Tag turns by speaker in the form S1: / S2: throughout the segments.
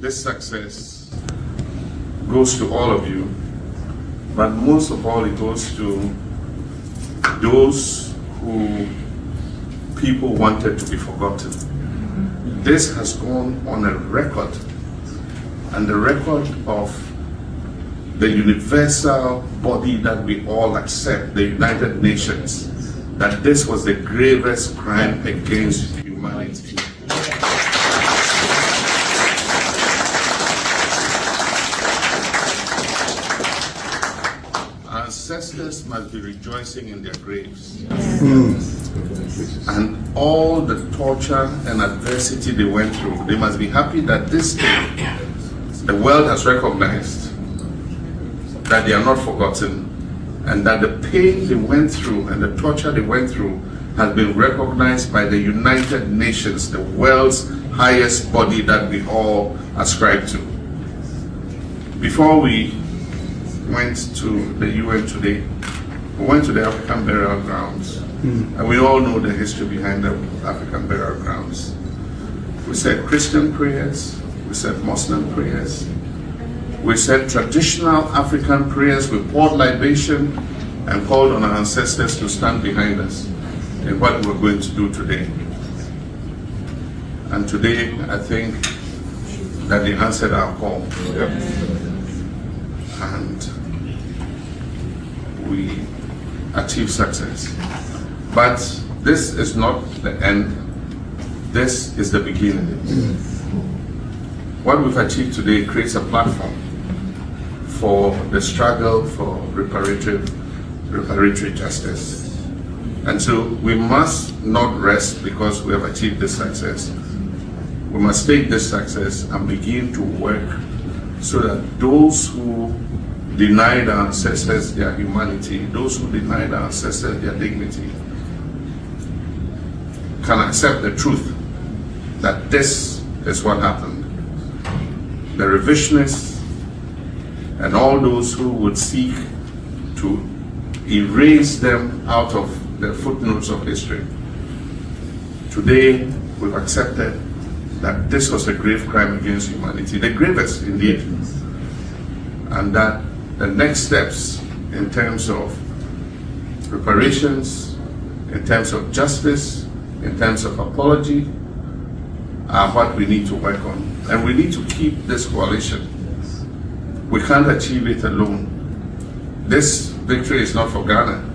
S1: this success goes to all of you, but most of all, it goes to those who people wanted to be forgotten. This has gone on a record, and the record of the universal body that we all accept, the United Nations, that this was the gravest crime against humanity. Our ancestors must be rejoicing in their graves. And all the torture and adversity they went through, they must be happy that this day the world has recognized that they are not forgotten, and that the pain they went through and the torture they went through has been recognized by the United Nations, the world's highest body that we all ascribe to. Before we went to the UN today, we went to the African burial grounds, and we all know the history behind the African burial grounds. We said Christian prayers, we said Muslim prayers, we said traditional African prayers. We poured libation and called on our ancestors to stand behind us in what we're going to do today. And today, I think that they answered our call. And we achieved success. But this is not the end. This is the beginning. What we've achieved today creates a platform for the struggle for reparatory justice. And so we must not rest because we have achieved this success. We must take this success and begin to work so that those who denied our ancestors their humanity, those who denied our ancestors their dignity, can accept the truth that this is what happened. The revisionists and all those who would seek to erase them out of the footnotes of history. Today, we've accepted that this was a grave crime against humanity, the gravest indeed, and that the next steps in terms of reparations, in terms of justice, in terms of apology, are what we need to work on. And we need to keep this coalition. We can't achieve it alone. This victory is not for Ghana.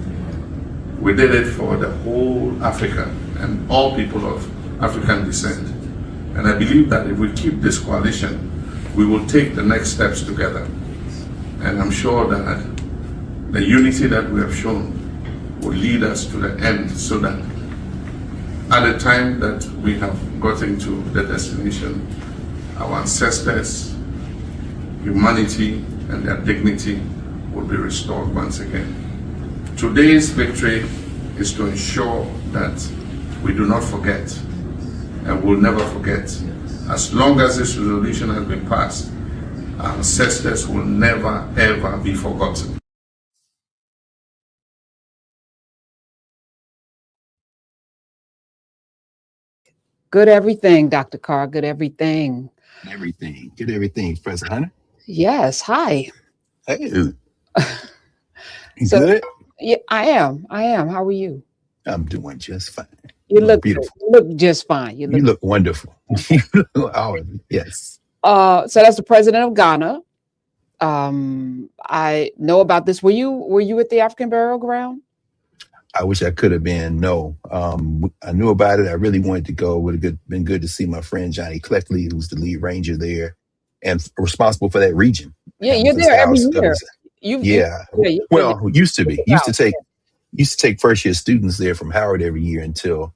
S1: We did it for the whole Africa and all people of African descent. And I believe that if we keep this coalition, we will take the next steps together. And I'm sure that the unity that we have shown will lead us to the end, so that at the time that we have gotten to the destination, our ancestors, humanity, and their dignity will be restored once again. Today's victory is to ensure that we do not forget, and will never forget. As long as this resolution has been passed, our ancestors will never, ever be forgotten.
S2: Good everything, Dr. Carr. Good everything.
S3: Good everything, Professor Hunter.
S2: Yes. Hi.
S3: Hey. You
S2: So,
S3: good?
S2: Yeah, I am. How are you?
S3: I'm doing just fine.
S2: You look
S3: beautiful.
S2: You look just fine.
S3: You look wonderful. Oh, yes.
S2: So that's the president of Ghana. I know about this. Were you at the African burial ground?
S3: I wish I could have been. No, I knew about it. I really wanted to go. Would have been good to see my friend Johnny Cleckley, who's the lead ranger there and responsible for that region.
S2: Yeah, you're there every year.
S3: Well, used to be. Used to take first year students there from Howard every year until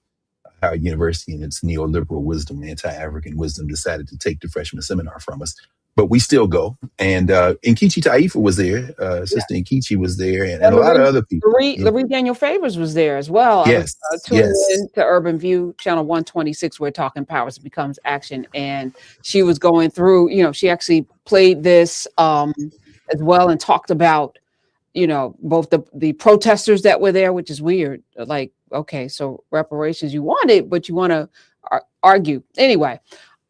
S3: Howard University and its neoliberal wisdom, anti-African wisdom, decided to take the freshman seminar from us. But we still go. And Nkechi Taifa was there. Sister Nkechi was there, and a lot of other people.
S2: Larry Daniel Favors was there as well.
S3: Yes.
S2: I was tuning in to Urban View, channel 126. We're talking Powers Becomes Action. And she was going through, she actually played this as well and talked about, both the protesters that were there, which is weird. Like, okay, so reparations you want it, but you want to argue. Anyway,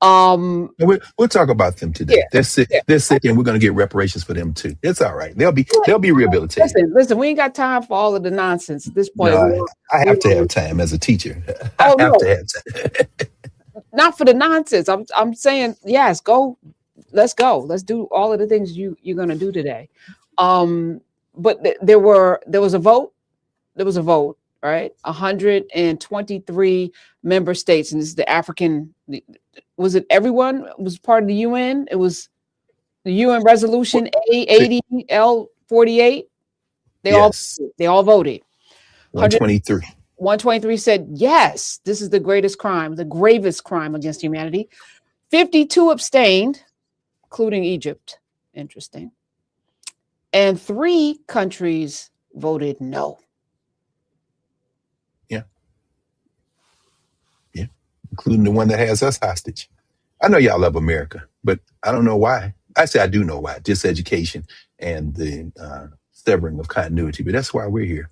S3: We'll talk about them today.
S2: Yeah,
S3: They're sick.
S2: yeah.
S3: They're sick, and we're going to get reparations for them too. It's all right. They'll be rehabilitated.
S2: Listen, we ain't got time for all of the nonsense at this point.
S3: No, I have to have time as a teacher. I
S2: Oh
S3: have
S2: no,
S3: to have time.
S2: not for the nonsense. I'm saying yes. Go. Let's go. Let's do all of the things you're gonna do today. But there was a vote. There was a vote, right? 123 member states, and this is the African. Was it everyone was part of the UN? It was the UN resolution A80 L48. They all voted.
S3: 123.
S2: 123 said yes. This is the greatest crime, the gravest crime against humanity. 52 abstained, including Egypt. Interesting. And 3 countries voted no.
S3: Yeah, including the one that has us hostage. I know y'all love America, but I don't know why. I say I do know why. Diseducation and the severing of continuity. But that's why we're here.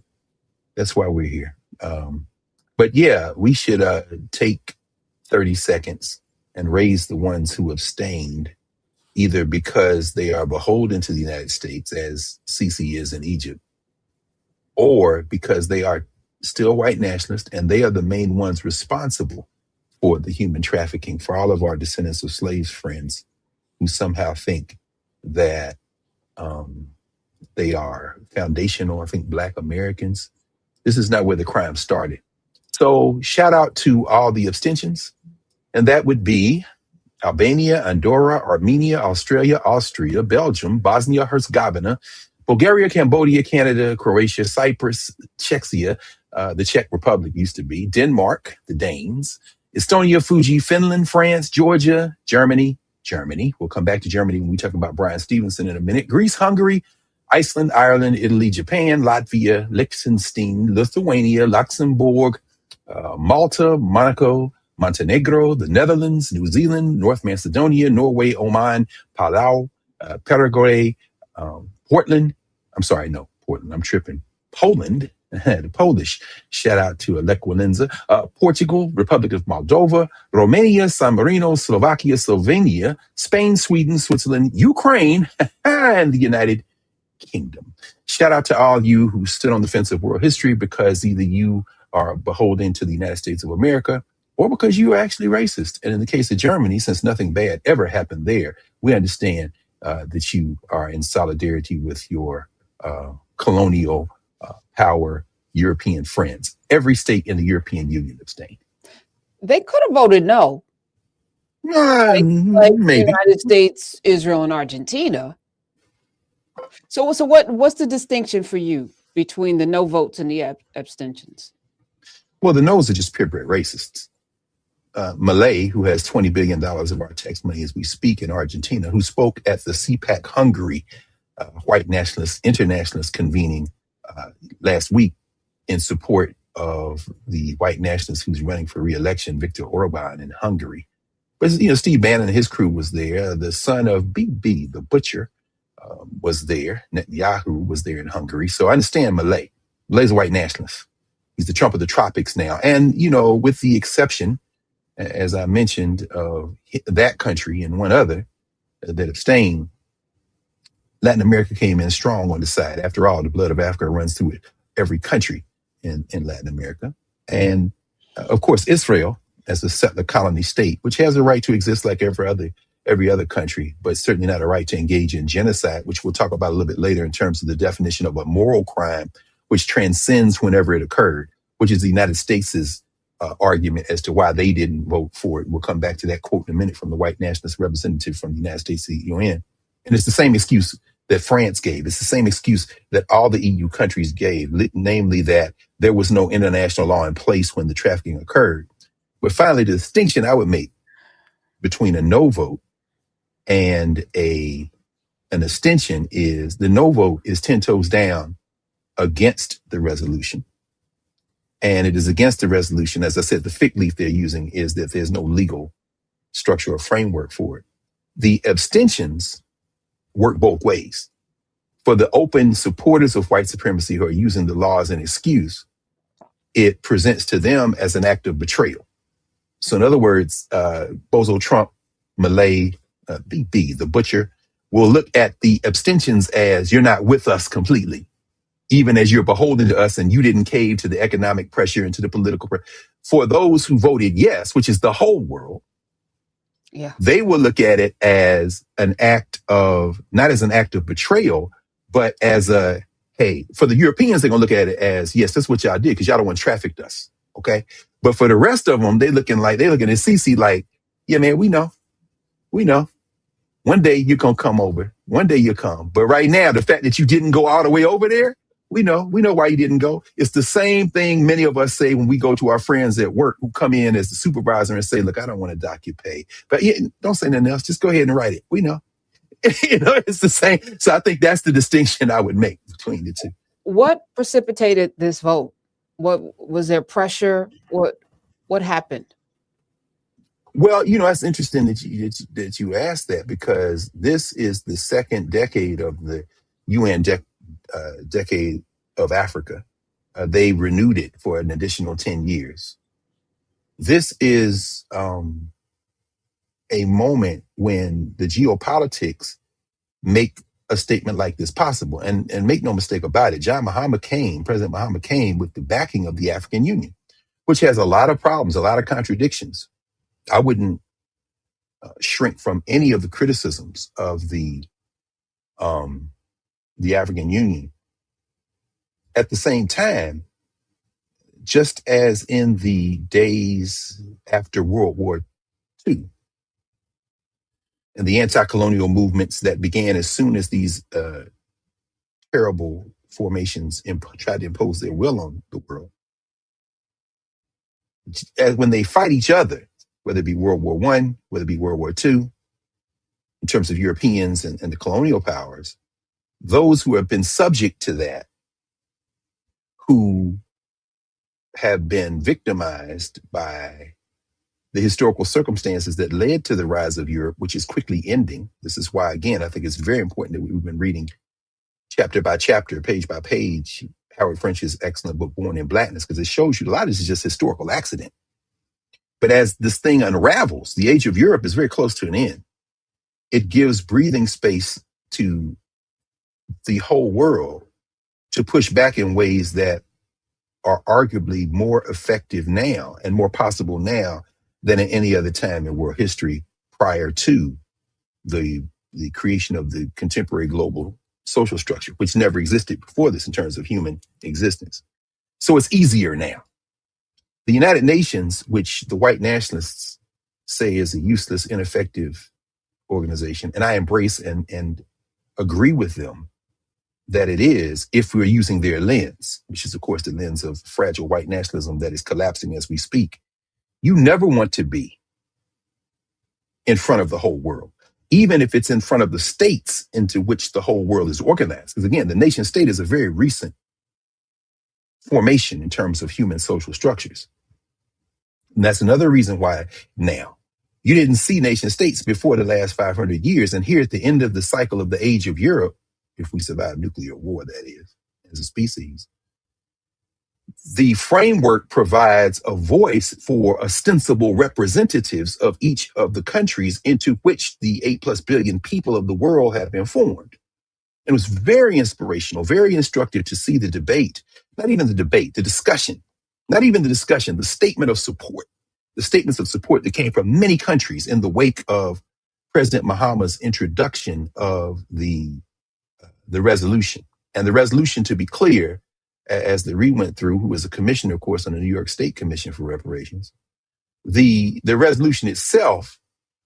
S3: That's why we're here. But yeah, we should take 30 seconds and raise the ones who abstained, either because they are beholden to the United States, as Sisi is in Egypt, or because they are still white nationalists and they are the main ones responsible for the human trafficking, for all of our descendants of slaves friends who somehow think that they are foundational, I think, Black Americans. This is not where the crime started. So shout out to all the abstentions. And that would be Albania, Andorra, Armenia, Australia, Austria, Belgium, Bosnia, Herzegovina, Bulgaria, Cambodia, Canada, Croatia, Cyprus, Czechia, the Czech Republic used to be, Denmark, the Danes, Estonia, Fuji, Finland, France, Georgia, Germany. We'll come back to Germany when we talk about Brian Stevenson in a minute. Greece, Hungary, Iceland, Ireland, Italy, Japan, Latvia, Liechtenstein, Lithuania, Luxembourg, Malta, Monaco, Montenegro, the Netherlands, New Zealand, North Macedonia, Norway, Oman, Palau, Paraguay, Portland. I'm tripping. Poland, the Polish. Shout out to Lech Walesa. Portugal, Republic of Moldova, Romania, San Marino, Slovakia, Slovenia, Spain, Sweden, Switzerland, Ukraine, and the United Kingdom. Shout out to all you who stood on the fence of world history because either you are beholden to the United States of America or because you are actually racist. And in the case of Germany, since nothing bad ever happened there, we understand that you are in solidarity with your colonial power European friends. Every state in the European Union abstained.
S2: They could have voted no. Like
S3: Maybe.
S2: the United States, Israel, and Argentina. So what's the distinction for you between the no votes and the abstentions?
S3: Well, the no's are just purebred racists. Malay, who has $20 billion of our tax money as we speak in Argentina, who spoke at the CPAC Hungary white nationalist, internationalist convening last week in support of the white nationalist who's running for re-election, Viktor Orban in Hungary. But, Steve Bannon and his crew was there. The son of Bibi, the butcher, was there. Netanyahu was there in Hungary. So I understand Malay. Malay's a white nationalist. He's the Trump of the tropics now. And, with the exception, as I mentioned, of that country and one other that abstained, Latin America came in strong on the side. After all, the blood of Africa runs through every country in Latin America. And, of course, Israel, as a settler colony state, which has a right to exist like every other country, but certainly not a right to engage in genocide, which we'll talk about a little bit later in terms of the definition of a moral crime, which transcends whenever it occurred, which is the United States' argument as to why they didn't vote for it. We'll come back to that quote in a minute from the white nationalist representative from the United States UN. And it's the same excuse that France gave. It's the same excuse that all the EU countries gave, namely that there was no international law in place when the trafficking occurred. But finally, the distinction I would make between a no vote and an abstention is the no vote is 10 toes down against the resolution. And it is against the resolution. As I said, the fig leaf they're using is that there's no legal structure or framework for it. The abstentions work both ways. For the open supporters of white supremacy who are using the law as an excuse, it presents to them as an act of betrayal. So in other words, Bozo Trump Malay, the butcher, will look at the abstentions as you're not with us completely, even as you're beholden to us and you didn't cave to the economic pressure and to the political pressure. For those who voted yes, which is the whole world,
S2: Yeah.
S3: they will look at it as an act of, not as an act of betrayal, but as a, hey, for the Europeans, they're going to look at it as, yes, that's what y'all did because y'all don't want trafficked us. Okay. But for the rest of them, they're looking at Sisi like, yeah, man, we know. One day you're going to come over. One day you'll come. But right now, the fact that you didn't go all the way over there, we know why you didn't go. It's the same thing many of us say when we go to our friends at work who come in as the supervisor and say, look, I don't want to dock your pay. But yeah, don't say nothing else. Just go ahead and write it. We know. It's the same. So I think that's the distinction I would make between the two.
S2: What precipitated this vote? What was there pressure? What happened?
S3: Well, that's interesting that you asked that, because this is the second decade of the UN decade of Africa. They renewed it for an additional 10 years. This is a moment when the geopolitics make a statement like this possible. And make no mistake about it, President Mahama came with the backing of the African Union, which has a lot of problems, a lot of contradictions. I wouldn't shrink from any of the criticisms of the African Union. At the same time, just as in the days after World War II and the anti-colonial movements that began as soon as these terrible formations tried to impose their will on the world, as when they fight each other, whether it be World War I, whether it be World War II, in terms of Europeans and the colonial powers, those who have been subject to that, who have been victimized by the historical circumstances that led to the rise of Europe, which is quickly ending. This is why, again, I think it's very important that we've been reading chapter by chapter, page by page, Howard French's excellent book, Born in Blackness, because it shows you a lot of this is just historical accident. But as this thing unravels, the age of Europe is very close to an end. It gives breathing space to the whole world to push back in ways that are arguably more effective now and more possible now than at any other time in world history prior to the creation of the contemporary global social structure, which never existed before this in terms of human existence. So it's easier now. The United Nations, which the white nationalists say is a useless, ineffective organization, and I embrace and agree with them that it is, if we're using their lens, which is, of course, the lens of fragile white nationalism that is collapsing as we speak. You never want to be in front of the whole world, even if it's in front of the states into which the whole world is organized. Because again, the nation state is a very recent formation in terms of human social structures. And that's another reason why now you didn't see nation states before the last 500 years. And here at the end of the cycle of the age of Europe, if we survive nuclear war, that is, as a species, the framework provides a voice for ostensible representatives of each of the countries into which the 8+ billion people of the world have been formed. And it was very inspirational, very instructive to see the debate, not even the debate, the discussion, not even the discussion, the statement of support, the statements of support that came from many countries in the wake of President Mahama's introduction of the resolution. And the resolution, to be clear, as the Reed went through, who was a commissioner, of course, on the New York State Commission for Reparations, the resolution itself,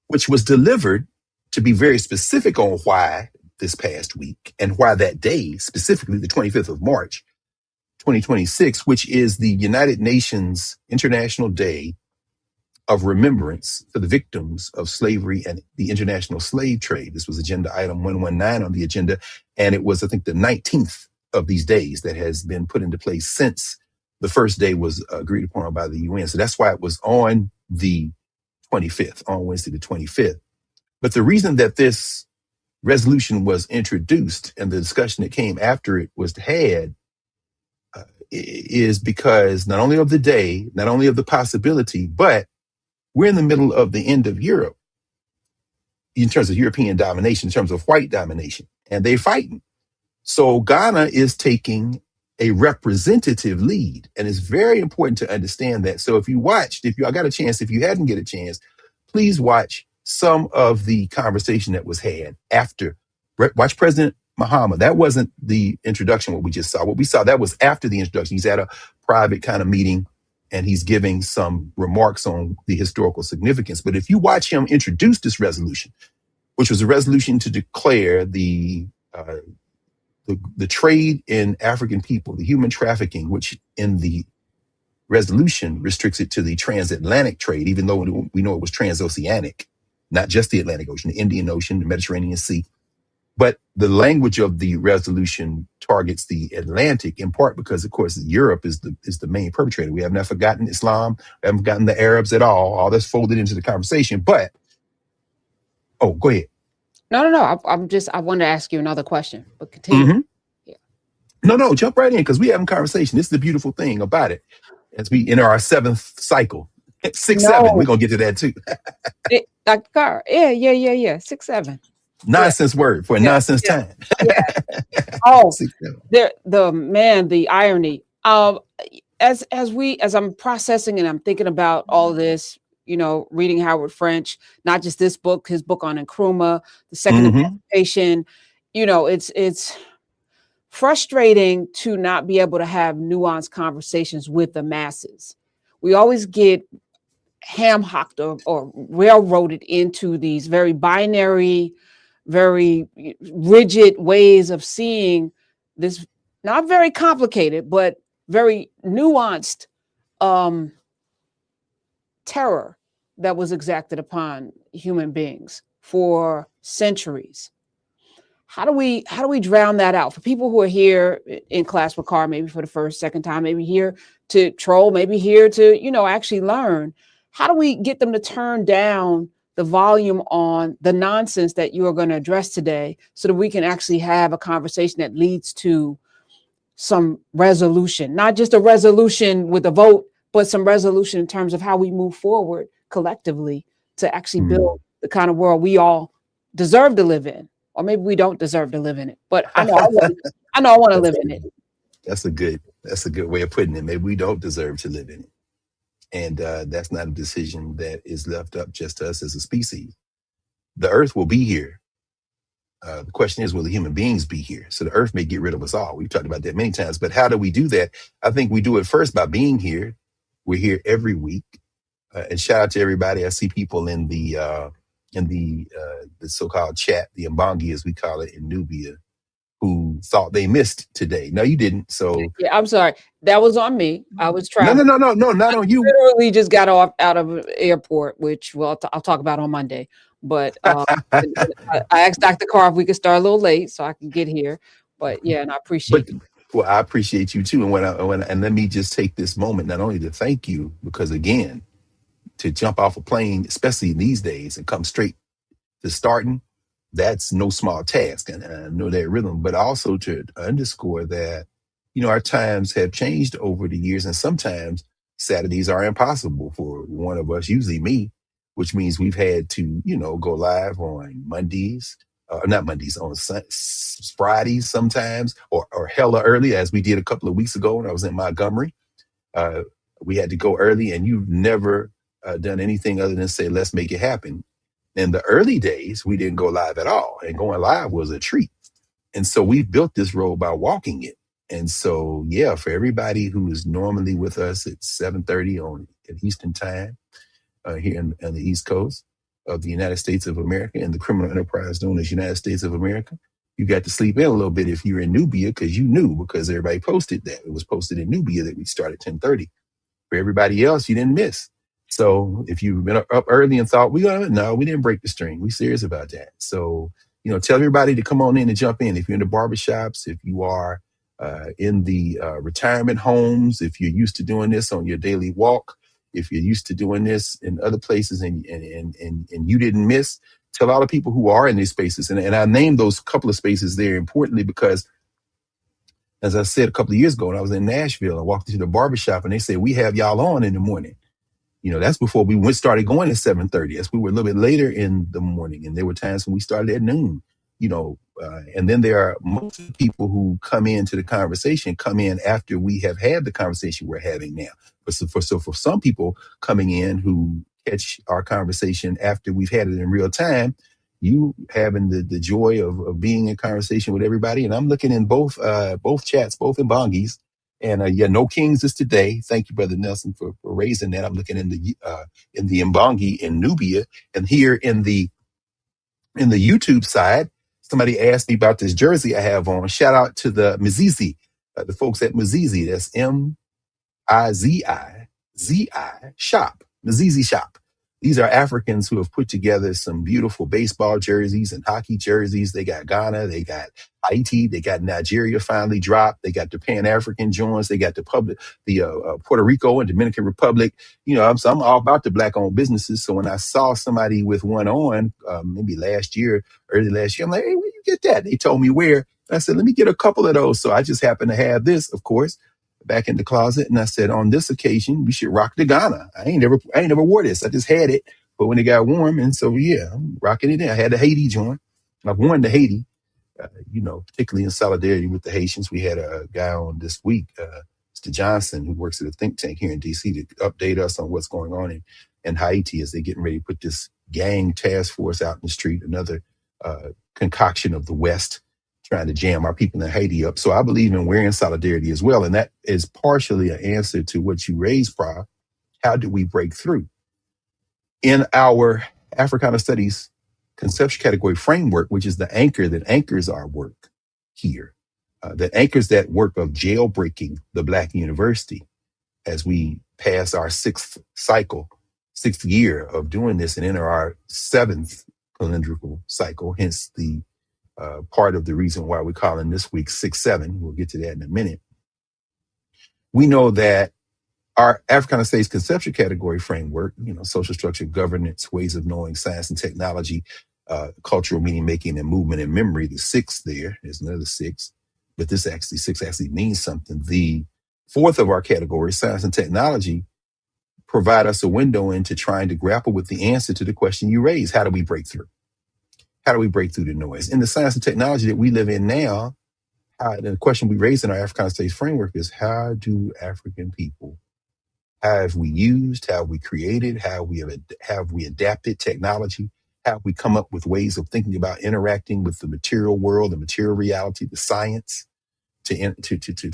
S3: which was delivered to be very specific on why this past week and why that day, specifically the 25th of March, 2026, which is the United Nations International Day of Remembrance for the victims of slavery and the international slave trade. This was agenda item 119 on the agenda. And it was, I think, the 19th of these days that has been put into place since the first day was agreed upon by the UN. So that's why it was on the 25th, on Wednesday, the 25th. But the reason that this resolution was introduced and the discussion that came after it was had is because not only of the day, not only of the possibility, but we're in the middle of the end of Europe. in terms of European domination, in terms of white domination, and they're fighting. So Ghana is taking a representative lead, and it's very important to understand that. So if you I got a chance, if you hadn't get a chance, please watch some of the conversation that was had after. Watch President Mahama. That wasn't the introduction, what we just saw. What we saw, that was after the introduction. He's at a private kind of meeting, and he's giving some remarks on the historical significance. But if you watch him introduce this resolution, which was a resolution to declare the trade in African people, the human trafficking, which in the resolution restricts it to the transatlantic trade, even though we know it was transoceanic, not just the Atlantic Ocean, the Indian Ocean, the Mediterranean Sea. But the language of the resolution targets the Atlantic, in part because, of course, Europe is the main perpetrator. We have not forgotten Islam, we haven't forgotten the Arabs at all. All that's folded into the conversation. But, go ahead.
S2: No. I wanted to ask you another question, but continue.
S3: Mm-hmm.
S2: Yeah.
S3: No, jump right in, because we having conversation. This is the beautiful thing about it. As we enter our 7th cycle, 6, 7, we're gonna get to that too.
S2: Dr. Carr, yeah, 6, 7.
S3: Nonsense word for a nonsense time.
S2: Yeah. Oh,
S3: 6, 7.
S2: The irony. As I'm processing and I'm thinking about all this, reading Howard French, not just this book, his book on Nkrumah, the second emancipation, it's frustrating to not be able to have nuanced conversations with the masses. We always get ham-hocked or railroaded into these very binary, very rigid ways of seeing this, not very complicated, but very nuanced terror that was exacted upon human beings for centuries. How do we drown that out for people who are here in class with Carr, maybe for the first, second time, maybe here to troll, maybe here to, actually learn? How do we get them to turn down the volume on the nonsense that you are going to address today so that we can actually have a conversation that leads to some resolution, not just a resolution with a vote, but some resolution in terms of how we move forward collectively to actually build the kind of world we all deserve to live in, or maybe we don't deserve to live in it. But I know I want to live in it.
S3: That's a good way of putting it. Maybe we don't deserve to live in it. And that's not a decision that is left up just to us as a species. The earth will be here. The question is, will the human beings be here? So the earth may get rid of us all. We've talked about that many times, but how do we do that? I think we do it first by being here. We're here every week. And shout out to everybody. I see people in the so-called chat, the Mbangi as we call it in Nubia, who thought they missed today. No, you didn't. So
S2: yeah, I'm sorry. That was on me. I was traveling.
S3: No, not on you.
S2: Literally just got out of an airport, which I'll talk about on Monday. But I asked Dr. Carr if we could start a little late so I can get here. But yeah, and I appreciate you.
S3: Well, I appreciate you too. And let me just take this moment not only to thank you, because again, to jump off a plane, especially in these days, and come straight to starting, that's no small task. And I know that rhythm, but also to underscore that, our times have changed over the years, and sometimes Saturdays are impossible for one of us, usually me, which means we've had to, go live on Mondays, not Mondays, on Fridays sometimes, or hella early, as we did a couple of weeks ago when I was in Montgomery. We had to go early, and you've never done anything other than say, let's make it happen. In the early days, we didn't go live at all, and going live was a treat. And so we've built this road by walking it. And so, yeah, for everybody who is normally with us at 7:30 at Eastern time, here on the East Coast of the United States of America and the criminal enterprise known as United States of America, you got to sleep in a little bit if you're in Nubia, because everybody posted that. It was posted in Nubia that we start at 10:30. For everybody else, you didn't miss. So if you've been up early and thought, we didn't break the string. We serious about that. So, tell everybody to come on in and jump in. If you're in the barbershops, if you are in the retirement homes, if you're used to doing this on your daily walk, if you're used to doing this in other places and you didn't miss, tell all the people who are in these spaces. And I named those couple of spaces there importantly because, as I said a couple of years ago when I was in Nashville, I walked into the barbershop and they said, we have y'all on in the morning. That's before we started going at 7:30. As we were a little bit later in the morning, and there were times when we started at noon. And then there are most of the people who come into the conversation come in after we have had the conversation we're having now. But for some people coming in who catch our conversation after we've had it in real time, you having the joy of being in conversation with everybody. And I'm looking in both chats, both in Bongis. And no kings is today. Thank you, Brother Nelson, for raising that. I'm looking in the Mbongi in Nubia, and here in the YouTube side, somebody asked me about this jersey I have on. Shout out to the Mzizi, the folks at Mzizi. That's Mizizi shop, Mzizi shop. These are Africans who have put together some beautiful baseball jerseys and hockey jerseys. They got Ghana, they got Haiti, they got Nigeria finally dropped. They got the Pan-African joints. They got the Puerto Rico and Dominican Republic. I'm all about the black-owned businesses. So when I saw somebody with one on, maybe early last year, I'm like, hey, where you get that? They told me where. And I said, let me get a couple of those. So I just happen to have this, of course, back in the closet. And I said, on this occasion, we should rock the Ghana. I ain't never wore this. I just had it, but when it got warm, and so yeah, I'm rocking it in. I had the Haiti joint. I've worn the Haiti, particularly in solidarity with the Haitians. We had a guy on this week, Mr. Johnson, who works at a think tank here in DC, to update us on what's going on in Haiti as they're getting ready to put this gang task force out in the street, another concoction of the West, trying to jam our people in Haiti up. So I believe in wearing solidarity as well. And that is partially an answer to what you raised, Pra. How do we break through? In our Africana Studies conceptual category framework, which is the anchor that anchors our work here, that anchors that work of jailbreaking the Black University as we pass our sixth year of doing this and enter our seventh calendrical cycle, hence the part of the reason why we're calling this week 6-7. We'll get to that in a minute. We know that our Africana Studies conceptual category framework, social structure, governance, ways of knowing, science and technology, cultural meaning making and movement and memory, the sixth there's another six, but six actually means something. The fourth of our category, science and technology, provide us a window into trying to grapple with the answer to the question you raised. How do we break through? How do we break through the noise? In the science and technology that we live in now, the question we raised in our Africana Studies framework is, how do African people, how have we used, how have we created, how have we adapted technology, how have we come up with ways of thinking about interacting with the material world, the material reality, the science, to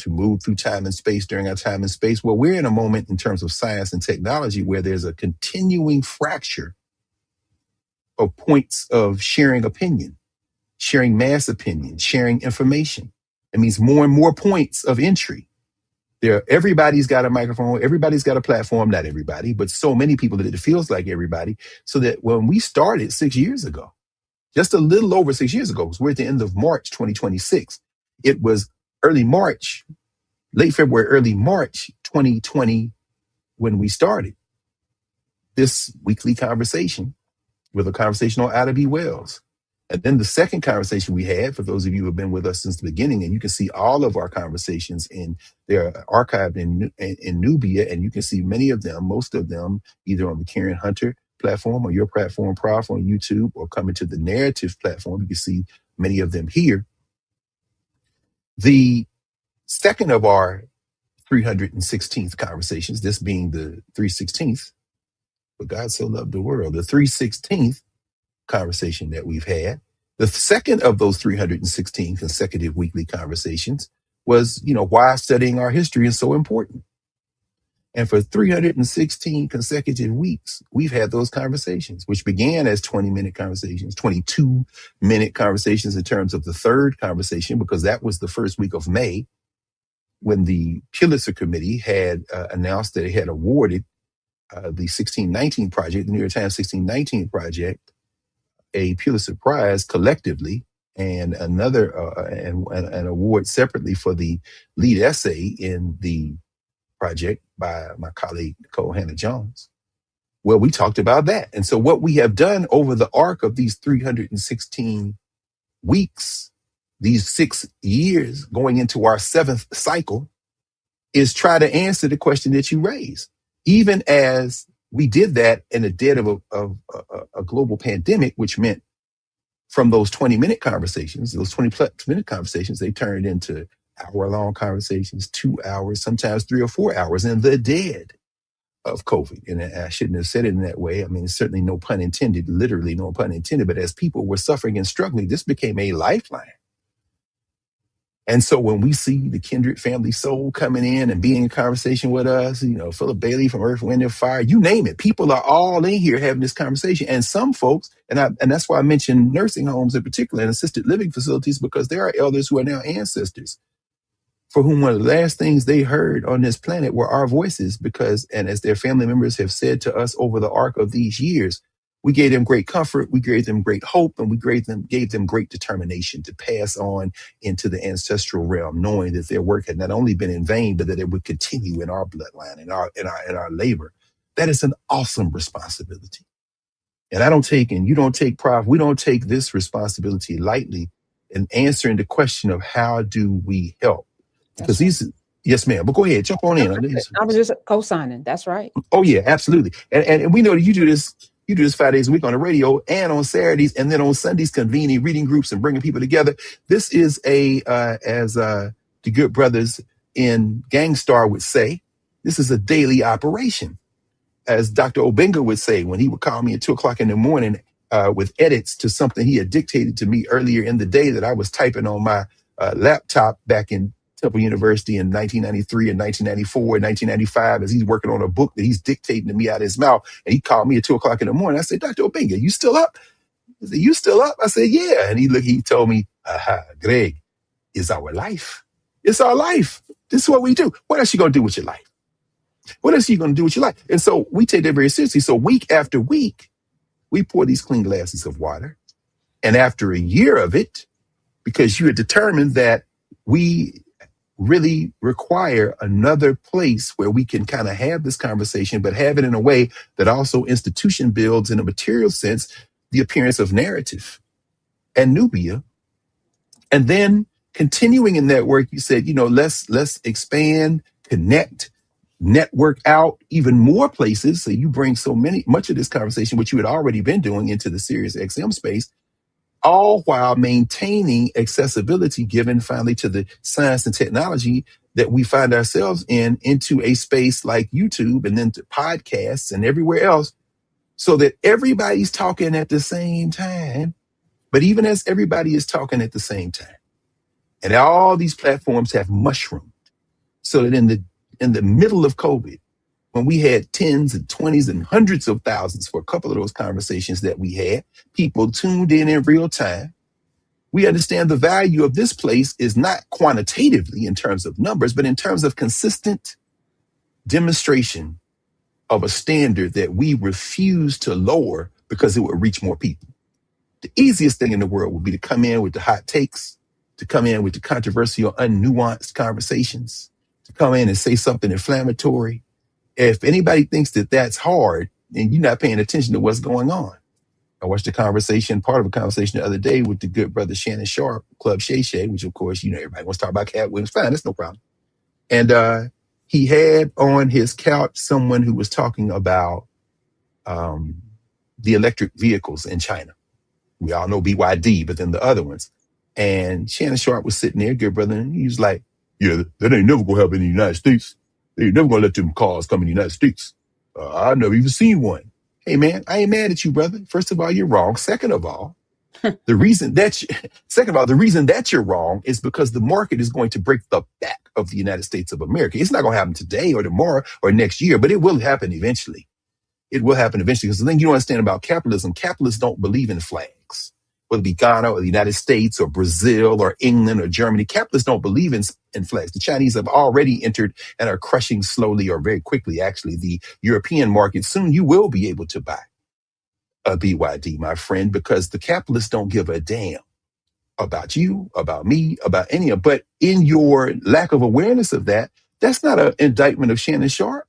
S3: move through time and space during our time and space? Well, we're in a moment in terms of science and technology where there's a continuing fracture of points of sharing opinion, sharing mass opinion, sharing information. It means more and more points of entry. Everybody's got a microphone, everybody's got a platform, not everybody, but so many people that it feels like everybody. So that when we started 6 years ago, just a little over 6 years ago, because we're at the end of March 2026, it was early March, late February, early March 2020 when we started this weekly conversation with a conversation on Ida B. Wells. And then the second conversation we had, for those of you who have been with us since the beginning, and you can see all of our conversations they're archived in Nubia, and you can see many of them, most of them, either on the Karen Hunter platform or your platform, Prof, on YouTube, or coming to the Knarrative platform. You can see many of them here. The second of our 316th conversations, this being the 316th, but God so loved the world, the 316th conversation that we've had. The second of those 316 consecutive weekly conversations was, why studying our history is so important. And for 316 consecutive weeks, we've had those conversations, which began as 20-minute conversations, 22-minute conversations in terms of the third conversation, because that was the first week of May when the Pulitzer Committee had announced that it had awarded the 1619 Project, the New York Times 1619 Project, a Pulitzer Prize collectively, and another an award separately for the lead essay in the project by my colleague Nicole Hannah-Jones. Well, we talked about that. And so what we have done over the arc of these 316 weeks, these 6 years going into our seventh cycle, is try to answer the question that you raised. Even as We did that in the dead of a global pandemic, which meant from those 20-minute conversations, those 20-plus-minute conversations, they turned into hour-long conversations, 2 hours, sometimes 3 or 4 hours in the dead of COVID. And I shouldn't have said it in that way. I mean, certainly no pun intended, literally no pun intended. But as people were suffering and struggling, this became a lifeline. And so when we see the kindred family soul coming in and being in conversation with us, Philip Bailey from Earth, Wind and Fire, you name it, people are all in here having this conversation. And some folks, and that's why I mentioned nursing homes in particular and assisted living facilities, because there are elders who are now ancestors for whom one of the last things they heard on this planet were our voices, and as their family members have said to us over the arc of these years, we gave them great comfort, we gave them great hope, and we gave them great determination to pass on into the ancestral realm, knowing that their work had not only been in vain, but that it would continue in our bloodline, in our labor. That is an awesome responsibility. And I don't take, and you don't take, Prof, we don't take this responsibility lightly in answering the question of how do we help? Because yes, ma'am. But go ahead, jump on in.
S2: I was just co-signing. That's right.
S3: Oh yeah, absolutely. And we know that you do this 5 days a week on the radio and on Saturdays, and then on Sundays convening reading groups and bringing people together. This is as the good brothers in Gangstar would say, this is a daily operation. As Dr. Obenga would say when he would call me at 2:00 in the morning with edits to something he had dictated to me earlier in the day that I was typing on my laptop back in Temple University in 1993 and 1994 and 1995, as he's working on a book that he's dictating to me out of his mouth. And he called me at 2:00 in the morning. I said, Dr. Obenga, you still up? He said, you still up? I said, yeah. And he told me, Greg, it's our life. It's our life. This is what we do. What else you going to do with your life? What else are you going to do with your life? And so we take that very seriously. So week after week, we pour these clean glasses of water. And after a year of it, because you had determined that we really require another place where we can kind of have this conversation, but have it in a way that also institution builds in a material sense, the appearance of narrative and Nubia. And then continuing in that work, you said, let's expand, connect, network out even more places. So you bring much of this conversation, which you had already been doing, into the Sirius XM space, all while maintaining accessibility given finally to the science and technology that we find ourselves into a space like YouTube and then to podcasts and everywhere else, so that everybody's talking at the same time. But even as everybody is talking at the same time, and all these platforms have mushroomed, so that in the middle of COVID, when we had tens and 20s and hundreds of thousands for a couple of those conversations that we had, people tuned in real time. We understand the value of this place is not quantitatively in terms of numbers, but in terms of consistent demonstration of a standard that we refuse to lower because it would reach more people. The easiest thing in the world would be to come in with the hot takes, to come in with the controversial, unnuanced conversations, to come in and say something inflammatory. If anybody thinks that that's hard, then you're not paying attention to what's going on. I watched part of a conversation the other day with the good brother Shannon Sharp, Club Shay Shay, which of course, everybody wants to talk about Cat Williams. Fine, that's no problem. And he had on his couch someone who was talking about the electric vehicles in China. We all know BYD, but then the other ones. And Shannon Sharp was sitting there, good brother, and he was like, yeah, that ain't never gonna happen in the United States. They ain't never gonna let them cars come in the United States. I've never even seen one. Hey man, I ain't mad at you, brother. First of all, you're wrong. Second of all, the reason that you're wrong is because the market is going to break the back of the United States of America. It's not gonna happen today or tomorrow or next year, but it will happen eventually. It will happen eventually, because the thing you don't understand about capitalism, capitalists don't believe in flags. Whether it be Ghana or the United States or Brazil or England or Germany, capitalists don't believe in flags. The Chinese have already entered and are crushing slowly, or very quickly, actually, the European market. Soon you will be able to buy a BYD, my friend, because the capitalists don't give a damn about you, about me, about any of. But in your lack of awareness of that, that's not an indictment of Shannon Sharp.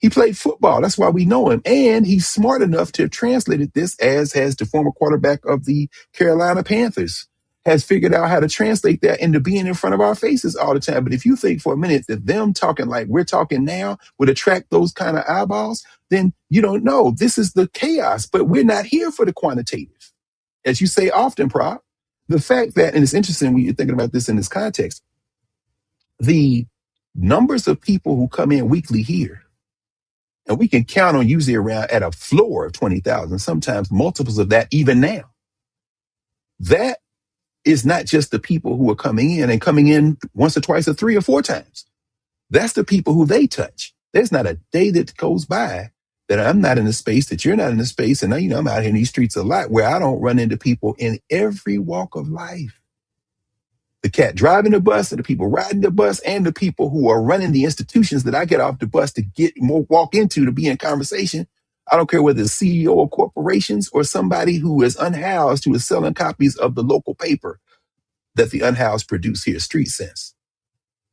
S3: He played football. That's why we know him. And he's smart enough to have translated this, as has the former quarterback of the Carolina Panthers, has figured out how to translate that into being in front of our faces all the time. But if you think for a minute that them talking like we're talking now would attract those kind of eyeballs, then you don't know. This is the chaos, but we're not here for the quantitative. As you say often, Prop, the fact that, and it's interesting when you're thinking about this in this context, the numbers of people who come in weekly here, and we can count on usually around at a floor of 20,000, sometimes multiples of that even now. That is not just the people who are coming in and coming in once or twice or 3 or 4 times. That's the people who they touch. There's not a day that goes by that I'm not in a space, that you're not in a space, and I'm out here in these streets a lot where I don't run into people in every walk of life. The cat driving the bus and the people riding the bus and the people who are running the institutions that I get off the bus to walk into to be in conversation. I don't care whether it's CEO of corporations or somebody who is unhoused, who is selling copies of the local paper that the unhoused produce here, Street Sense.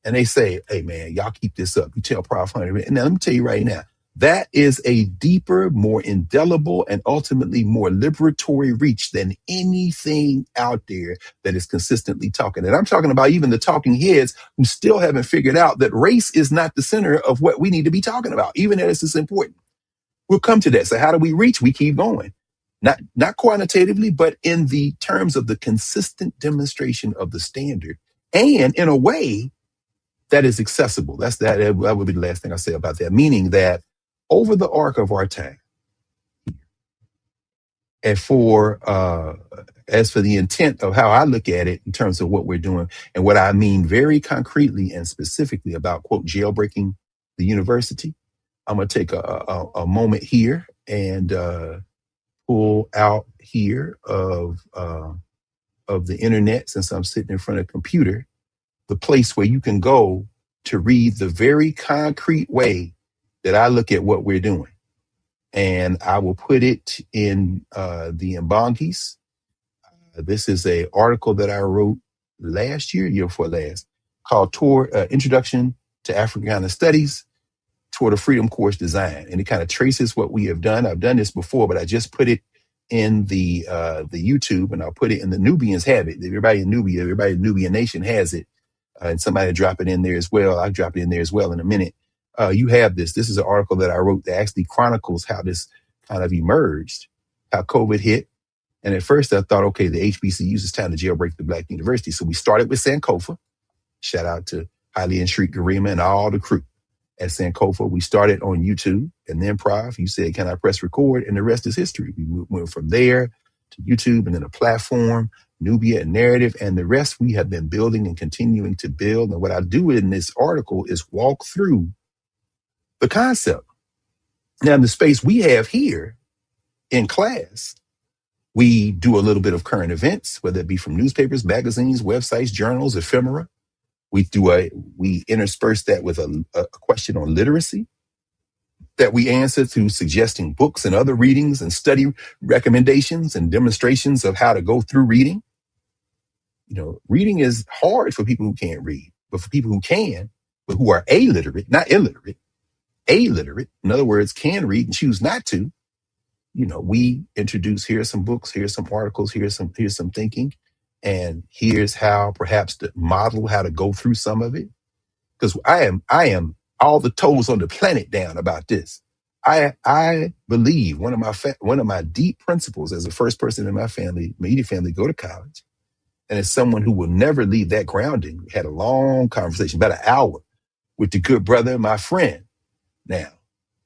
S3: And they say, hey, man, y'all keep this up. You tell Prof. Hunter. And now let me tell you right now, that is a deeper, more indelible, and ultimately more liberatory reach than anything out there that is consistently talking. And I'm talking about even the talking heads who still haven't figured out that race is not the center of what we need to be talking about, even as it's important. We'll come to that. So how do we reach? We keep going. Not quantitatively, but in the terms of the consistent demonstration of the standard, and in a way that is accessible. That would be the last thing I say about that. Meaning that over the arc of our time, and as for the intent of how I look at it in terms of what we're doing, and what I mean very concretely and specifically about, quote, jailbreaking the university, I'm going to take a moment here and pull out here of the internet, since I'm sitting in front of a computer, the place where you can go to read the very concrete way that I look at what we're doing. And I will put it in the Mbongis. This is an article that I wrote last year before last, called Introduction to Africana Studies toward a Freedom Course Design. And it kind of traces what we have done. I've done this before, but I just put it in the YouTube, and I'll put it in the Nubians have it. Everybody in Nubian Nation has it. And somebody drop it in there as well. I'll drop it in there as well in a minute. You have this. This is an article that I wrote that actually chronicles how this kind of emerged, how COVID hit. And at first I thought, okay, the HBCUs, it's time to jailbreak the Black university. So we started with Sankofa. Shout out to Haile and Shriek Garima and all the crew at Sankofa. We started on YouTube, and then Prof, you said, can I press record? And the rest is history. We went from there to YouTube, and then a platform, Nubia and Knarrative, and the rest we have been building and continuing to build. And what I do in this article is walk through the concept. Now, in the space we have here in class, we do a little bit of current events, whether it be from newspapers, magazines, websites, journals, ephemera. We intersperse that with a question on literacy that we answer through suggesting books and other readings and study recommendations and demonstrations of how to go through reading. Reading is hard for people who can't read, but for people who can, but who are illiterate, not illiterate, illiterate, in other words, can read and choose not to, we introduce, here's some books, here's some articles, here's some thinking, and here's how perhaps to model how to go through some of it. Because I am all the toes on the planet down about this. I believe one of my deep principles as the first person in my family, immediate family, go to college. And as someone who will never leave that grounding, we had a long conversation, about an hour, with the good brother, my friend now,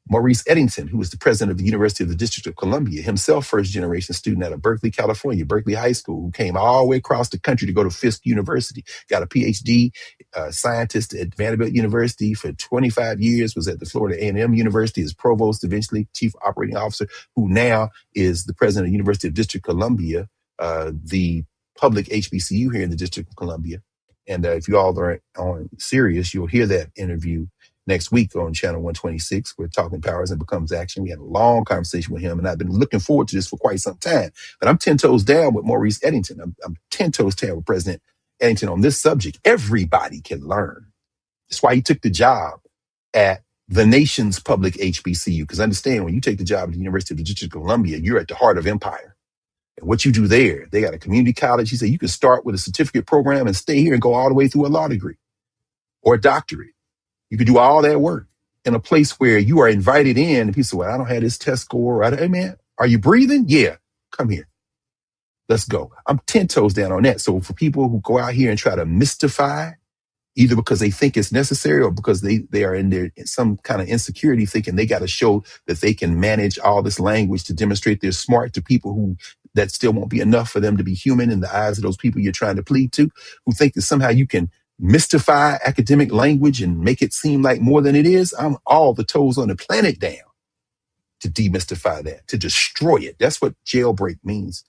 S3: Maurice Eddington, who was the president of the University of the District of Columbia, himself first generation student out of Berkeley, California, Berkeley High School, who came all the way across the country to go to Fisk University, got a PhD, scientist at Vanderbilt University for 25 years, was at the Florida A&M University as provost, eventually chief operating officer, who now is the president of the University of District of Columbia, the public HBCU here in the District of Columbia. And if you all are on Sirius, you'll hear that interview next week on Channel 126. We're talking Powers and Becomes Action. We had a long conversation with him, and I've been looking forward to this for quite some time. But I'm 10 toes down with Maurice Eddington. I'm 10 toes down with President Eddington on this subject. Everybody can learn. That's why he took the job at the nation's public HBCU. Because understand, when you take the job at the University of the District of Columbia, you're at the heart of empire. And what you do there, they got a community college. He said you can start with a certificate program and stay here and go all the way through a law degree or a doctorate. You can do all that work in a place where you are invited in. And people say, well, I don't have this test score. Hey, man, are you breathing? Yeah, come here. Let's go. I'm 10 toes down on that. So for people who go out here and try to mystify, either because they think it's necessary or because they are in some kind of insecurity thinking they got to show that they can manage all this language to demonstrate they're smart to people who that still won't be enough for them to be human in the eyes of those people you're trying to plead to, who think that somehow you can mystify academic language and make it seem like more than it is. I'm all the toes on the planet down to demystify that, to destroy it. That's what jailbreak means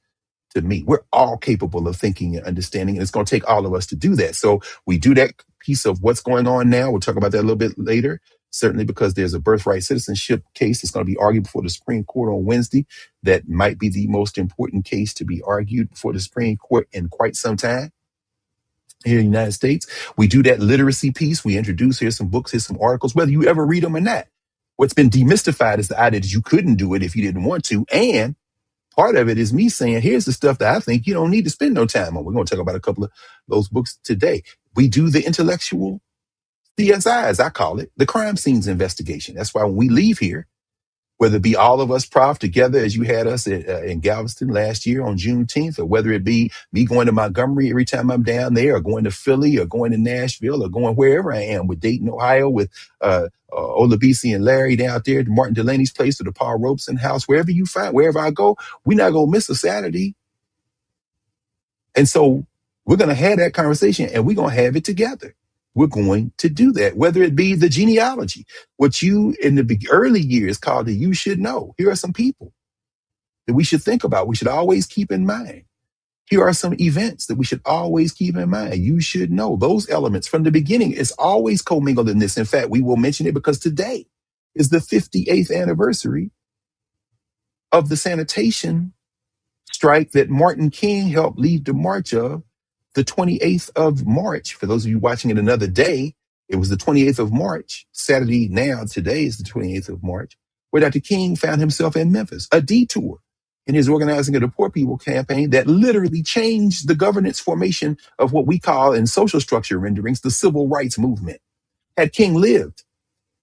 S3: to me. We're all capable of thinking and understanding, and it's going to take all of us to do that. So we do that piece of what's going on now. We'll talk about that a little bit later, certainly because there's a birthright citizenship case that's going to be argued before the Supreme Court on Wednesday. That might be the most important case to be argued before the Supreme Court in quite some time here in the United States. We do that literacy piece. We introduce, here's some books, here's some articles, whether you ever read them or not. What's been demystified is the idea that you couldn't do it if you didn't want to. And part of it is me saying, here's the stuff that I think you don't need to spend no time on. We're going to talk about a couple of those books today. We do the intellectual CSI, as I call it, the crime scenes investigation. That's why when we leave here, whether it be all of us, Prof, together as you had us in Galveston last year on Juneteenth, or whether it be me going to Montgomery every time I'm down there, or going to Philly, or going to Nashville, or going wherever I am, with Dayton, Ohio, with Olabisi and Larry down there, to Martin Delaney's place, or the Paul Robeson house, wherever you find, wherever I go, we're not going to miss a Saturday. And so we're going to have that conversation, and we're going to have it together. We're going to do that, whether it be the genealogy, what you in the early years called the you should know. Here are some people that we should think about. We should always keep in mind. Here are some events that we should always keep in mind. You should know those elements from the beginning. It's always commingled in this. In fact, we will mention it because today is the 58th anniversary of the sanitation strike that Martin King helped lead the march of, the 28th of March. For those of you watching it another day, it was the 28th of March. Saturday now, today is the 28th of March, where Dr. King found himself in Memphis, a detour in his organizing of the Poor People campaign that literally changed the governance formation of what we call in social structure renderings, the civil rights movement. Had King lived,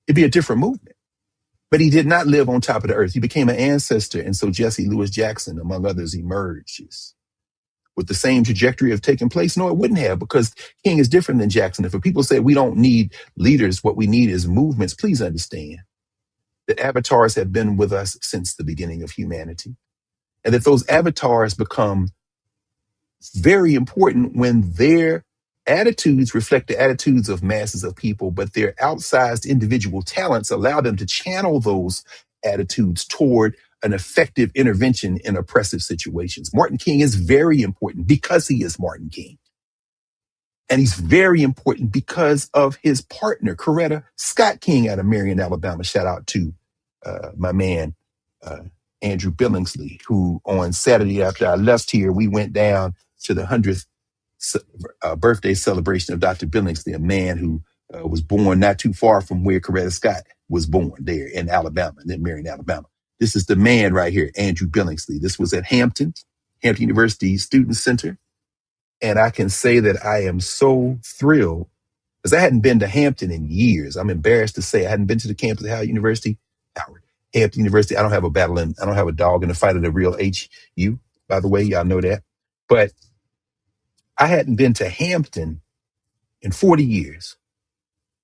S3: it'd be a different movement. But he did not live on top of the earth. He became an ancestor. And so Jesse Lewis Jackson, among others, emerges. Would the same trajectory have taken place? No, it wouldn't have, because King is different than Jackson. If people say we don't need leaders, what we need is movements, please understand that avatars have been with us since the beginning of humanity. And that those avatars become very important when their attitudes reflect the attitudes of masses of people, but their outsized individual talents allow them to channel those attitudes toward an effective intervention in oppressive situations. Martin King is very important because he is Martin King. And he's very important because of his partner, Coretta Scott King out of Marion, Alabama. Shout out to my man, Andrew Billingsley, who on Saturday after I left here, we went down to the 100th birthday celebration of Dr. Billingsley, a man who was born not too far from where Coretta Scott was born, there in Alabama, in Marion, Alabama. This is the man right here, Andrew Billingsley. This was at Hampton University Student Center. And I can say that I am so thrilled because I hadn't been to Hampton in years. I'm embarrassed to say I hadn't been to the campus of Hampton University. I don't have a I don't have a dog in the fight of the real HU, by the way, y'all know that. But I hadn't been to Hampton in 40 years.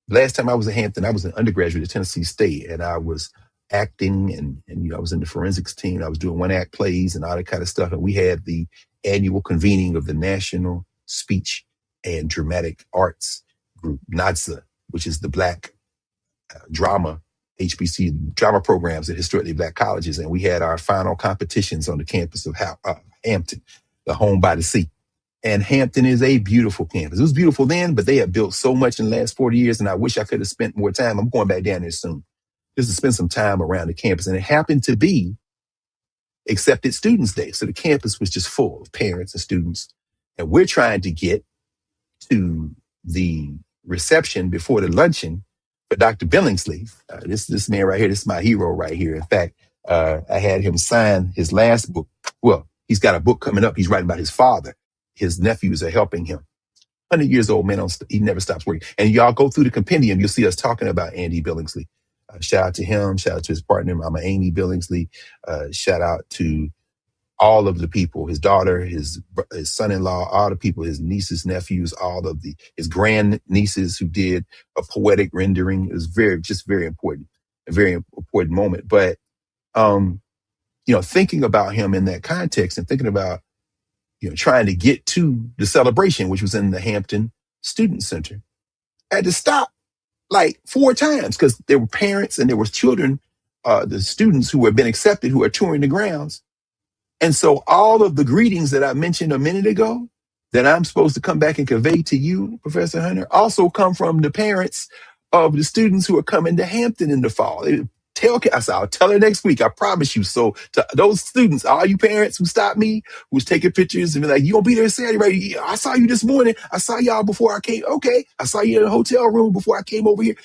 S3: Last time I was at Hampton, I was an undergraduate at Tennessee State, and I was acting and I was in the forensics team. I was doing one act plays and all that kind of stuff. And we had the annual convening of the National Speech and Dramatic Arts Group, NADSA, which is the Black drama, HBC drama programs at historically Black colleges. And we had our final competitions on the campus of Hampton, the home by the sea. And Hampton is a beautiful campus. It was beautiful then, but they have built so much in the last 40 years, and I wish I could have spent more time. I'm going back down there soon, just to spend some time around the campus. And it happened to be Accepted Students Day. So the campus was just full of parents and students. And we're trying to get to the reception before the luncheon for Dr. Billingsley. This man right here, this is my hero right here. In fact, I had him sign his last book. Well, He's got a book coming up. He's writing about his father. His nephews are helping him. 100 years old man, he never stops working. And y'all go through the compendium, you'll see us talking about Andy Billingsley. Shout out to him. Shout out to his partner, Mama Amy Billingsley. Shout out to all of the people, his daughter, his son-in-law, all the people, his nieces, nephews, his grand nieces who did a poetic rendering. It was very important, a very important moment. But, thinking about him in that context and thinking about, trying to get to the celebration, which was in the Hampton Student Center, I had to stop like 4 times because there were parents and there was children, the students who had been accepted who are touring the grounds. And so all of the greetings that I mentioned a minute ago that I'm supposed to come back and convey to you, Professor Hunter, also come from the parents of the students who are coming to Hampton in the fall. I'll tell her next week, I promise you. So to those students, all you parents who stopped me, who was taking pictures and be like, you gonna be there Saturday, right? Yeah, I saw you this morning. I saw y'all before I came. Okay. I saw you in the hotel room before I came over here.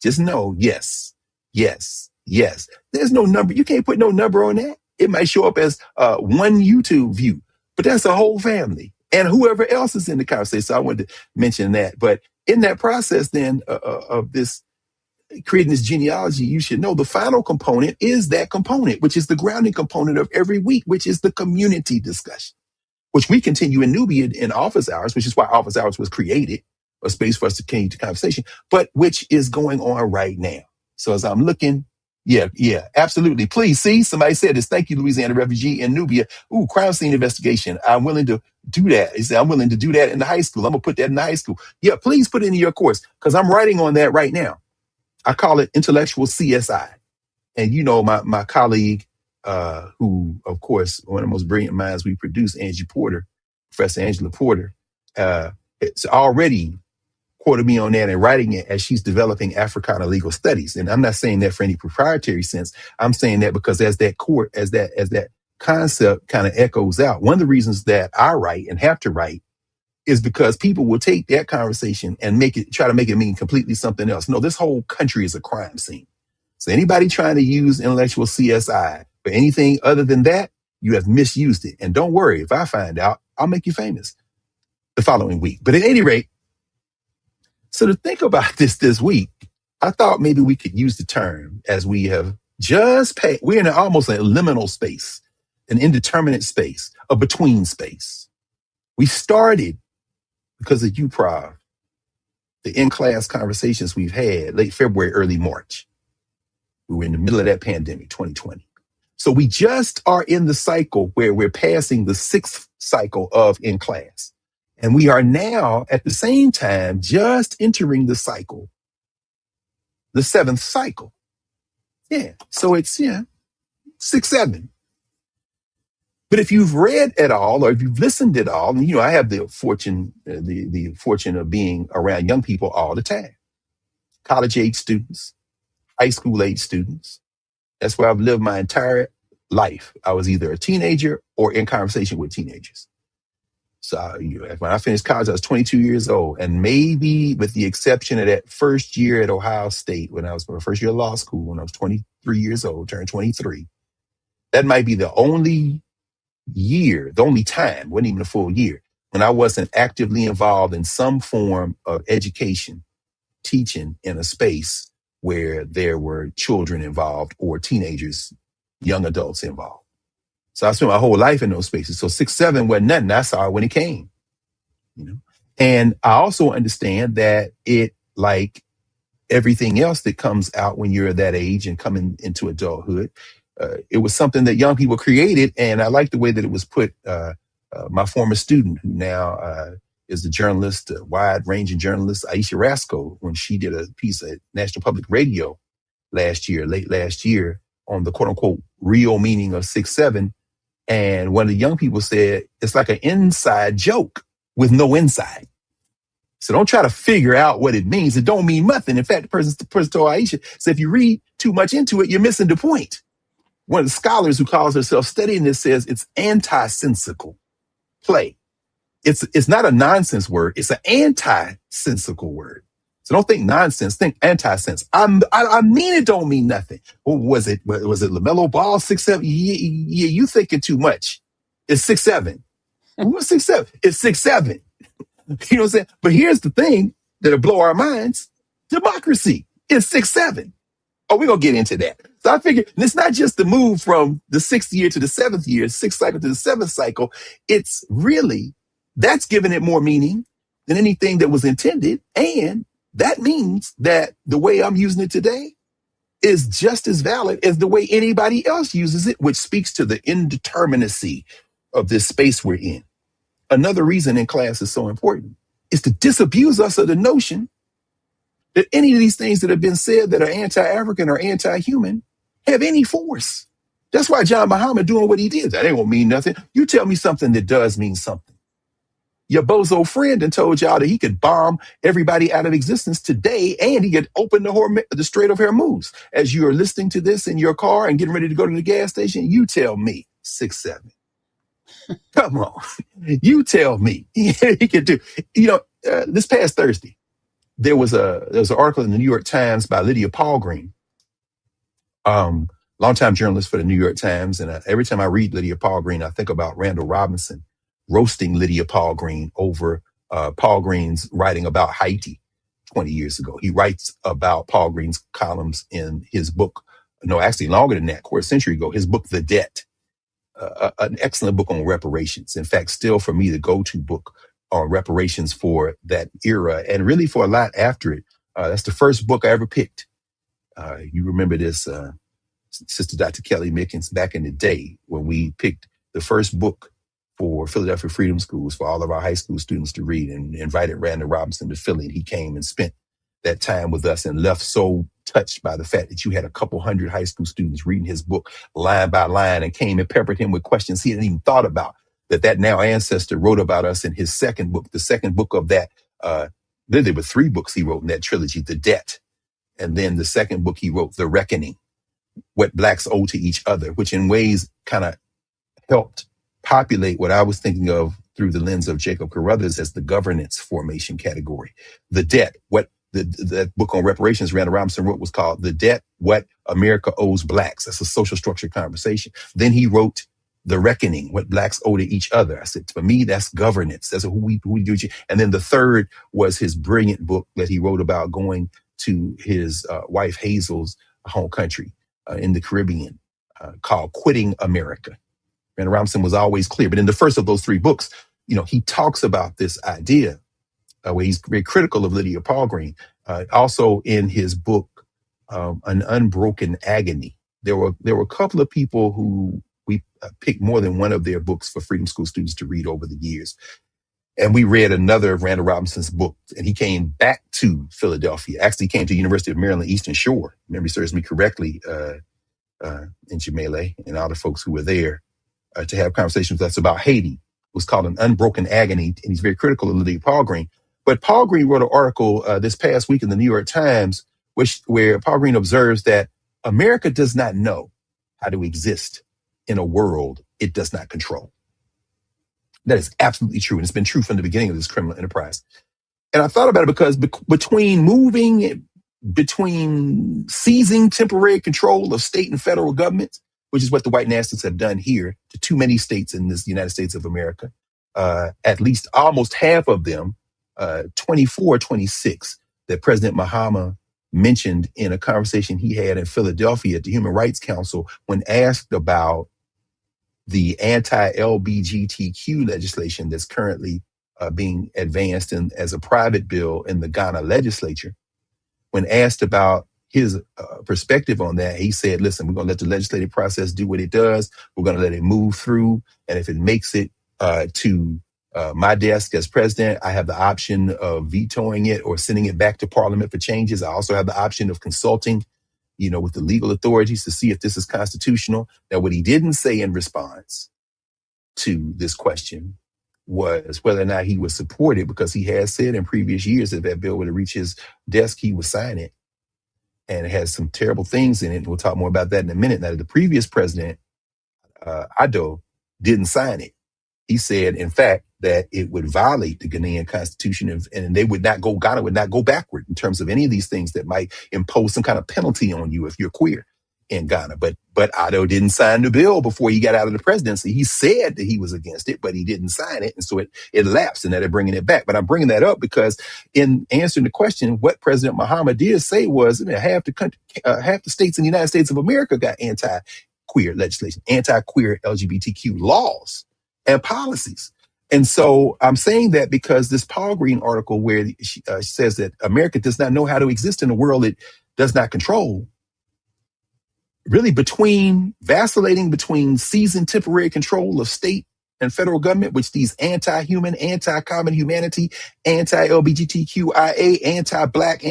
S3: Just know, yes. There's no number. You can't put no number on that. It might show up as one YouTube view, but that's a whole family and whoever else is in the conversation. So I wanted to mention that. But in that process then of this, creating this genealogy, you should know the final component is that component, which is the grounding component of every week, which is the community discussion, which we continue in Nubia in office hours, which is why office hours was created, a space for us to continue the conversation, but which is going on right now. So as I'm looking, yeah, absolutely. Please see, somebody said this. Thank you, Louisiana refugee in Nubia. Ooh, crime scene investigation. I'm willing to do that. He said, I'm willing to do that in the high school. I'm going to put that in the high school. Yeah, please put it in your course because I'm writing on that right now. I call it intellectual CSI. And my colleague, who, of course, one of the most brilliant minds we produce, Angie Porter, Professor Angela Porter, it's already quoted me on that and writing it as she's developing Africana legal studies. And I'm not saying that for any proprietary sense. I'm saying that because as that concept kind of echoes out, one of the reasons that I write and have to write is because people will take that conversation and try to make it mean completely something else. No, this whole country is a crime scene. So anybody trying to use intellectual CSI for anything other than that, you have misused it. And don't worry, if I find out, I'll make you famous the following week. But at any rate, so to think about this week, I thought maybe we could use the term as we have we're in almost a liminal space, an indeterminate space, a between space. We started because of UPROV, the in-class conversations we've had late February, early March. We were in the middle of that pandemic, 2020. So we just are in the cycle where we're passing the 6th cycle of in-class. And we are now, at the same time, just entering the 7th cycle. Yeah, so it's, 6, 7. But if you've read at all, or if you've listened at all, and I have the fortune of being around young people all the time, college age students, high school age students. That's where I've lived my entire life. I was either a teenager or in conversation with teenagers. So when I finished college, I was 22 years old, and maybe with the exception of that first year at Ohio State, when I was my first year of law school, when I was 23 years old, turned 23, that might be the only time, wasn't even a full year, when I wasn't actively involved in some form of education, teaching in a space where there were children involved or teenagers, young adults involved. So I spent my whole life in those spaces. So 6, 7 wasn't nothing. I saw it when it came. And I also understand that it, like everything else that comes out when you're that age and coming into adulthood, it was something that young people created, and I like the way that it was put. My former student, who now is a journalist, a wide-ranging journalist, Aisha Rasco, when she did a piece at National Public Radio late last year, on the quote-unquote real meaning of 6, 7, and one of the young people said, it's like an inside joke with no inside. So don't try to figure out what it means. It don't mean nothing. In fact, the person told Aisha, so if you read too much into it, you're missing the point. One of the scholars who calls herself studying this says it's anti-sensical play. It's not a nonsense word. It's an anti-sensical word. So don't think nonsense. Think anti-sense. I mean, it don't mean nothing. Well, was it LaMelo Ball 6, 7? Yeah, you thinking too much. It's 6'7". What's 6'7"? It's 6'7". You know what I'm saying? But here's the thing that'll blow our minds. Democracy is 6'7". Oh, we're going to get into that. So I figured it's not just the move from the 6th year to the 7th year, 6th cycle to the 7th cycle. It's really, that's giving it more meaning than anything that was intended. And that means that the way I'm using it today is just as valid as the way anybody else uses it, which speaks to the indeterminacy of this space we're in. Another reason in class is so important is to disabuse us of the notion that any of these things that have been said that are anti-African or anti-human have any force. That's why John Mahama doing what he did. That ain't gonna mean nothing. You tell me something that does mean something. Your bozo friend and told y'all that he could bomb everybody out of existence today, and he could open the Strait of Hormuz. As you are listening to this in your car and getting ready to go to the gas station, you tell me 6'7". Come on, you tell me he could do. This past Thursday, there was an article in the New York Times by Lydia Polgreen, longtime journalist for the New York Times. And every time I read Lydia Polgreen, I think about Randall Robinson roasting Lydia Polgreen over Polgreen's writing about Haiti 20 years ago. He writes about Polgreen's columns in his book, no, actually longer than that, quarter century ago, his book, The Debt, an excellent book on reparations. In fact, still for me, the go-to book on reparations for that era and really for a lot after it. That's the first book I ever picked. You remember this, Sister Dr. Kelly Mickens, back in the day when we picked the first book for Philadelphia Freedom Schools for all of our high school students to read, and invited Randall Robinson to Philly. And he came and spent that time with us and left so touched by the fact that you had a couple hundred high school students reading his book line by line, and came and peppered him with questions he hadn't even thought about, that now ancestor wrote about us in his second book, the second book of that. There were 3 books he wrote in that trilogy, The Debt. And then the second book he wrote, The Reckoning, What Blacks Owe to Each Other, which in ways kind of helped populate what I was thinking of through the lens of Jacob Carruthers as the governance formation category. The Debt, what the book on reparations Randall Robinson wrote was called The Debt, What America Owes Blacks. That's a social structure conversation. Then he wrote The Reckoning, What Blacks Owe to Each Other. I said, for me, that's governance. That's who we do. And then the third was his brilliant book that he wrote about going to his wife Hazel's home country in the Caribbean, called Quitting America. Randall Robinson was always clear. But in the first of those 3 books, he talks about this idea where he's very critical of Lydia Polgreen. Also in his book, An Unbroken Agony, there were a couple of people who we picked more than one of their books for Freedom School students to read over the years. And we read another of Randall Robinson's book, and he came back to Philadelphia. Actually, he came to the University of Maryland Eastern Shore, memory serves me correctly, in Jamele and all the folks who were there to have conversations with us about Haiti. It was called An Unbroken Agony, and he's very critical of Lydia Polgreen. But Polgreen wrote an article this past week in the New York Times, where Polgreen observes that America does not know how to exist in a world it does not control. That is absolutely true, and it's been true from the beginning of this criminal enterprise. And I thought about it because between seizing temporary control of state and federal governments, which is what the white nationalists have done here to too many states in this United States of America, at least almost half of them, 24, 26, that President Mahama mentioned in a conversation he had in Philadelphia at the Human Rights Council when asked about the anti-LGBTQ legislation that's currently being advanced as a private bill in the Ghana legislature. When asked about his perspective on that, he said, listen, we're going to let the legislative process do what it does. We're going to let it move through. And if it makes it to my desk as president, I have the option of vetoing it or sending it back to Parliament for changes. I also have the option of consulting, with the legal authorities to see if this is constitutional. Now, what he didn't say in response to this question was whether or not he would support it, because he has said in previous years that that bill would reach his desk, he would sign it. And it has some terrible things in it. We'll talk more about that in a minute. Now, the previous president, Ado, didn't sign it. He said, in fact, that it would violate the Ghanaian constitution, and Ghana would not go backward in terms of any of these things that might impose some kind of penalty on you if you're queer. in Ghana. But Otto didn't sign the bill before he got out of the presidency. He said that he was against it, but he didn't sign it. And so it lapsed, and that they're bringing it back. But I'm bringing that up because in answering the question, what President Mahama did say was, half the country, half the states in the United States of America got anti-queer legislation, anti-queer LGBTQ laws and policies. And so I'm saying that because this Polgreen article where she says that America does not know how to exist in a world it does not control, really vacillating between seizing temporary control of state and federal government, which these anti-human, anti-common humanity, anti-LGBTQIA, anti-black,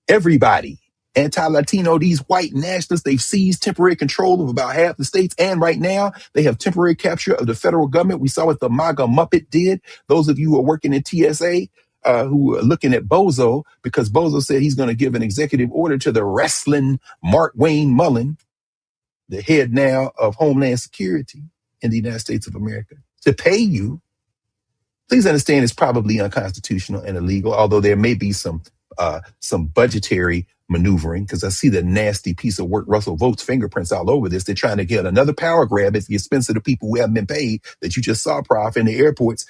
S3: everybody, anti-Latino, these white nationalists, they've seized temporary control of about half the states. And right now they have temporary capture of the federal government. We saw what the MAGA Muppet did. Those of you who are working in TSA, who are looking at Bozo, because Bozo said he's going to give an executive order to the wrestling Mark Wayne Mullen, the head now of Homeland Security in the United States of America, to pay you. Please understand it's probably unconstitutional and illegal, although there may be some budgetary maneuvering, because I see the nasty piece of work Russell Vought's fingerprints all over this. They're trying to get another power grab at the expense of the people who haven't been paid that you just saw, Prof, in the airports.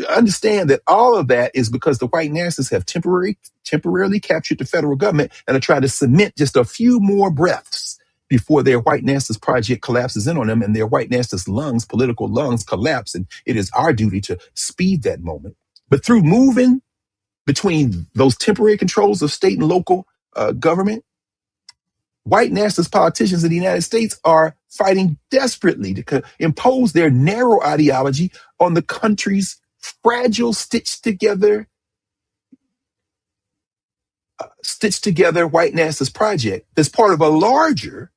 S3: Understand that all of that is because the white nationalists have temporarily captured the federal government and are trying to cement just a few more breaths before their white nationalist project collapses in on them and their white nationalist lungs, political lungs, collapse. And it is our duty to speed that moment. But through moving between those temporary controls of state and local government, white nationalist politicians in the United States are fighting desperately to impose their narrow ideology on the country's fragile, stitched together white nationalist project that's part of a larger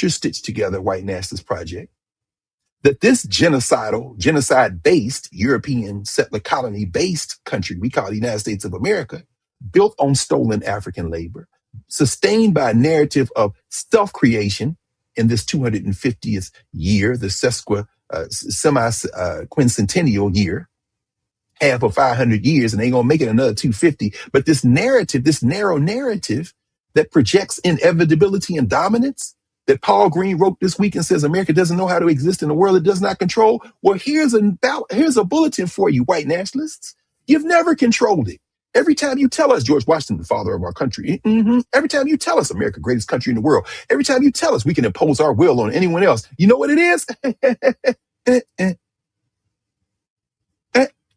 S3: stitched together white nationalist project that this genocide-based, European settler colony-based country we call the United States of America, built on stolen African labor, sustained by a narrative of self-creation in this 250th year, the semiquincentennial year, half of 500 years, and they ain't gonna make it another 250. But this narrative, this narrow narrative that projects inevitability and dominance, that Polgreen wrote this week and says America doesn't know how to exist in a world it does not control. Well, here's a bulletin for you, white nationalists. You've never controlled it. Every time you tell us George Washington, the father of our country, every time you tell us America, greatest country in the world, every time you tell us we can impose our will on anyone else, you know what it is?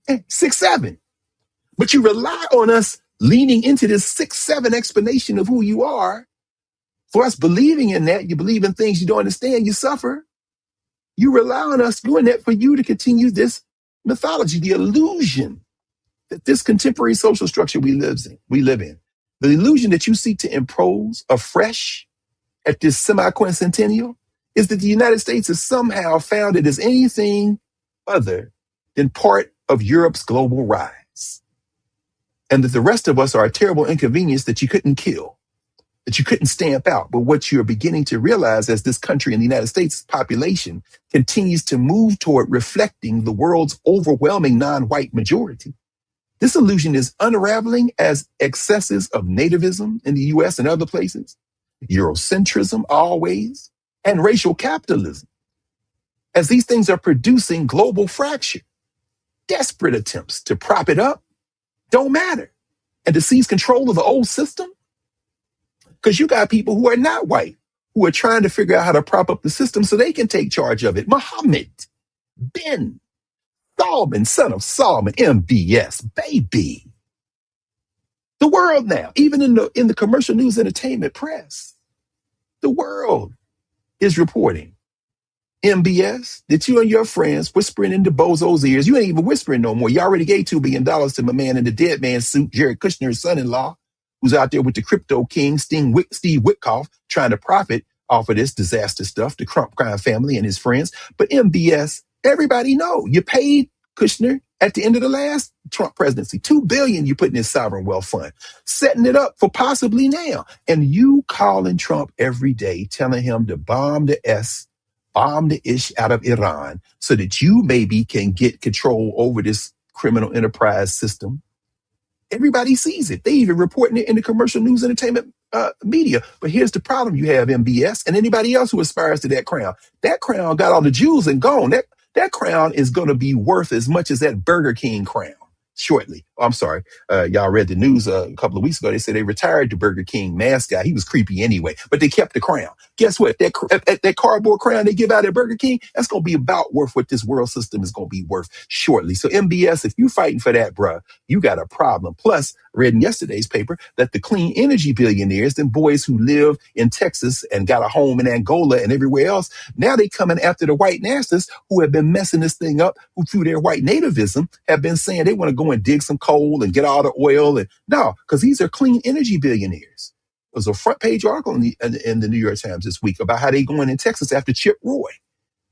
S3: 6-7. But you rely on us leaning into this 6-7 explanation of who you are. For us believing in that, you believe in things you don't understand, you suffer. You rely on us doing that for you to continue this mythology, the illusion that this contemporary social structure we live in, the illusion that you seek to impose afresh at this semiquincentennial is that the United States is somehow founded as anything other than part of Europe's global rise. And that the rest of us are a terrible inconvenience that you couldn't kill, that you couldn't stamp out. But what you're beginning to realize as this country in the United States population continues to move toward reflecting the world's overwhelming non-white majority, this illusion is unraveling as excesses of nativism in the US and other places, Eurocentrism always, and racial capitalism. As these things are producing global fracture, desperate attempts to prop it up don't matter, and to seize control of the old system. Because you got people who are not white, who are trying to figure out how to prop up the system so they can take charge of it. Muhammad bin Salman, son of Salman, MBS, baby. The world now, even in the commercial news entertainment press, the world is reporting. MBS, that you and your friends whispering into Bozo's ears. You ain't even whispering no more. You already gave $2 billion to my man in the dead man suit, Jared Kushner's son-in-law, who's out there with the crypto king, Steve Witkoff, trying to profit off of this disaster stuff, the Trump crime family and his friends. But MBS, everybody know you paid Kushner at the end of the last Trump presidency, $2 billion you put in his sovereign wealth fund, setting it up for possibly now. And you calling Trump every day, telling him to bomb the ish out of Iran so that you maybe can get control over this criminal enterprise system. Everybody sees it. They even reporting it in the commercial news entertainment media. But here's the problem you have, MBS, and anybody else who aspires to that crown. That crown got all the jewels and gone. That crown is going to be worth as much as that Burger King crown shortly. Oh, I'm sorry. Y'all read the news a couple of weeks ago. They said they retired the Burger King mascot. He was creepy anyway, but they kept the crown. Guess what? That cardboard crown they give out at Burger King, that's going to be about worth what this world system is going to be worth shortly. So MBS, if you fighting for that, bruh, you got a problem. Plus, I read in yesterday's paper that the clean energy billionaires, them boys who live in Texas and got a home in Angola and everywhere else, now they coming after the white nationalists who have been messing this thing up, who through their white nativism have been saying they want to go and dig some coal and get all the oil. And no, because these are clean energy billionaires. There was a front page article in the New York Times this week about how they going in Texas after Chip Roy.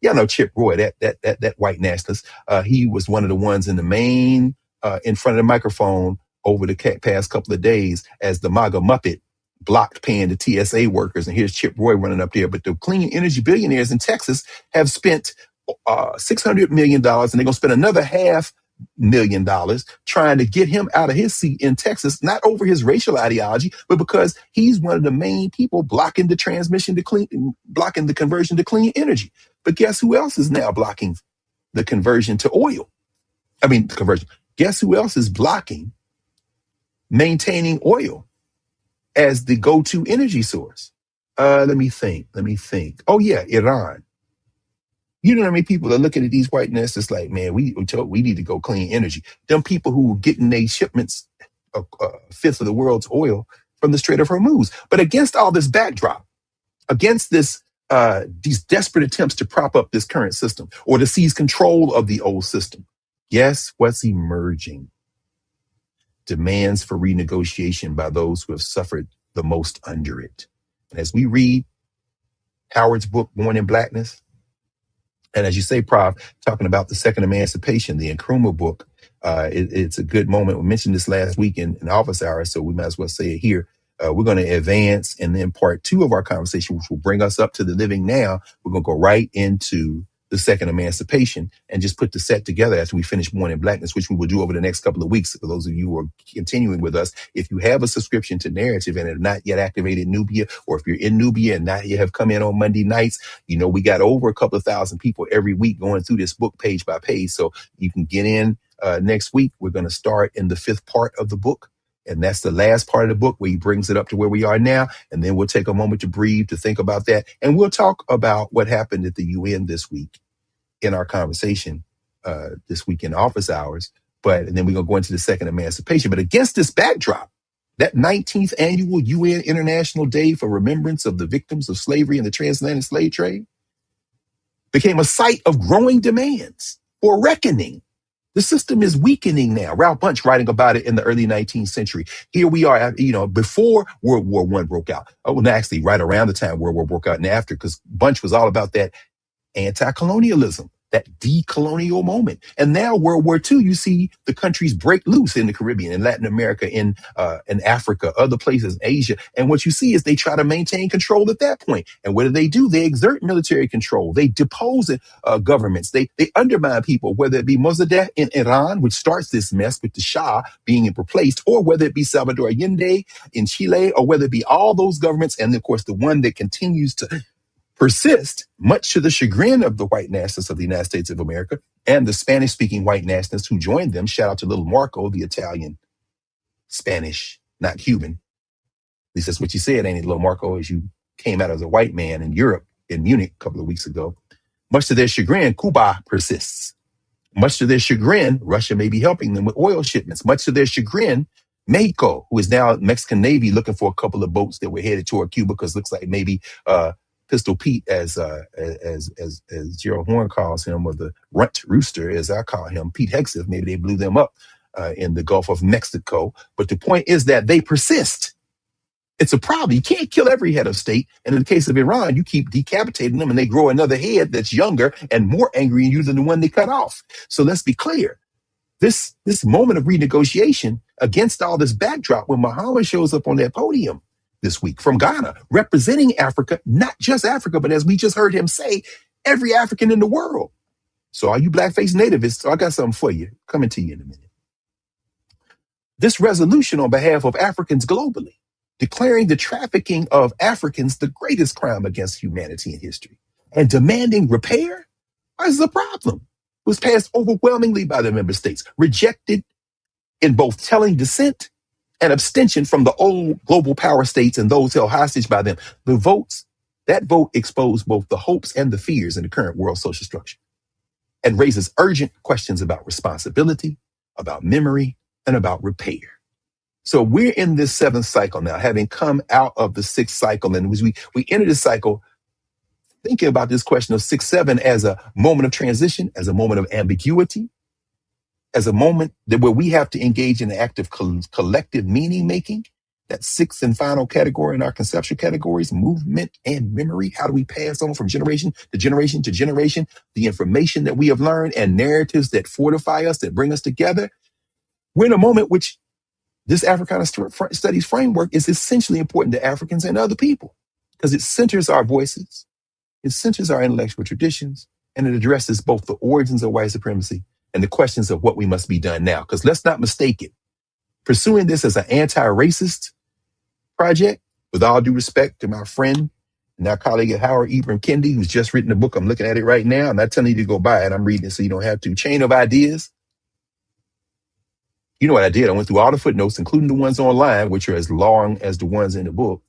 S3: Y'all know Chip Roy, that white nationalist. He was one of the ones in the main, in front of the microphone over the past couple of days as the MAGA Muppet blocked paying the TSA workers. And here's Chip Roy running up there. But the clean energy billionaires in Texas have spent $600 million, and they're going to spend another $500,000 trying to get him out of his seat in Texas, not over his racial ideology, but because he's one of the main people blocking the conversion to clean energy. But guess who else is now blocking the conversion to oil? Conversion. Guess who else is blocking maintaining oil as the go-to energy source? Let me think. Oh yeah, Iran. You know how many people are looking at these white nationalists like, man, we need to go clean energy. Them people who are getting their shipments, a fifth of the world's oil from the Strait of Hormuz. But against all this backdrop, against this, these desperate attempts to prop up this current system or to seize control of the old system, guess what's emerging? Demands for renegotiation by those who have suffered the most under it. And as we read Howard's book, Born in Blackness, and as you say, Prof, talking about the second emancipation, the Nkrumah book, it's a good moment. We mentioned this last week in office hours, so we might as well say it here. We're going to advance, and then part two of our conversation, which will bring us up to the living now, we're going to go right into the second emancipation and just put the set together after we finish Born in Blackness, which we will do over the next couple of weeks. For those of you who are continuing with us, if you have a subscription to Knarrative and have not yet activated Nubia, or if you're in Nubia and not yet have come in on Monday nights, you know, we got over a couple of thousand people every week going through this book page by page. So you can get in next week. We're going to start in the fifth part of the book. And that's the last part of the book where he brings it up to where we are now. And then we'll take a moment to breathe, to think about that. And we'll talk about what happened at the UN this week in our conversation this week in office hours. And then we're going to go into the second emancipation. But against this backdrop, that 19th annual UN International Day for Remembrance of the Victims of Slavery and the Transatlantic Slave Trade became a site of growing demands for reckoning. The system is weakening now. Ralph Bunche writing about it in the early 19th century. Here we are, before World War I broke out. Oh, actually, right around the time World War broke out and after, because Bunche was all about that anti-colonialism, that decolonial moment. And now World War II, you see the countries break loose in the Caribbean, in Latin America, in Africa, other places, Asia. And what you see is they try to maintain control at that point. And what do? They exert military control. They depose governments. They undermine people, whether it be Mossadegh in Iran, which starts this mess with the Shah being replaced, or whether it be Salvador Allende in Chile, or whether it be all those governments. And of course, the one that continues to persist, much to the chagrin of the white nationalists of the United States of America and the Spanish-speaking white nationalists who joined them. Shout out to little Marco, the Italian, Spanish, not Cuban. At least that's what you said, ain't it, little Marco, as you came out as a white man in Europe, in Munich a couple of weeks ago. Much to their chagrin, Cuba persists. Much to their chagrin, Russia may be helping them with oil shipments. Much to their chagrin, Mexico, who is now Mexican Navy looking for a couple of boats that were headed toward Cuba, because it looks like maybe Pistol Pete, as Gerald Horn calls him, or the runt rooster, as I call him, Pete Hegseth, maybe they blew them up in the Gulf of Mexico. But the point is that they persist. It's a problem. You can't kill every head of state. And in the case of Iran, you keep decapitating them and they grow another head that's younger and more angry at you than the one they cut off. So let's be clear. This moment of renegotiation against all this backdrop, when Mahama shows up on that podium this week from Ghana, representing Africa, not just Africa, but as we just heard him say, every African in the world. So are you blackface nativists? I got something for you. Coming to you in a minute. This resolution on behalf of Africans globally declaring the trafficking of Africans the greatest crime against humanity in history, and demanding repair is a problem. It was passed overwhelmingly by the member states, rejected in both telling dissent and abstention from the old global power states and those held hostage by them. That vote exposed both the hopes and the fears in the current world social structure and raises urgent questions about responsibility, about memory, and about repair. So we're in this seventh cycle now, having come out of the sixth cycle. And we enter this cycle thinking about this question of 6-7 as a moment of transition, as a moment of ambiguity, as a moment where we have to engage in the act of collective meaning making. That sixth and final category in our conceptual categories, movement and memory. How do we pass on from generation to generation to generation the information that we have learned and narratives that fortify us, that bring us together? We're in a moment which this Africana studies framework is essentially important to Africans and other people because it centers our voices, it centers our intellectual traditions, and it addresses both the origins of white supremacy and the questions of what we must be done now. Because let's not mistake it. Pursuing this as an anti-racist project, with all due respect to my friend and our colleague at Howard, Ibram Kendi, who's just written a book. I'm looking at it right now. I'm not telling you to go buy it. I'm reading it so you don't have to. Chain of Ideas. You know what I did? I went through all the footnotes, including the ones online, which are as long as the ones in the book.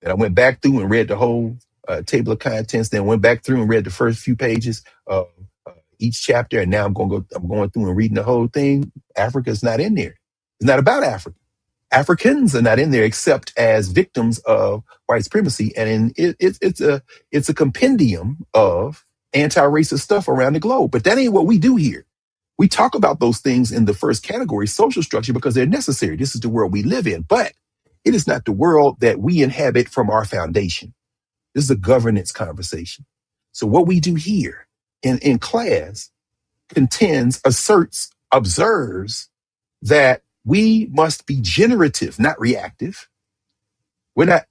S3: And I went back through and read the whole table of contents, then went back through and read the first few pages of each chapter. And now I'm going through and reading the whole thing. Africa's not in there. It's not about Africa. Africans are not in there except as victims of white supremacy. And it's a compendium of anti-racist stuff around the globe. But that ain't what we do here. We talk about those things in the first category, social structure, because they're necessary. This is the world we live in. But it is not the world that we inhabit from our foundation. This is a governance conversation. So what we do here in class contends, asserts, observes that we must be generative, not reactive. We're not,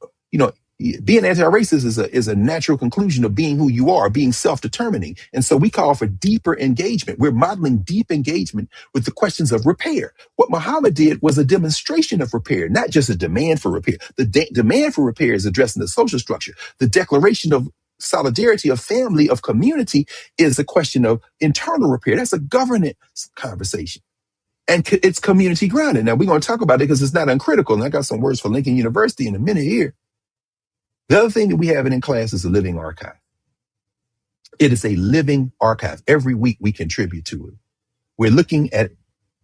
S3: being anti-racist is a natural conclusion of being who you are, being self-determining. And so we call for deeper engagement. We're modeling deep engagement with the questions of repair. What Mahama did was a demonstration of repair, not just a demand for repair. The demand for repair is addressing the social structure. The declaration of solidarity, of family, of community is a question of internal repair. That's a governance conversation. And it's community grounded. Now, we're going to talk about it because it's not uncritical. And I got some words for Lincoln University in a minute here. The other thing that we have in class is a living archive. It is a living archive. Every week we contribute to it. We're looking at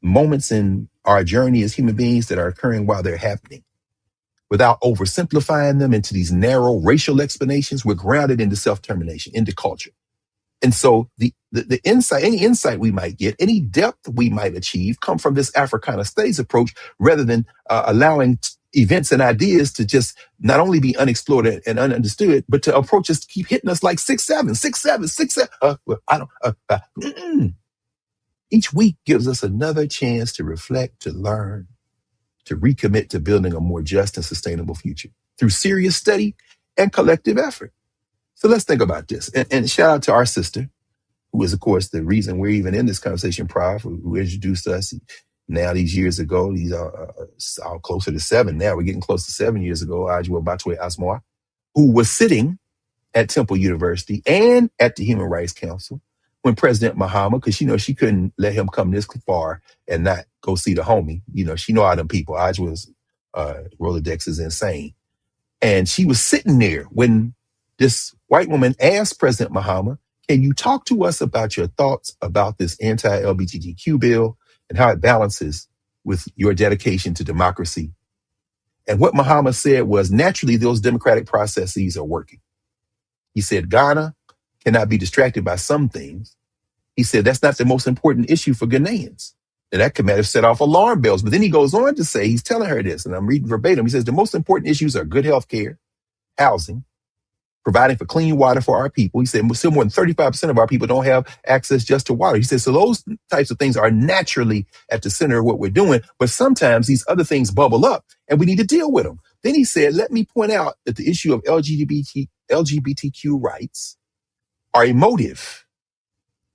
S3: moments in our journey as human beings that are occurring while they're happening. Without oversimplifying them into these narrow racial explanations, we're grounded into self-determination, into culture. And so the insight, any insight we might get, any depth we might achieve come from this Africana studies approach rather than allowing events and ideas to just not only be unexplored and ununderstood, but to approach us, to keep hitting us like 6-7, 6-7, 6-7. Each week gives us another chance to reflect, to learn, to recommit to building a more just and sustainable future through serious study and collective effort. So let's think about this. And shout out to our sister, who is, of course, the reason we're even in this conversation, Prof, who introduced us now these years ago. These are closer to 7 now. We're getting close to 7 years ago. Ajwa Batwe Asmoa, who was sitting at Temple University and at the Human Rights Council when President Mahama, because she couldn't let him come this far and not go see the homie. She know all them people. Ajwa's Rolodex is insane. And she was sitting there when this white woman asked President Mahama, can you talk to us about your thoughts about this anti-LGBTQ bill and how it balances with your dedication to democracy? And what Mahama said was, naturally, those democratic processes are working. He said, Ghana cannot be distracted by some things. He said, that's not the most important issue for Ghanaians. And that could have set off alarm bells. But then he goes on to say, he's telling her this, and I'm reading verbatim. He says, the most important issues are good health care, housing, providing for clean water for our people. He said still more than 35% of our people don't have access just to water. He said, so those types of things are naturally at the center of what we're doing, but sometimes these other things bubble up and we need to deal with them. Then he said, let me point out that the issue of LGBTQ rights are emotive.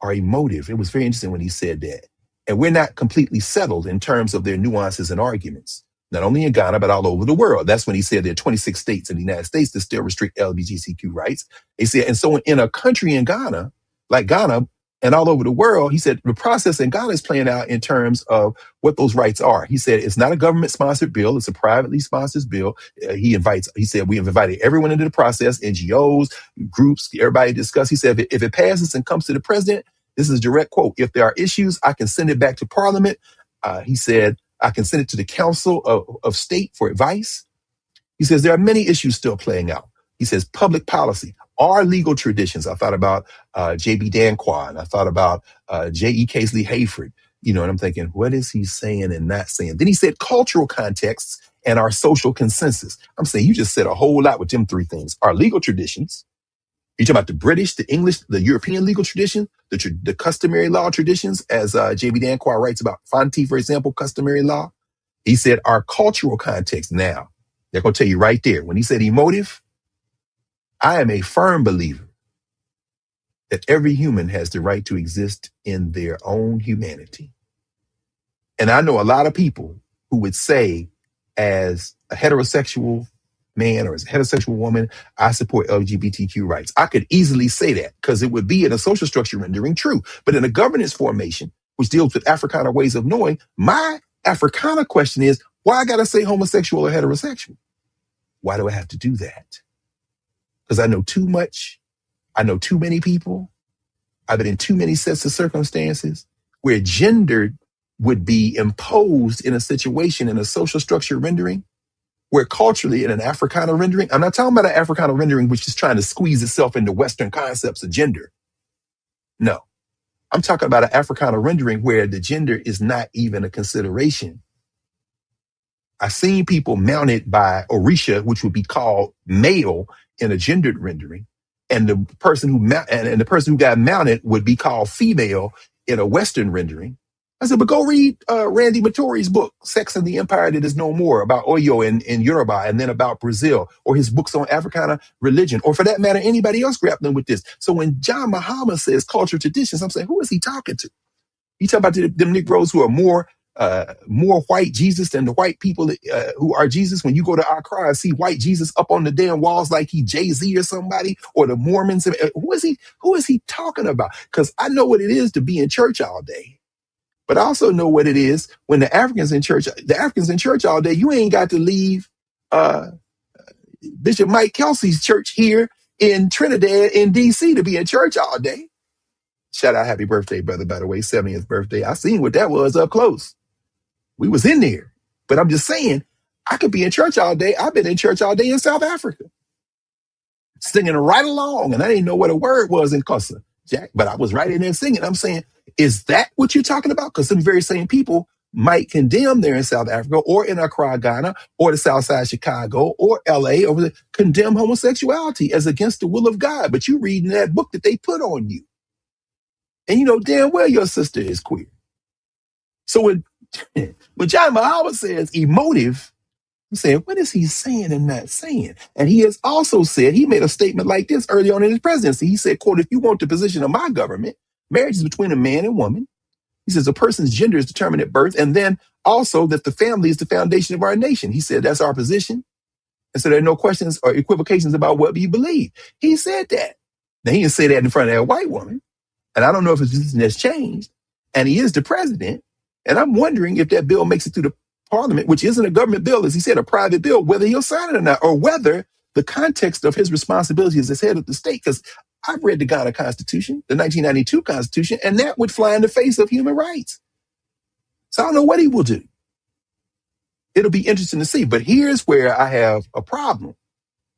S3: It was very interesting when he said that. And we're not completely settled in terms of their nuances and arguments. not only in Ghana, but all over the world. That's when he said there are 26 states in the United States that still restrict LGBTQ rights. He said, and so in a country in Ghana, like Ghana, and all over the world, he said the process in Ghana is playing out in terms of what those rights are. He said it's not a government-sponsored bill; it's a privately sponsored bill. He said we have invited everyone into the process, NGOs, groups, everybody to discuss. He said if it passes and comes to the president, this is a direct quote. If there are issues, I can send it back to Parliament. He said I can send it to the Council of State for advice. He says there are many issues still playing out. He says public policy, our legal traditions. I thought about J.B. Danquah, and I thought about J.E. Casely Hayford, and I'm thinking, what is he saying and not saying? Then he said cultural contexts and our social consensus. I'm saying you just said a whole lot with them three things. Our legal traditions. You're talking about the British, the English, the European legal tradition, the customary law traditions, as J.B. Danquah writes about Fonte, for example, customary law. He said our cultural context. Now, they're going to tell you right there. When he said emotive, I am a firm believer that every human has the right to exist in their own humanity. And I know a lot of people who would say, as a heterosexual man or as a heterosexual woman, I support LGBTQ rights. I could easily say that because it would be in a social structure rendering true. But in a governance formation, which deals with Africana ways of knowing, my Africana question is, why I got to say homosexual or heterosexual? Why do I have to do that? Because I know too much. I know too many people. I've been in too many sets of circumstances where gender would be imposed in a situation in a social structure rendering, where culturally in an Africana rendering, I'm not talking about an Africana rendering which is trying to squeeze itself into Western concepts of gender. No, I'm talking about an Africana rendering where the gender is not even a consideration. I've seen people mounted by Orisha, which would be called male in a gendered rendering, and the person who got mounted would be called female in a Western rendering. I said, but go read Randy Matori's book, Sex and the Empire That Is No More, about Oyo in Yoruba, and then about Brazil, or his books on Africana religion, or for that matter, anybody else grappling with this. So when John Mahama says cultural traditions, I'm saying, who is he talking to? He talking about them Negroes who are more white Jesus than the white people who are Jesus. When you go to Accra and see white Jesus up on the damn walls like he Jay-Z or somebody, or the Mormons, who is he talking about? Because I know what it is to be in church all day. But I also know what it is when the Africans in church all day. You ain't got to leave Bishop Mike Kelsey's church here in Trinidad in DC to be in church all day. Shout out, happy birthday, brother, by the way, 70th birthday. I seen what that was up close. We was in there. But I'm just saying, I could be in church all day. I've been in church all day in South Africa, singing right along, and I didn't know what a word was in Kosa, Jack, but I was right in there singing. I'm saying, is that what you're talking about? Because some very same people might condemn there in South Africa or in Accra, Ghana, or the South Side Chicago or LA, condemn homosexuality as against the will of God. But you reading that book that they put on you. And you know damn well your sister is queer. So when John Mahama says emotive, I'm saying, what is he saying and not saying? And he has also said, he made a statement like this early on in his presidency. He said, quote, if you want the position of my government, marriage is between a man and woman. He says a person's gender is determined at birth, and then also that the family is the foundation of our nation. He said that's our position. And so there are no questions or equivocations about what you believe. He said that. Now, he didn't say that in front of that white woman. And I don't know if his position has changed. And he is the president. And I'm wondering if that bill makes it through the parliament, which isn't a government bill, as he said, a private bill, whether he'll sign it or not, or whether the context of his responsibilities as head of the state, because I've read the Ghana Constitution, the 1992 Constitution, and that would fly in the face of human rights. So I don't know what he will do. It'll be interesting to see. But here's where I have a problem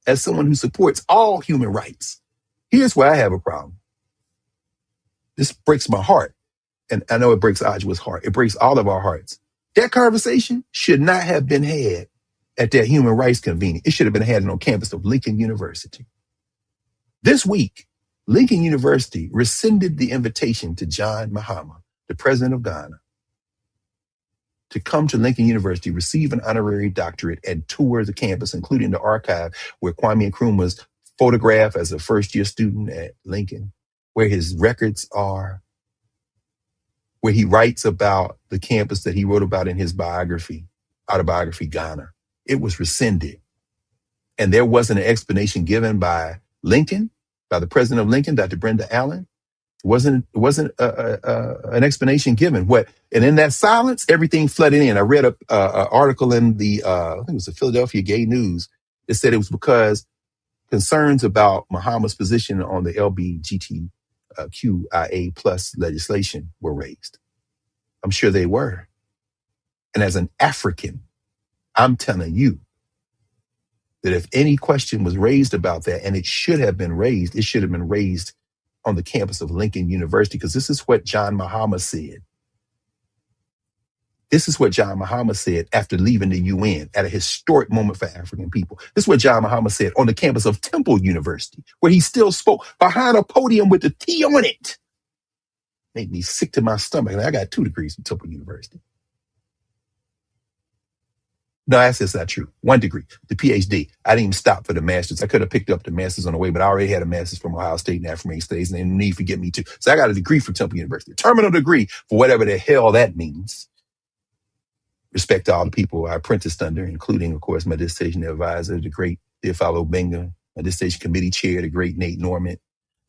S3: as someone who supports all human rights. Here's where I have a problem. This breaks my heart. And I know it breaks Ajua's heart. It breaks all of our hearts. That conversation should not have been had at that human rights convening. It should have been had on campus of Lincoln University. This week, Lincoln University rescinded the invitation to John Mahama, the president of Ghana, to come to Lincoln University, receive an honorary doctorate, and tour the campus, including the archive where Kwame Nkrumah was photographed as a first-year student at Lincoln, where his records are, where he writes about the campus that he wrote about in his biography. autobiography, Ghana. It was rescinded. And there wasn't an explanation given by Lincoln, by the president of Lincoln, Dr. Brenda Allen. It wasn't an explanation given. And in that silence, everything flooded in. I read a article in the I think it was the Philadelphia Gay News. It said it was because concerns about Mahama's position on the LGBTQIA plus legislation were raised. I'm sure they were. And as an African, I'm telling you that if any question was raised about that, and it should have been raised, it should have been raised on the campus of Lincoln University, because this is what John Mahama said. This is what John Mahama said after leaving the UN at a historic moment for African people. This is what John Mahama said on the campus of Temple University, where he still spoke behind a podium with the T on it. Made me sick to my stomach. And I got 2 degrees from Temple University. No, that's not true. 1 degree, the PhD. I didn't even stop for the master's. I could have picked up the master's on the way, but I already had a master's from Ohio State and African States, and they didn't need to get me too. So I got a degree from Temple University, a terminal degree for whatever the hell that means. Respect to all the people I apprenticed under, including, of course, my dissertation advisor, the great Theophilo Benga, my dissertation committee chair, the great Nate Norman,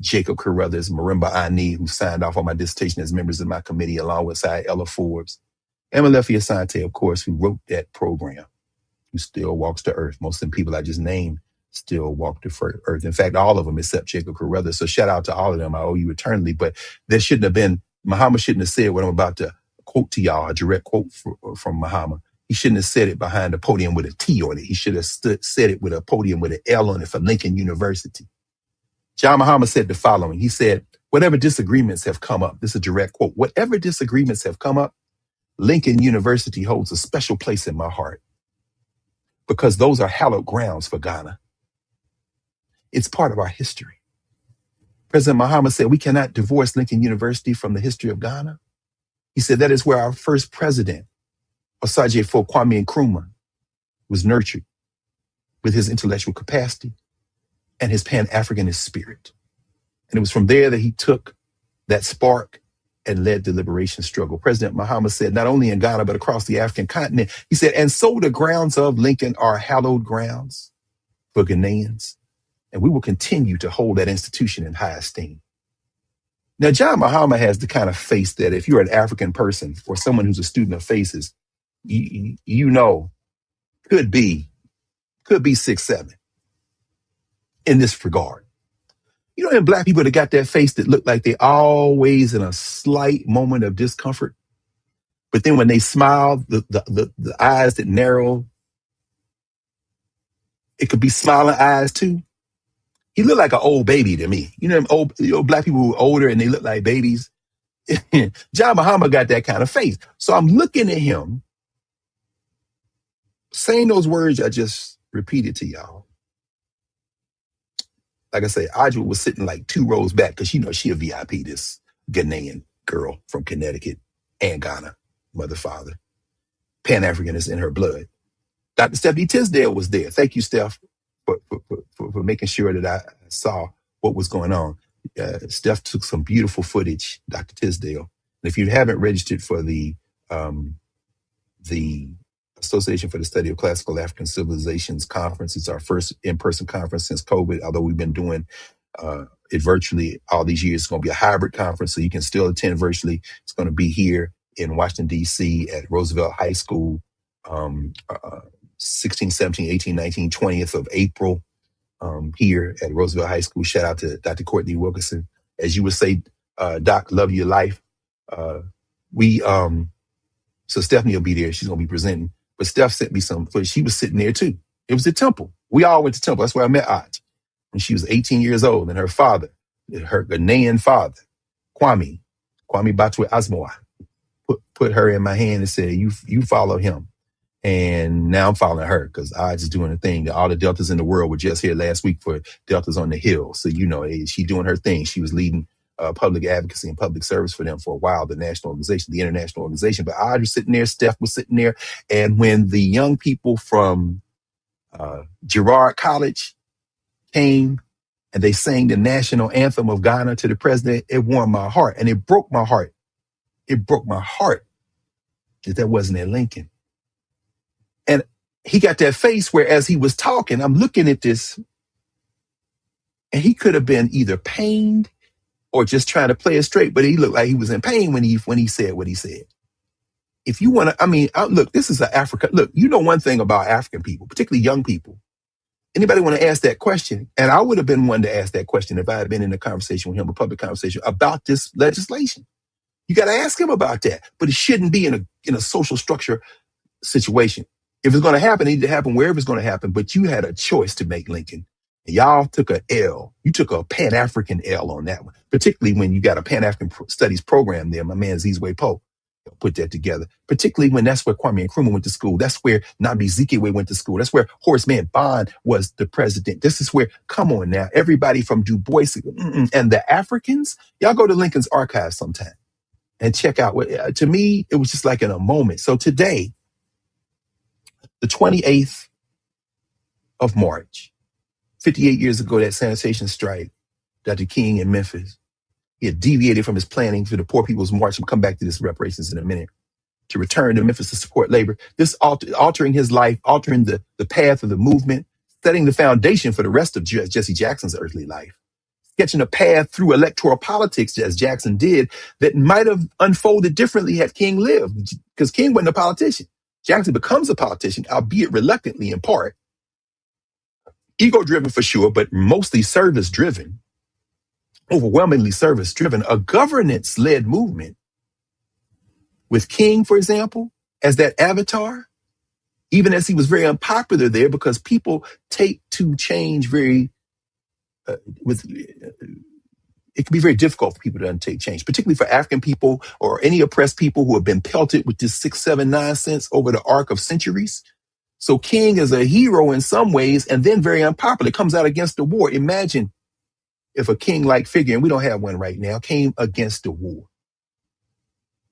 S3: Jacob Carruthers, Marimba Ani, who signed off on my dissertation as members of my committee, along with Ella Forbes, and Malefi Asante, of course, who wrote that program, who still walks the earth. Most of the people I just named still walk the earth. In fact, all of them except Jacob Carruthers. So shout out to all of them. I owe you eternally. But there shouldn't have been, Mahama shouldn't have said what I'm about to quote to y'all, a direct quote from Mahama. He shouldn't have said it behind a podium with a T on it. He should have said it with a podium with an L on it for Lincoln University. John Mahama said the following. He said, whatever disagreements have come up, this is a direct quote, whatever disagreements have come up, Lincoln University holds a special place in my heart, because those are hallowed grounds for Ghana. It's part of our history. President Mahama said, we cannot divorce Lincoln University from the history of Ghana. He said that is where our first president, Osagyefo Kwame Nkrumah, was nurtured with his intellectual capacity and his Pan-Africanist spirit. And it was from there that he took that spark and led the liberation struggle. President Mahama said, not only in Ghana, but across the African continent, he said, and so the grounds of Lincoln are hallowed grounds for Ghanaians, and we will continue to hold that institution in high esteem. Now, John Mahama has the kind of face that if you're an African person or someone who's a student of faces, you know, could be 6'7" in this regard. You know, and black people that got that face that look like they always in a slight moment of discomfort, but then when they smile, the eyes that narrow, it could be smiling eyes too. He looked like an old baby to me. You know, black people who are older and they look like babies. John Mahama got that kind of face. So I'm looking at him saying those words I just repeated to y'all. Like I say, Audrey was sitting like 2 rows back because you know she a VIP, this Ghanaian girl from Connecticut and Ghana, mother, father. Pan-African is in her blood. Dr. Stephanie Tisdale was there. Thank you, Steph, for making sure that I saw what was going on. Steph took some beautiful footage, Dr. Tisdale. And if you haven't registered for the Association for the Study of Classical African Civilizations conference, it's our first in-person conference since COVID, although we've been doing it virtually all these years. It's going to be a hybrid conference, so you can still attend virtually. It's going to be here in Washington, D.C. at Roosevelt High School, 16, 17, 18, 19, 20th of April here at Roosevelt High School. Shout out to Dr. Courtney Wilkinson. As you would say, Doc, love your life. So Stephanie will be there. She's going to be presenting. But Steph sent me some footage. She was sitting there too. It was at Temple. We all went to Temple. That's where I met Aj. When she was 18 years old, and her father, her Ghanaian father, Kwame Batwe Asmoa, put her in my hand and said, you follow him. And now I'm following her because Aj is doing a thing that all the Deltas in the world were just here last week for Deltas on the Hill. So, you know, she doing her thing. She was leading public advocacy and public service for them for a while, the national organization, the international organization. But Aj was sitting there, Steph was sitting there. And when the young people from Girard College came and they sang the national anthem of Ghana to the president, it warmed my heart and it broke my heart. It broke my heart that wasn't at Lincoln. And he got that face where as he was talking, I'm looking at this, and he could have been either pained or just trying to play it straight, but he looked like he was in pain when he said what he said. If you want to, look, this is Africa. Look, you know one thing about African people, particularly young people. Anybody want to ask that question? And I would have been one to ask that question if I had been in a conversation with him, a public conversation about this legislation. You got to ask him about that, but it shouldn't be in a social structure situation. If it's going to happen, it needs to happen wherever it's going to happen. But you had a choice to make, Lincoln. And y'all took a L. You took a Pan-African L on that one, particularly when you got a Pan-African studies program there. My man Zizwe Poe put that together, particularly when that's where Kwame Nkrumah went to school. That's where Nnamdi Azikiwe went to school. That's where Horace Mann Bond was the president. This is where, come on now, everybody from Du Bois and the Africans, y'all go to Lincoln's archive sometime and check out what, to me, it was just like in a moment. So today, the 28th of March, 58 years ago, that sanitation strike, Dr. King in Memphis, he had deviated from his planning for the Poor People's March. We'll come back to this reparations in a minute. To return to Memphis to support labor. This altering his life, altering the path of the movement, setting the foundation for the rest of Jesse Jackson's earthly life. Sketching a path through electoral politics, as Jackson did, that might have unfolded differently had King lived, because King wasn't a politician. Jackson becomes a politician, albeit reluctantly in part. Ego-driven for sure, but mostly service-driven. Overwhelmingly service-driven, a governance-led movement with King, for example, as that avatar, even as he was very unpopular there because people take to change very, it can be very difficult for people to undertake change, particularly for African people or any oppressed people who have been pelted with this 6, 7 nonsense over the arc of centuries. So King is a hero in some ways and then very unpopular, comes out against the war. Imagine if a king-like figure, and we don't have one right now, came against the war.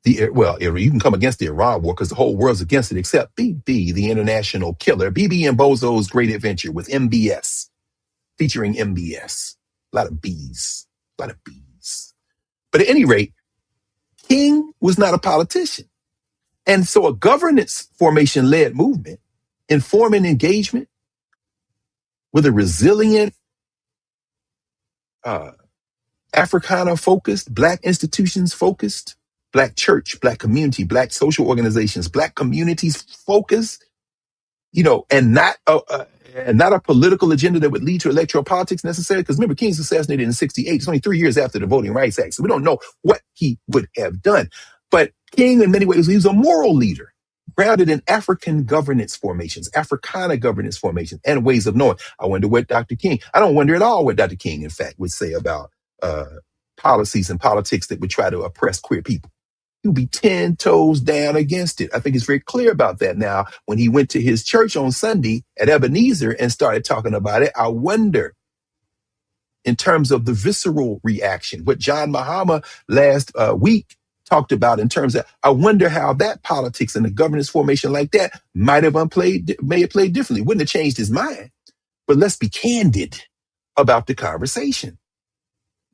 S3: You can come against the Iran war because the whole world's against it, except BB, the international killer. BB and Bozo's Great Adventure with MBS, featuring MBS. A lot of B's. But at any rate, King was not a politician. And so a governance formation-led movement, informing engagement with a resilient, Africana-focused, Black institutions-focused, Black church, Black community, Black social organizations, Black communities focused, and not a political agenda that would lead to electoral politics necessarily. Because remember, King's assassinated in 1968. It's only 3 years after the Voting Rights Act. So we don't know what he would have done. But King, in many ways, he was a moral leader, grounded in African governance formations, Africana governance formations, and ways of knowing. I wonder what Dr. King, I don't wonder at all what Dr. King, in fact, would say about policies and politics that would try to oppress queer people. He would be 10 toes down against it. I think it's very clear about that now. When he went to his church on Sunday at Ebenezer and started talking about it, I wonder, in terms of the visceral reaction, what John Mahama last week talked about in terms of, I wonder how that politics and the governance formation like that may have played differently. Wouldn't have changed his mind. But let's be candid about the conversation.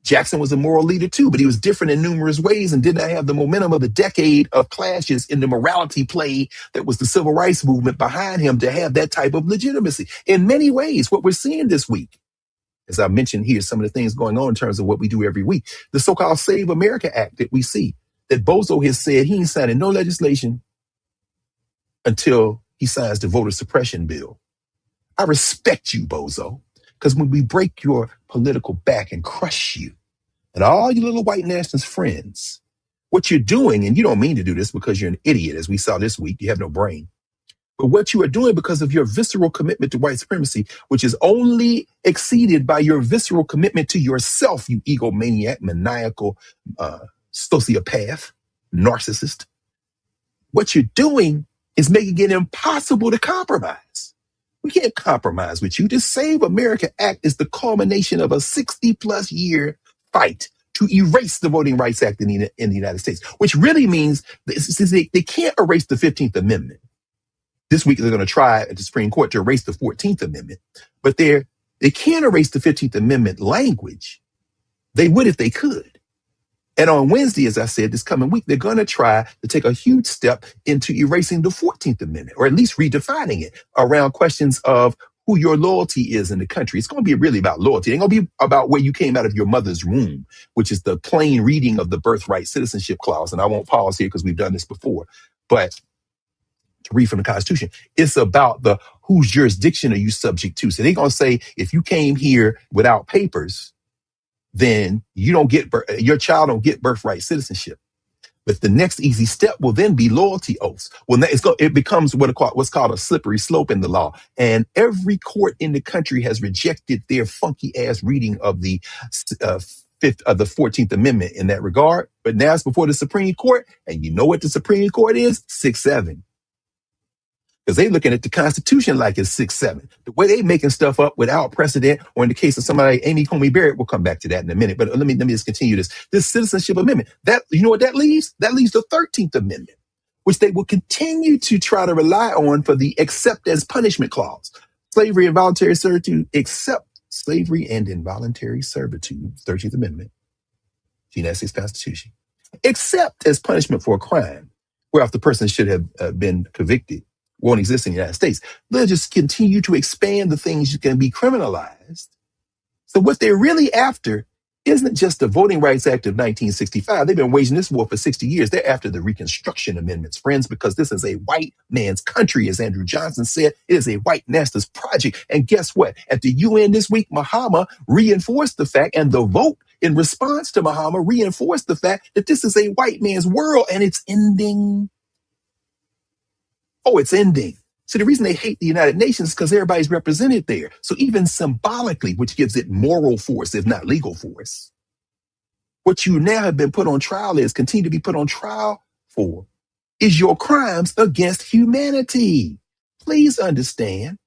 S3: Jackson was a moral leader too, but he was different in numerous ways and did not have the momentum of the decade of clashes in the morality play that was the civil rights movement behind him to have that type of legitimacy. In many ways, what we're seeing this week, as I mentioned here, some of the things going on in terms of what we do every week, the so-called Save America Act that we see, that Bozo has said he ain't signing no legislation until he signs the voter suppression bill. I respect you, Bozo, because when we break your political back and crush you and all your little white nationalist friends, what you're doing, and you don't mean to do this because you're an idiot, as we saw this week, you have no brain, but what you are doing because of your visceral commitment to white supremacy, which is only exceeded by your visceral commitment to yourself, you egomaniac, maniacal, sociopath, narcissist. What you're doing is making it impossible to compromise. We can't compromise with you. The Save America Act is the culmination of a 60-plus year fight to erase the Voting Rights Act in the United States, which really means they can't erase the 15th Amendment. This week, they're going to try at the Supreme Court to erase the 14th Amendment, but they can't erase the 15th Amendment language. They would if they could. And on Wednesday, as I said, this coming week, they're going to try to take a huge step into erasing the 14th Amendment, or at least redefining it around questions of who your loyalty is in the country. It's going to be really about loyalty. It ain't going to be about where you came out of your mother's womb, which is the plain reading of the birthright citizenship clause. And I won't pause here because we've done this before. But to read from the Constitution, it's about the whose jurisdiction are you subject to. So they're going to say, if you came here without papers, then you don't get, your child don't get birthright citizenship. But the next easy step will then be loyalty oaths. Well, it becomes what's called a slippery slope in the law. And every court in the country has rejected their funky ass reading of the 14th Amendment in that regard. But now it's before the Supreme Court. And you know what the Supreme Court is? 6-7. Because they're looking at the Constitution like it's 6-7. The way they making stuff up without precedent, or in the case of somebody like Amy Coney Barrett, we'll come back to that in a minute. But let me just continue this. This citizenship amendment, that, you know what that leaves? That leaves the 13th Amendment, which they will continue to try to rely on for the except as punishment clause. Slavery and involuntary servitude, except slavery and involuntary servitude, 13th Amendment, United States Constitution, except as punishment for a crime whereof the person should have been convicted, won't exist in the United States. They'll just continue to expand the things you can be criminalized. So what they're really after isn't just the Voting Rights Act of 1965. They've been waging this war for 60 years. They're after the Reconstruction Amendments, friends, because this is a white man's country, as Andrew Johnson said. It is a white nationalist project. And guess what? At the UN this week, Mahama reinforced the fact, and the vote in response to Mahama reinforced the fact that this is a white man's world, and it's ending. Oh, it's ending. So the reason they hate the United Nations is because everybody's represented there. So even symbolically, which gives it moral force, if not legal force, what you now have been put on trial continue to be put on trial for, is your crimes against humanity. Please understand,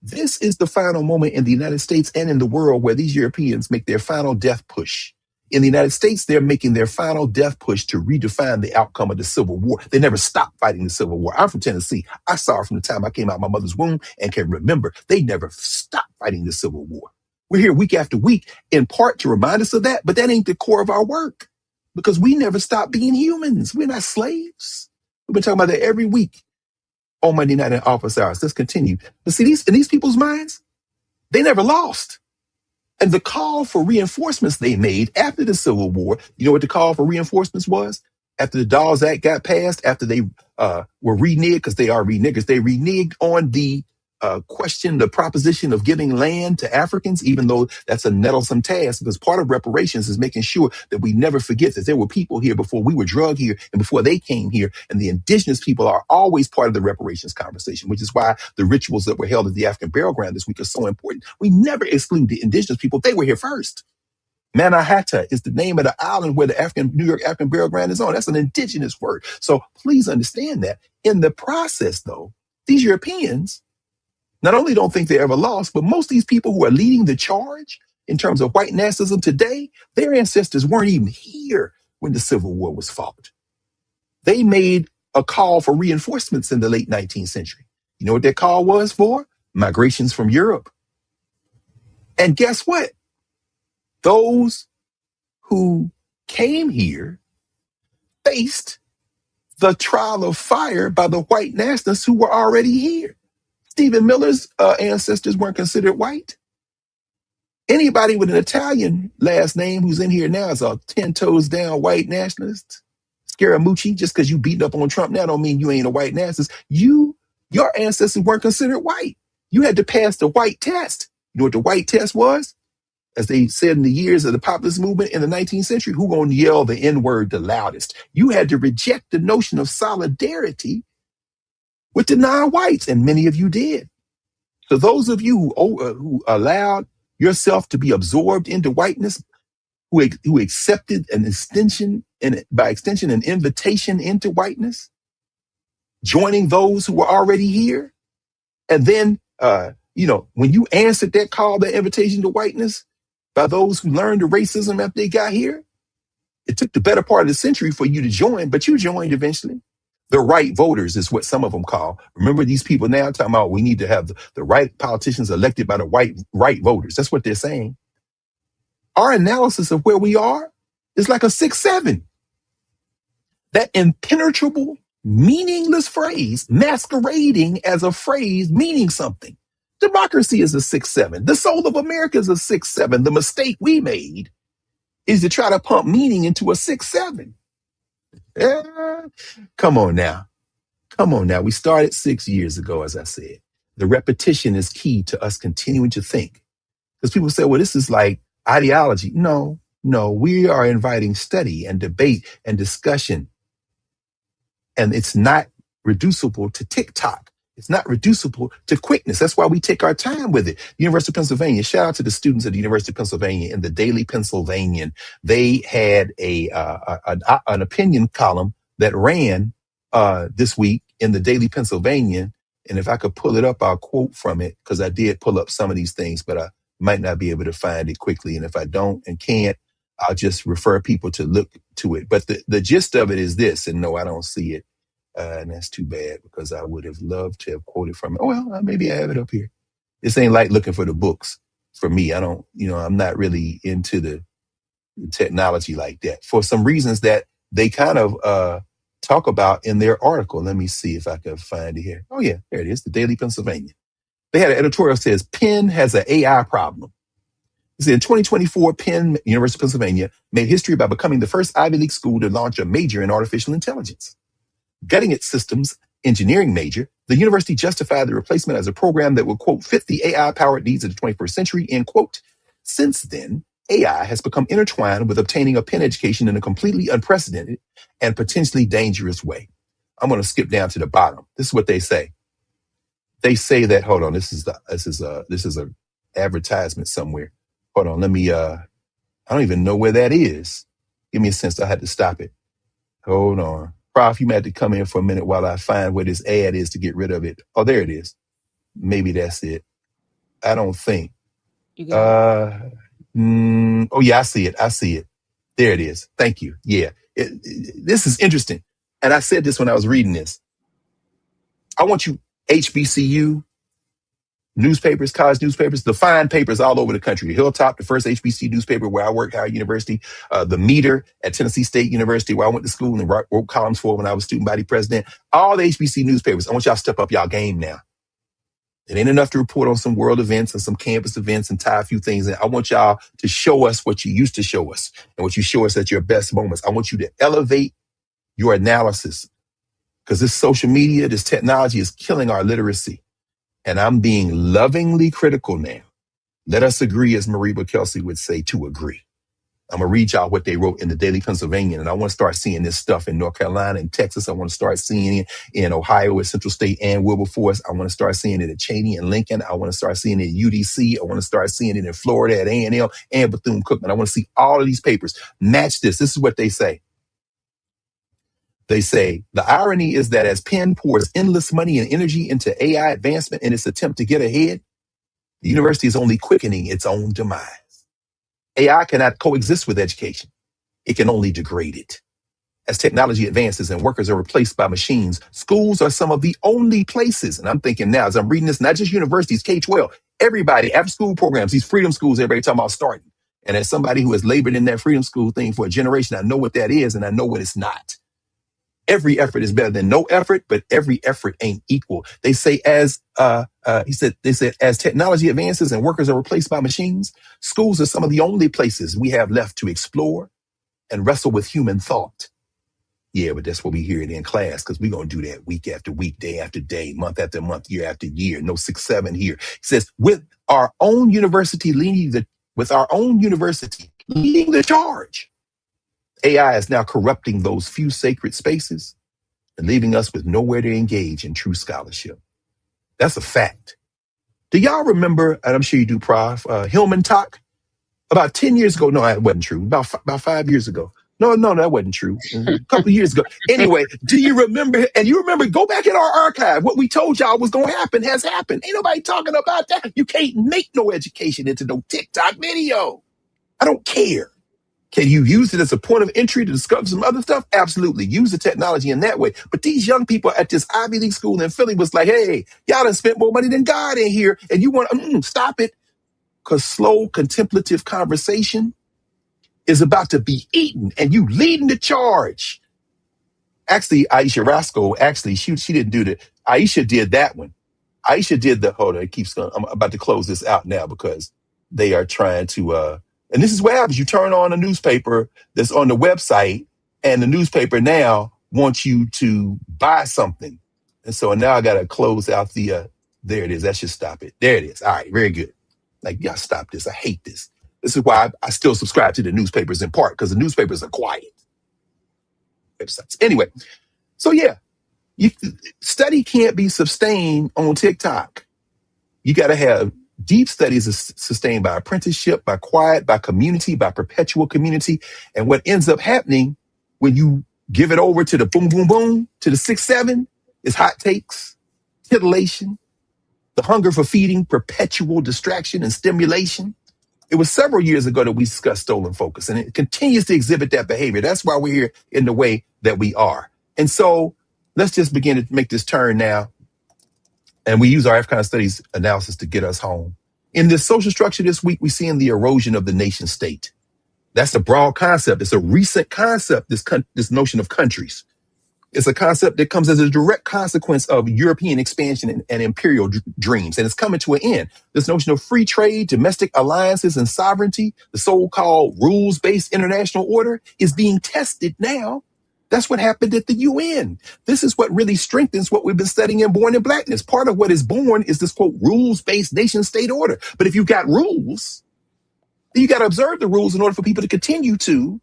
S3: this is the final moment in the United States and in the world where these Europeans make their final death push. In the United States, they're making their final death push to redefine the outcome of the Civil War. They never stopped fighting the Civil War. I'm from Tennessee. I saw it from the time I came out of my mother's womb and can remember they never stopped fighting the Civil War. We're here week after week, in part to remind us of that, but that ain't the core of our work because we never stopped being humans. We're not slaves. We've been talking about that every week on Monday night in office hours. Let's continue. But see, in these people's minds, they never lost. And the call for reinforcements they made after the Civil War, you know what the call for reinforcements was? After the Dawes Act got passed, after they were reneged, because they are renegers, they reneged on the question, the proposition of giving land to Africans, even though that's a nettlesome task, because part of reparations is making sure that we never forget that there were people here before we were drugged here and before they came here. And the indigenous people are always part of the reparations conversation, which is why the rituals that were held at the African burial ground this week are so important. We never exclude the indigenous people. They were here first. Manhattan is the name of the island where the New York African burial ground is on. That's an indigenous word. So please understand that. In the process, though, these Europeans not only don't think they ever lost, but most of these people who are leading the charge in terms of white nationalism today, their ancestors weren't even here when the Civil War was fought. They made a call for reinforcements in the late 19th century. You know what that call was for? Migrations from Europe. And guess what? Those who came here faced the trial of fire by the white nationalists who were already here. Stephen Miller's ancestors weren't considered white. Anybody with an Italian last name who's in here now is a 10 toes down white nationalist. Scaramucci, just because you beating up on Trump now don't mean you ain't a white nationalist. Your ancestors weren't considered white. You had to pass the white test. You know what the white test was? As they said in the years of the populist movement in the 19th century, who gonna yell the N-word the loudest? You had to reject the notion of solidarity with the non-whites, and many of you did. So those of you who allowed yourself to be absorbed into whiteness, who accepted an extension, and by extension, an invitation into whiteness, joining those who were already here, and then, when you answered that call, that invitation to whiteness, by those who learned the racism after they got here, it took the better part of the century for you to join, but you joined eventually. The right voters is what some of them call. Remember these people now talking about we need to have the right politicians elected by the right voters. That's what they're saying. Our analysis of where we are It's like a 6-7. That impenetrable, meaningless phrase masquerading as a phrase meaning something. Democracy is a 6-7. The soul of America is a 6-7. The mistake we made is to try to pump meaning into a 6-7. Come on now. Come on now. We started 6 years ago, as I said. The repetition is key to us continuing to think. Because people say, well, this is like ideology. No, we are inviting study and debate and discussion. And it's not reducible to TikTok. It's not reducible to quickness. That's why we take our time with it. University of Pennsylvania, shout out to the students at the University of Pennsylvania in the Daily Pennsylvanian. They had an opinion column that ran this week in the Daily Pennsylvanian. And if I could pull it up, I'll quote from it, because I did pull up some of these things, but I might not be able to find it quickly. And if I don't and can't, I'll just refer people to look to it. But the gist of it is this, and no, I don't see it. And that's too bad, because I would have loved to have quoted from it. Oh, well, maybe I have it up here. This ain't like looking for the books for me. I don't, I'm not really into the technology like that for some reasons that they kind of talk about in their article. Let me see if I can find it here. Oh, yeah, there it is, the Daily Pennsylvanian. They had an editorial that says Penn has an AI problem. It said in 2024, Penn, University of Pennsylvania, made history by becoming the first Ivy League school to launch a major in artificial intelligence. Gutting its systems engineering major, the university justified the replacement as a program that would, quote, fit the AI-powered needs of the 21st century, end quote. Since then, AI has become intertwined with obtaining a Penn education in a completely unprecedented and potentially dangerous way. I'm going to skip down to the bottom. This is what they say. They say that, hold on, this is a advertisement somewhere. Hold on, let me, I don't even know where that is. Give me a sense. I had to stop it. Hold on. Prof, you might have to come in for a minute while I find where this ad is to get rid of it. Oh, there it is. Maybe that's it. I don't think.
S2: You got it.
S3: Oh, yeah, I see it. There it is. Thank you. Yeah. This is interesting. And I said this when I was reading this. I want you, HBCU, newspapers, college newspapers, the fine papers all over the country. Hilltop, the first HBC newspaper where I worked, Howard University, the Meter at Tennessee State University, where I went to school and wrote columns for when I was student body president. All the HBC newspapers, I want y'all to step up y'all game now. It ain't enough to report on some world events and some campus events and tie a few things in. I want y'all to show us what you used to show us and what you show us at your best moments. I want you to elevate your analysis, because this social media, this technology is killing our literacy. And I'm being lovingly critical now. Let us agree, as Mariba Kelsey would say, to agree. I'm going to read y'all what they wrote in the Daily Pennsylvanian, and I want to start seeing this stuff in North Carolina and Texas. I want to start seeing it in Ohio at Central State and Wilberforce. I want to start seeing it at Cheney and Lincoln. I want to start seeing it at UDC. I want to start seeing it in Florida at A&M and Bethune-Cookman. I want to see all of these papers match this. This is what they say. They say, the irony is that as Penn pours endless money and energy into AI advancement in its attempt to get ahead, the university is only quickening its own demise. AI cannot coexist with education. It can only degrade it. As technology advances and workers are replaced by machines, schools are some of the only places, and I'm thinking now, as I'm reading this, not just universities, K-12, everybody, after school programs, these freedom schools, everybody talking about starting. And as somebody who has labored in that freedom school thing for a generation, I know what that is, and I know what it's not. Every effort is better than no effort, but every effort ain't equal. They say as technology advances and workers are replaced by machines, schools are some of the only places we have left to explore and wrestle with human thought. Yeah, but that's what we hear it in class, because we're going to do that week after week, day after day, month after month, year after year. No 6-7 here. He says, with our own university leading the charge, AI is now corrupting those few sacred spaces and leaving us with nowhere to engage in true scholarship. That's a fact. Do y'all remember, and I'm sure you do, Prof, Hillman talk? About 10 years ago, no, that wasn't true. About 5 years ago. No, that wasn't true. A couple of years ago. Anyway, do you remember, and you remember, go back in our archive, what we told y'all was going to happen has happened. Ain't nobody talking about that. You can't make no education into no TikTok video. I don't care. Can you use it as a point of entry to discover some other stuff? Absolutely. Use the technology in that way. But these young people at this Ivy League school in Philly was like, hey, y'all done spent more money than God in here, and you want to stop it. Because slow, contemplative conversation is about to be eaten, and you leading the charge. Actually, Aisha Rasco, she didn't do that. Aisha did that one. Aisha did hold on, it keeps going. I'm about to close this out now because they are trying to, and this is what happens. You turn on a newspaper that's on the website, and the newspaper now wants you to buy something. And so now I got to close out there it is. That should stop it. There it is. All right, very good. Like, y'all stop this. I hate this. This is why I still subscribe to the newspapers in part, because the newspapers are quiet. Websites. Anyway, so yeah, study can't be sustained on TikTok. You got to have deep studies sustained by apprenticeship, by quiet, by community, by perpetual community. And what ends up happening when you give it over to the boom, boom, boom, to the 6-7 is hot takes, titillation, the hunger for feeding, perpetual distraction and stimulation. It was several years ago that we discussed stolen focus, and it continues to exhibit that behavior. That's why we're here in the way that we are. And so let's just begin to make this turn now. And we use our Africana studies analysis to get us home. In this social structure this week, we're seeing the erosion of the nation state. That's a broad concept. It's a recent concept, this notion of countries. It's a concept that comes as a direct consequence of European expansion and imperial dreams, and it's coming to an end. This notion of free trade, domestic alliances, and sovereignty, the so-called rules-based international order, is being tested now. That's what happened at the UN. This is what really strengthens what we've been studying in Born in Blackness. Part of what is born is this, quote, rules-based nation-state order. But if you've got rules, then you got to observe the rules in order for people to continue to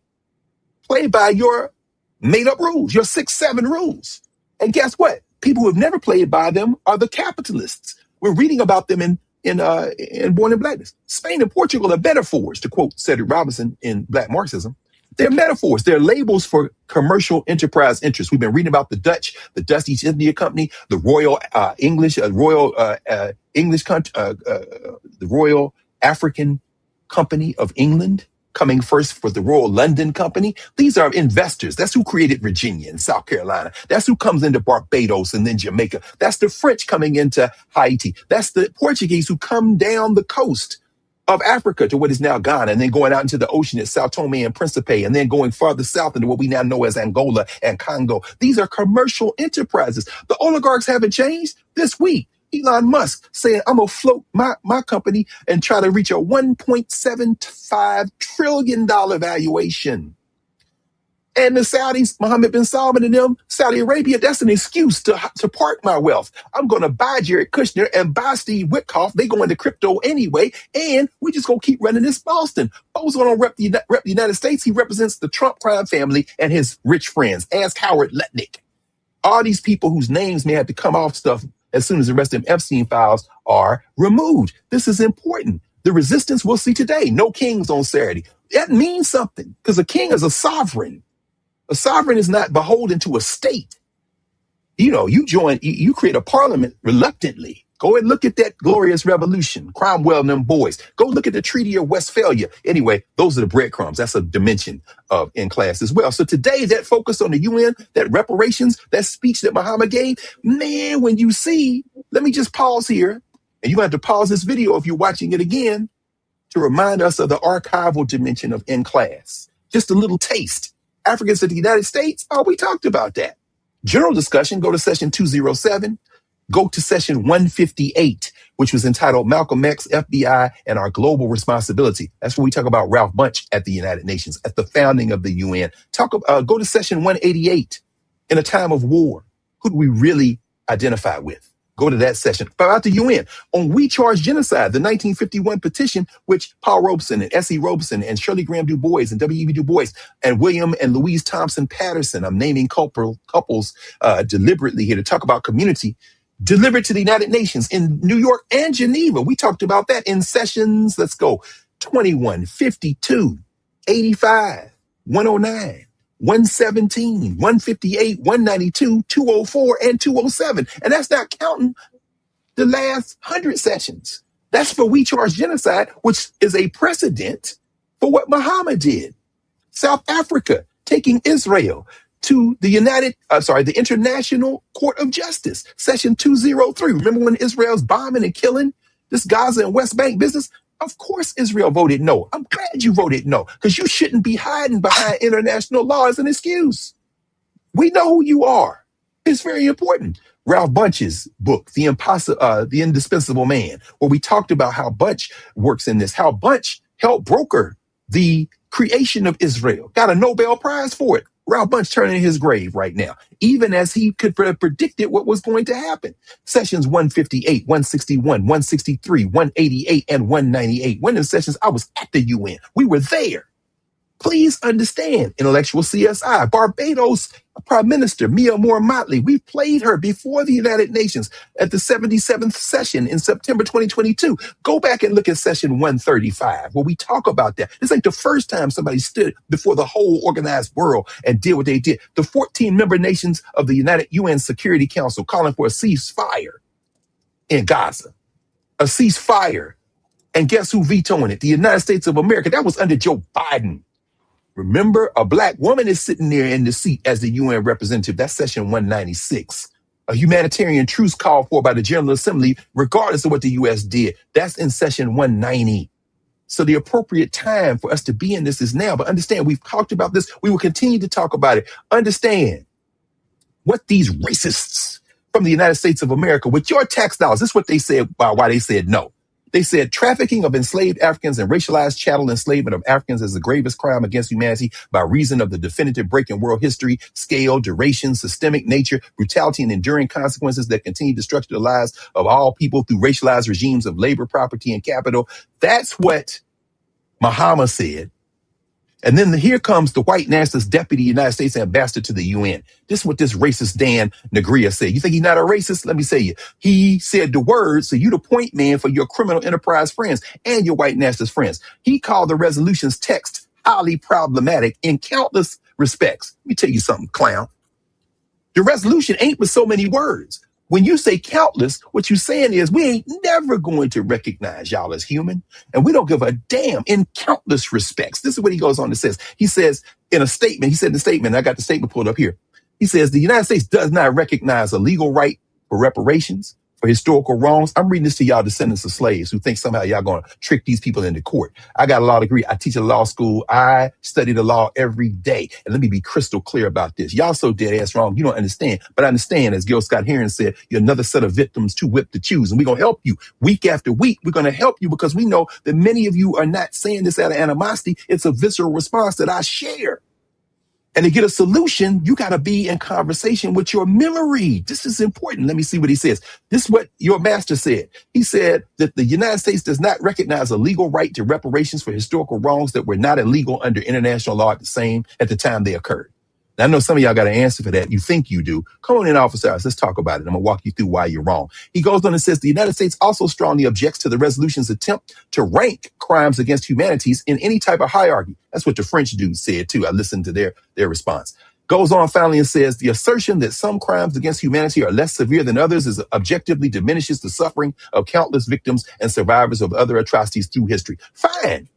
S3: play by your made-up rules, your 6-7 rules. And guess what? People who have never played by them are the capitalists. We're reading about them in Born in Blackness. Spain and Portugal are metaphors, to quote Cedric Robinson in Black Marxism. They're metaphors. They're labels for commercial enterprise interests. We've been reading about the Dutch East India Company, the Royal the Royal African Company of England, coming first for the Royal London Company. These are investors. That's who created Virginia and South Carolina. That's who comes into Barbados and then Jamaica. That's the French coming into Haiti. That's the Portuguese who come down the coast of Africa to what is now Ghana, and then going out into the ocean at Sao Tome and Principe, and then going farther south into what we now know as Angola and Congo. These are commercial enterprises. The oligarchs haven't changed. This week, Elon Musk saying, I'm going to float my company and try to reach a $1.75 trillion valuation. And the Saudis, Mohammed bin Salman and them, Saudi Arabia, that's an excuse to park my wealth. I'm going to buy Jared Kushner and buy Steve Witkoff. They go into crypto anyway, and we just going to keep running this Boston. Bo's going to rep the United States. He represents the Trump crime family and his rich friends. Ask Howard Lutnick. All these people whose names may have to come off stuff as soon as the rest of them Epstein files are removed. This is important. The resistance we'll see today. No kings on Saturday. That means something, because a king is a sovereign. A sovereign is not beholden to a state. You know, you create a parliament reluctantly. Go and look at that glorious revolution, Cromwell and them boys. Go look at the Treaty of Westphalia. Anyway, those are the breadcrumbs. That's a dimension of in class as well. So today, that focus on the UN, that reparations, that speech that Mahama gave, man, when you see, let me just pause here, and you're going to have to pause this video if you're watching it again to remind us of the archival dimension of in class. Just a little taste. Africans in the United States, we talked about that. General discussion, go to session 207. Go to session 158, which was entitled Malcolm X, FBI, and Our Global Responsibility. That's where we talk about Ralph Bunche at the United Nations, at the founding of the UN. Go to session 188, In a Time of War. Who do we really identify with? Go to that session. About the UN, on We Charge Genocide, the 1951 petition, which Paul Robeson and S.E. Robeson and Shirley Graham Du Bois and W.E.B. Du Bois and William and Louise Thompson Patterson, I'm naming couples deliberately here to talk about community, delivered to the United Nations in New York and Geneva. We talked about that in sessions, let's go, 21, 52, 85, 109, 117, 158, 192, 204, and 207. And that's not counting the last 100 sessions. That's for We Charge Genocide, which is a precedent for what Mahama did. South Africa taking Israel to the International Court of Justice, session 203. Remember when Israel's bombing and killing this Gaza and West Bank business? Of course Israel voted no. I'm glad you voted no, because you shouldn't be hiding behind international law as an excuse. We know who you are. It's very important. Ralph Bunche's book, The Indispensable Man, where we talked about how Bunche works in this, how Bunche helped broker the creation of Israel, got a Nobel Prize for it. Ralph Bunche turning in his grave right now, even as he could have predicted what was going to happen. Sessions 158, 161, 163, 188, and 198. One of the sessions, I was at the UN. We were there. Please understand, intellectual CSI, Barbados Prime Minister Mia Moore Motley. We played her before the United Nations at the 77th session in September 2022. Go back and look at session 135, where we talk about that. This ain't the first time somebody stood before the whole organized world and did what they did. The 14 member nations of the United UN Security Council calling for a ceasefire in Gaza, a ceasefire. And guess who vetoing it? The United States of America. That was under Joe Biden. Remember, a black woman is sitting there in the seat as the UN representative. That's session 196. A humanitarian truce called for by the General Assembly, regardless of what the U.S. did. That's in session 190. So the appropriate time for us to be in this is now. But understand, we've talked about this. We will continue to talk about it. Understand what these racists from the United States of America, with your tax dollars, this is what they said, why they said no. They said trafficking of enslaved Africans and racialized chattel enslavement of Africans is the gravest crime against humanity by reason of the definitive break in world history, scale, duration, systemic nature, brutality, and enduring consequences that continue to structure the lives of all people through racialized regimes of labor, property, and capital. That's what Mahama said. And then here comes the white nationalist deputy United States ambassador to the UN. This is what this racist Dan Negria said. You think he's not a racist? Let me say you. He said the words, so you the point man for your criminal enterprise friends and your white nationalist friends. He called the resolution's text highly problematic in countless respects. Let me tell you something, clown. The resolution ain't with so many words. When you say countless, what you're saying is we ain't never going to recognize y'all as human, and we don't give a damn in countless respects. This is what he goes on to say. He says in a statement, he said in the statement, I got the statement pulled up here. He says the United States does not recognize a legal right for reparations for historical wrongs. I'm reading this to y'all descendants of slaves who think somehow y'all going to trick these people into court. I got a law degree. I teach at law school. I study the law every day. And let me be crystal clear about this. Y'all so dead ass wrong. You don't understand. But I understand, as Gil Scott Heron said, you're another set of victims too whipped to choose. And we're going to help you week after week. We're going to help you because we know that many of you are not saying this out of animosity. It's a visceral response that I share. And to get a solution, you got to be in conversation with your memory. This is important. Let me see what he says. This is what your master said. He said that the United States does not recognize a legal right to reparations for historical wrongs that were not illegal under international law at the time they occurred. Now, I know some of y'all got an answer for that. You think you do. Come on in, officers. Let's talk about it. I'm going to walk you through why you're wrong. He goes on and says the United States also strongly objects to the resolution's attempt to rank crimes against humanities in any type of hierarchy. That's what the French dude said, too. I listened to their response. Goes on finally and says the assertion that some crimes against humanity are less severe than others is objectively diminishes the suffering of countless victims and survivors of other atrocities through history. Fine.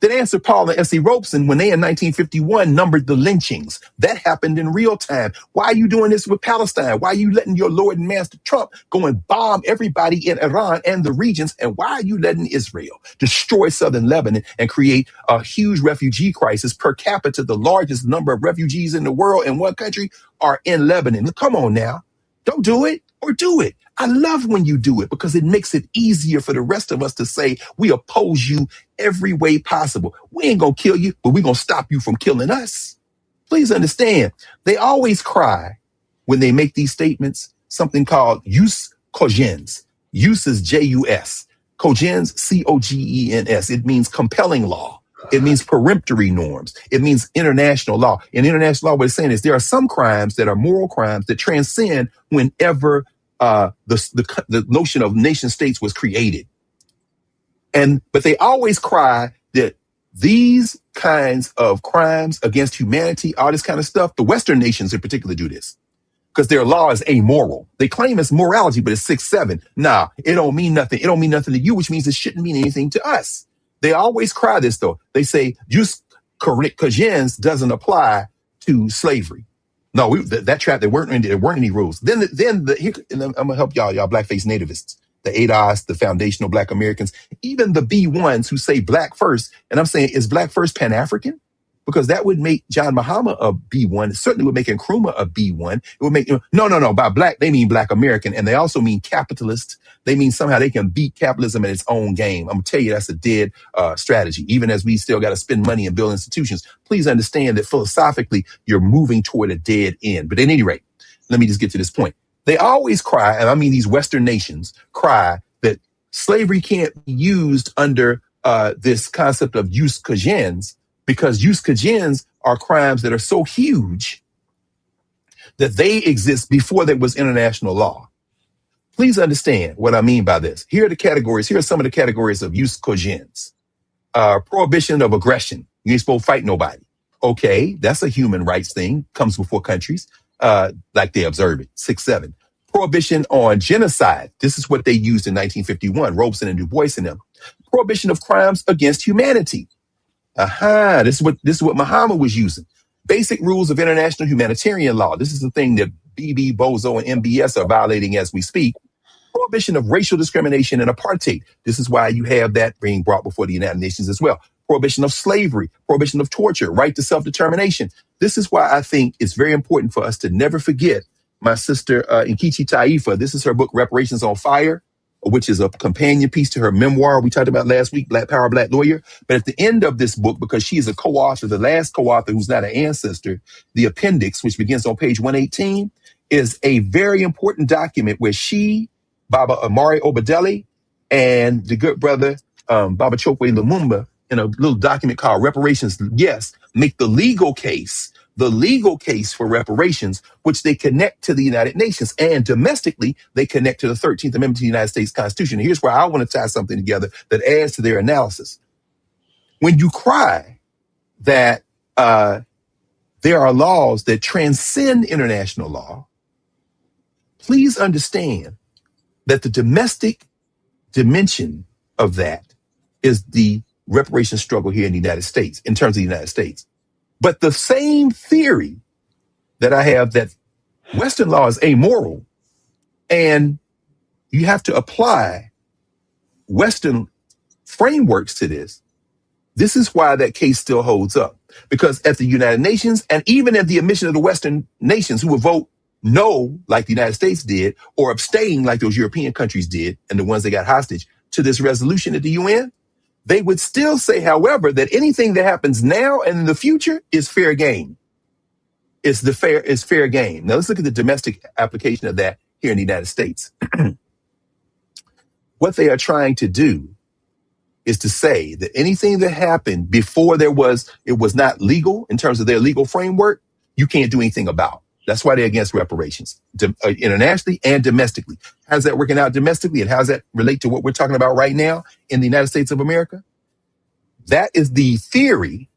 S3: Then answer Paul and S.E. Robeson when they in 1951 numbered the lynchings. That happened in real time. Why are you doing this with Palestine? Why are you letting your Lord and Master Trump go and bomb everybody in Iran and the regions? And why are you letting Israel destroy southern Lebanon and create a huge refugee crisis per capita? The largest number of refugees in the world in one country are in Lebanon. Come on now. Don't do it or do it. I love when you do it because it makes it easier for the rest of us to say we oppose you every way possible. We ain't going to kill you, but we're going to stop you from killing us. Please understand, they always cry when they make these statements, something called jus cogens. Jus is J-U-S. Cogens, C-O-G-E-N-S. It means compelling law. It means peremptory norms. It means international law. In international law, what it's saying is there are some crimes that are moral crimes that transcend whenever the notion of nation states was created. But they always cry that these kinds of crimes against humanity, all this kind of stuff, the Western nations in particular do this because their law is amoral. They claim it's morality, but it's 6-7. Nah, it don't mean nothing. It don't mean nothing to you, which means it shouldn't mean anything to us. They always cry this, though. They say jus cogens doesn't apply to slavery. No, that trap, there weren't any rules. Then I'm going to help y'all blackface nativists. the ADOS, the foundational Black Americans, even the B1s who say Black first. And I'm saying, is Black first Pan-African? Because that would make John Mahama a B1. It certainly would make Nkrumah a B1. It would make, no. By Black, they mean Black American. And they also mean capitalist. They mean somehow they can beat capitalism in its own game. I'm going to tell you, that's a dead strategy. Even as we still got to spend money and build institutions, please understand that philosophically, you're moving toward a dead end. But at any rate, let me just get to this point. They always cry, and I mean these Western nations cry that slavery can't be used under this concept of jus cogens, because jus cogens are crimes that are so huge that they exist before there was international law. Please understand what I mean by this. Here are the categories. Here are some of the categories of jus cogens. Prohibition of aggression. You ain't supposed to fight nobody. Okay, that's a human rights thing. Comes before countries, like they observe it. 6-7. Prohibition on genocide. This is what they used in 1951. Robeson and Du Bois and them. Prohibition of crimes against humanity. This is what Mahama was using. Basic rules of international humanitarian law. This is the thing that BB, Bozo, and MBS are violating as we speak. Prohibition of racial discrimination and apartheid. This is why you have that being brought before the United Nations as well. Prohibition of slavery, prohibition of torture, right to self-determination. This is why I think it's very important for us to never forget my sister Nkechi Taifa. This is her book, Reparations on Fire, which is a companion piece to her memoir we talked about last week, Black Power, Black Lawyer. But at the end of this book, because she is a co-author, the last co-author who's not an ancestor, the appendix, which begins on page 118, is a very important document where she, Baba Amari Obadele, and the good brother Baba Chokwe Lumumba, in a little document called Reparations, yes, make the legal case for reparations, which they connect to the United Nations. And domestically, they connect to the 13th Amendment to the United States Constitution. And here's where I want to tie something together that adds to their analysis. When you cry that there are laws that transcend international law, please understand that the domestic dimension of that is the reparations struggle here in the United States, in terms of the United States. But the same theory that I have that Western law is amoral and you have to apply Western frameworks to this, this is why that case still holds up. Because at the United Nations, and even at the admission of the Western nations who would vote no, like the United States did, or abstain like those European countries did, and the ones that got hostage to this resolution at the UN, they would still say, however, that anything that happens now and in the future is fair game. It's fair game. Now let's look at the domestic application of that here in the United States. What they are trying to do is to say that anything that happened before it was not legal in terms of their legal framework, you can't do anything about. That's why they're against reparations, internationally and domestically. How's that working out domestically, and how does that relate to what we're talking about right now in the United States of America? That is the theory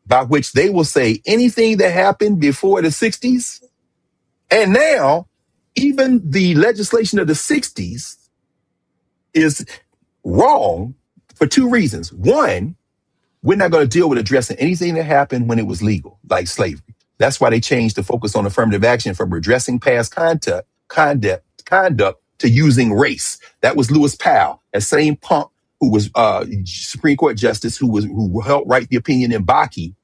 S3: by which they will say anything that happened before the 60s, and now even the legislation of the 60s is wrong for two reasons. One, we're not going to deal with addressing anything that happened when it was legal, like slavery. That's why they changed the focus on affirmative action from redressing past conduct to using race. That was Lewis Powell, that same punk who was Supreme Court Justice who helped write the opinion in Bakke,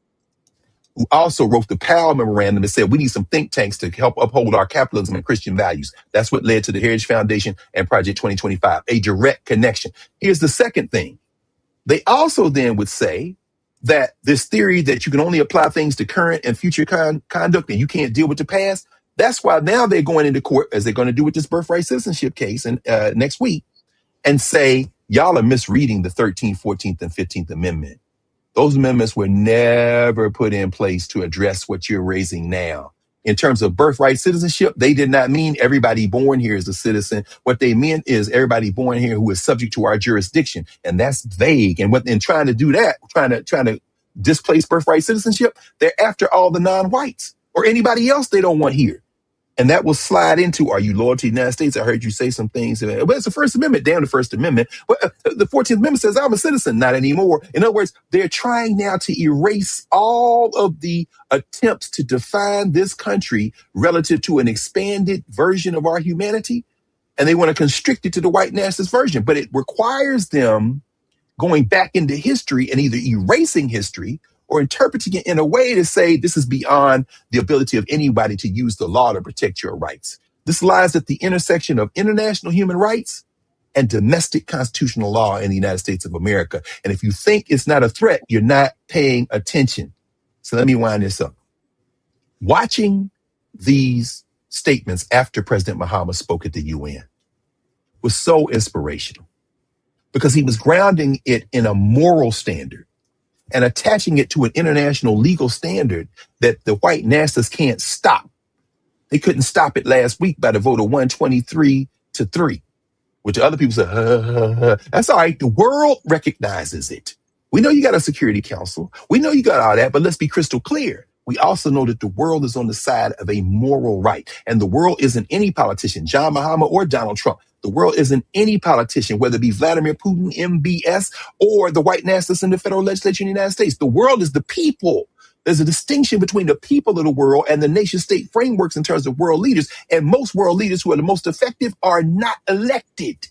S3: who also wrote the Powell Memorandum and said we need some think tanks to help uphold our capitalism and Christian values. That's what led to the Heritage Foundation and Project 2025, a direct connection. Here's the second thing. They also then would say that this theory that you can only apply things to current and future conduct and you can't deal with the past, that's why now they're going into court, as they're going to do with this birthright citizenship case and next week, and say, y'all are misreading the 13th, 14th, and 15th Amendment. Those amendments were never put in place to address what you're raising now. In terms of birthright citizenship, they did not mean everybody born here is a citizen. What they meant is everybody born here who is subject to our jurisdiction. And that's vague. And in trying to do that, trying to displace birthright citizenship, they're after all the non-whites or anybody else they don't want here. And that will slide into, are you loyal to the United States? I heard you say some things. But it's the First Amendment. Damn the First Amendment. But the 14th Amendment says I'm a citizen. Not anymore. In other words, they're trying now to erase all of the attempts to define this country relative to an expanded version of our humanity. And they want to constrict it to the white nationalist version, but it requires them going back into history and either erasing history or interpreting it in a way to say this is beyond the ability of anybody to use the law to protect your rights. This lies at the intersection of international human rights and domestic constitutional law in the United States of America. And if you think it's not a threat, you're not paying attention. So let me wind this up. Watching these statements after President Mahama spoke at the UN was so inspirational because he was grounding it in a moral standard and attaching it to an international legal standard that the white nationalists can't stop. They couldn't stop it last week by the vote of 123-3, which other people said, that's all right. The world recognizes it. We know you got a Security Council. We know you got all that, but let's be crystal clear. We also know that the world is on the side of a moral right. And the world isn't any politician, John Mahama or Donald Trump. The world isn't any politician, whether it be Vladimir Putin, MBS, or the white nationalists in the federal legislature in the United States. The world is the people. There's a distinction between the people of the world and the nation state frameworks in terms of world leaders. And most world leaders who are the most effective are not elected.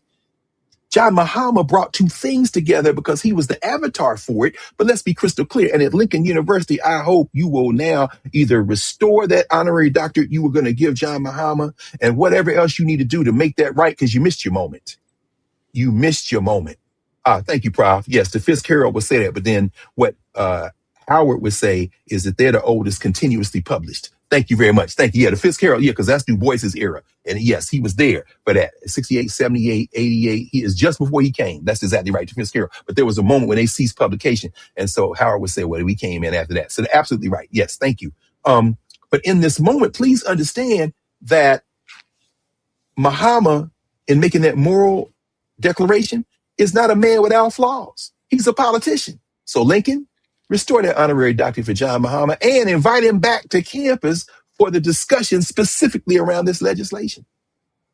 S3: John Mahama brought two things together because he was the avatar for it. But let's be crystal clear. And at Lincoln University, I hope you will now either restore that honorary doctorate you were going to give John Mahama and whatever else you need to do to make that right, because you missed your moment. You missed your moment. Thank you, Prof. Yes, the Fitzgerald would say that. But then what Howard would say is that they're the oldest continuously published. Thank you very much. Thank you. Yeah, the Fitzgerald, yeah, because that's Du Bois's era. And yes, he was there for that. 68, 78, 88. He is just before he came. That's exactly right, to Fitzgerald. But there was a moment when they ceased publication. And so Howard would say, well, we came in after that. So they're absolutely right. Yes, thank you. But in this moment, please understand that Mahama, in making that moral declaration, is not a man without flaws. He's a politician. So Lincoln, restore that honorary doctorate for John Mahama and invite him back to campus for the discussion specifically around this legislation.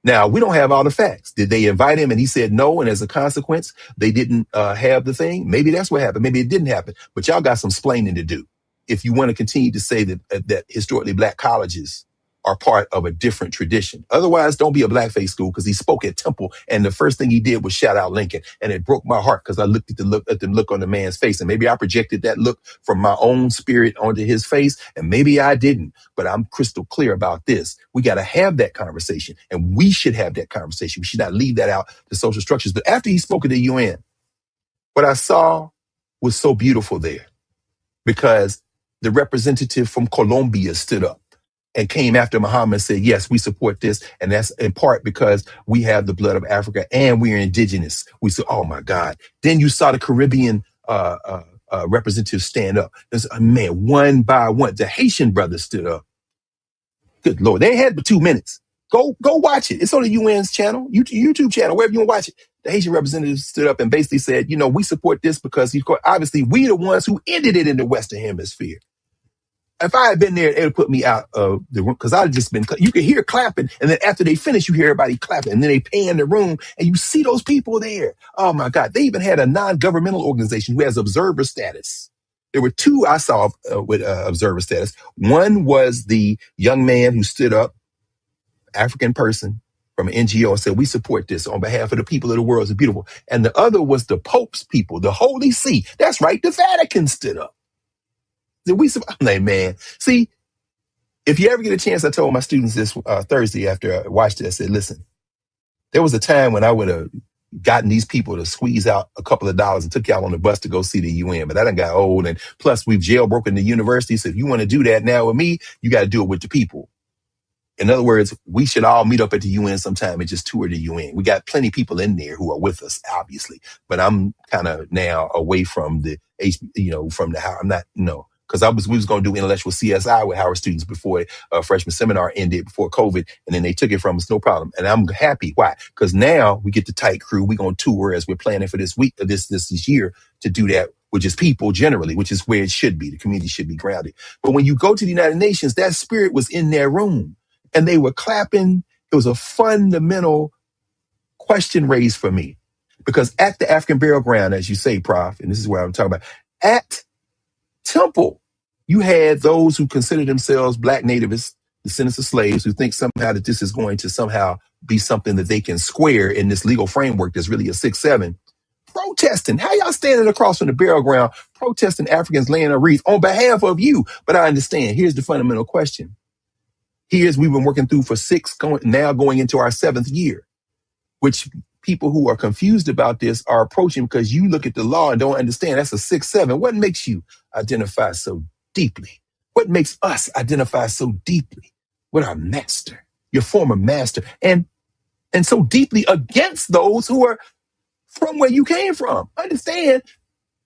S3: Now, we don't have all the facts. Did they invite him and he said no, and as a consequence, they didn't have the thing? Maybe that's what happened. Maybe it didn't happen. But y'all got some splaining to do if you want to continue to say that historically black colleges are part of a different tradition. Otherwise, don't be a blackface school, because he spoke at Temple and the first thing he did was shout out Lincoln. And it broke my heart because I looked at the look on the man's face. And maybe I projected that look from my own spirit onto his face. And maybe I didn't. But I'm crystal clear about this. We got to have that conversation. And we should have that conversation. We should not leave that out to social structures. But after he spoke at the UN, what I saw was so beautiful there, because the representative from Colombia stood up and came after Mahama and said, yes, we support this. And that's in part because we have the blood of Africa and we are indigenous. We said, oh my God. Then you saw the Caribbean representatives stand up. There's man, one by one. The Haitian brothers stood up. Good Lord. They had but 2 minutes. Go watch it. It's on the UN's channel, YouTube channel, wherever you want to watch it. The Haitian representatives stood up and basically said, we support this because obviously we the ones who ended it in the Western Hemisphere. If I had been there, it would put me out of the room, because I'd just been, you could hear clapping. And then after they finish, you hear everybody clapping. And then they pan the room and you see those people there. Oh my God. They even had a non-governmental organization who has observer status. There were two I saw with observer status. One was the young man who stood up, African person from an NGO, and said, we support this on behalf of the people of the world. It's beautiful. And the other was the Pope's people, the Holy See. That's right. The Vatican stood up. I'm like, man, see, if you ever get a chance, I told my students this Thursday after I watched it, I said, listen, there was a time when I would have gotten these people to squeeze out a couple of dollars and took y'all on the bus to go see the UN, but I done got old. And plus we've jailbroken the university. So if you want to do that now with me, you got to do it with the people. In other words, we should all meet up at the UN sometime and just tour the UN. We got plenty of people in there who are with us, obviously, but I'm kind of now away from the, from the how I'm not, because we was going to do intellectual CSI with Howard students before freshman seminar ended, before COVID, and then they took it from us, no problem. And I'm happy. Why? Because now we get the tight crew. We're going to tour as we're planning for this week, this year, to do that, which is people generally, which is where it should be. The community should be grounded. But when you go to the United Nations, that spirit was in their room and they were clapping. It was a fundamental question raised for me, because at the African Burial Ground, as you say, Prof, and this is what I'm talking about, at Temple, you had those who considered themselves black nativists descendants of slaves, who think somehow that this is going to somehow be something that they can square in this legal framework that's really a 6-7, protesting. How y'all standing across from the burial ground protesting Africans laying a wreath on behalf of you? But I understand. Here's the fundamental question. We've been working through for going into our 7th year, which people who are confused about this are approaching because you look at the law and don't understand that's a 6-7. What makes you identify so deeply? What makes us identify so deeply with our master, your former master, and so deeply against those who are from where you came from? Understand,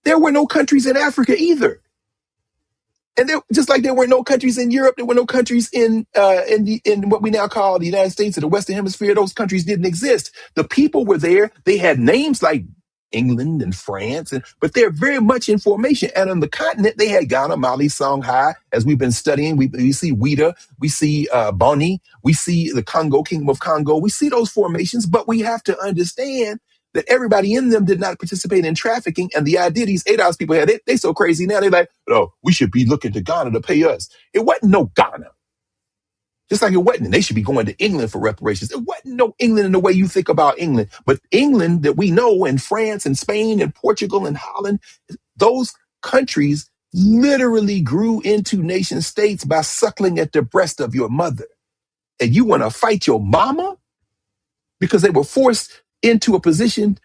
S3: there were no countries in Africa either. And just like there were no countries in Europe, there were no countries in what we now call the United States or the Western Hemisphere. Those countries didn't exist. The people were there. They had names like England and France, but they're very much in formation. And on the continent, they had Ghana, Mali, Songhai. As we've been studying, we see Ouida, we see Boni, we see the Congo, Kingdom of Congo. We see those formations, but we have to understand that everybody in them did not participate in trafficking. And the idea these ADOS people had, they so crazy now, they're like, oh, we should be looking to Ghana to pay us. It wasn't no Ghana. Just like it wasn't. They should be going to England for reparations. It wasn't no England in the way you think about England. But England that we know, and France and Spain and Portugal and Holland, those countries literally grew into nation states by suckling at the breast of your mother. And you want to fight your mama? Because they were forced into a position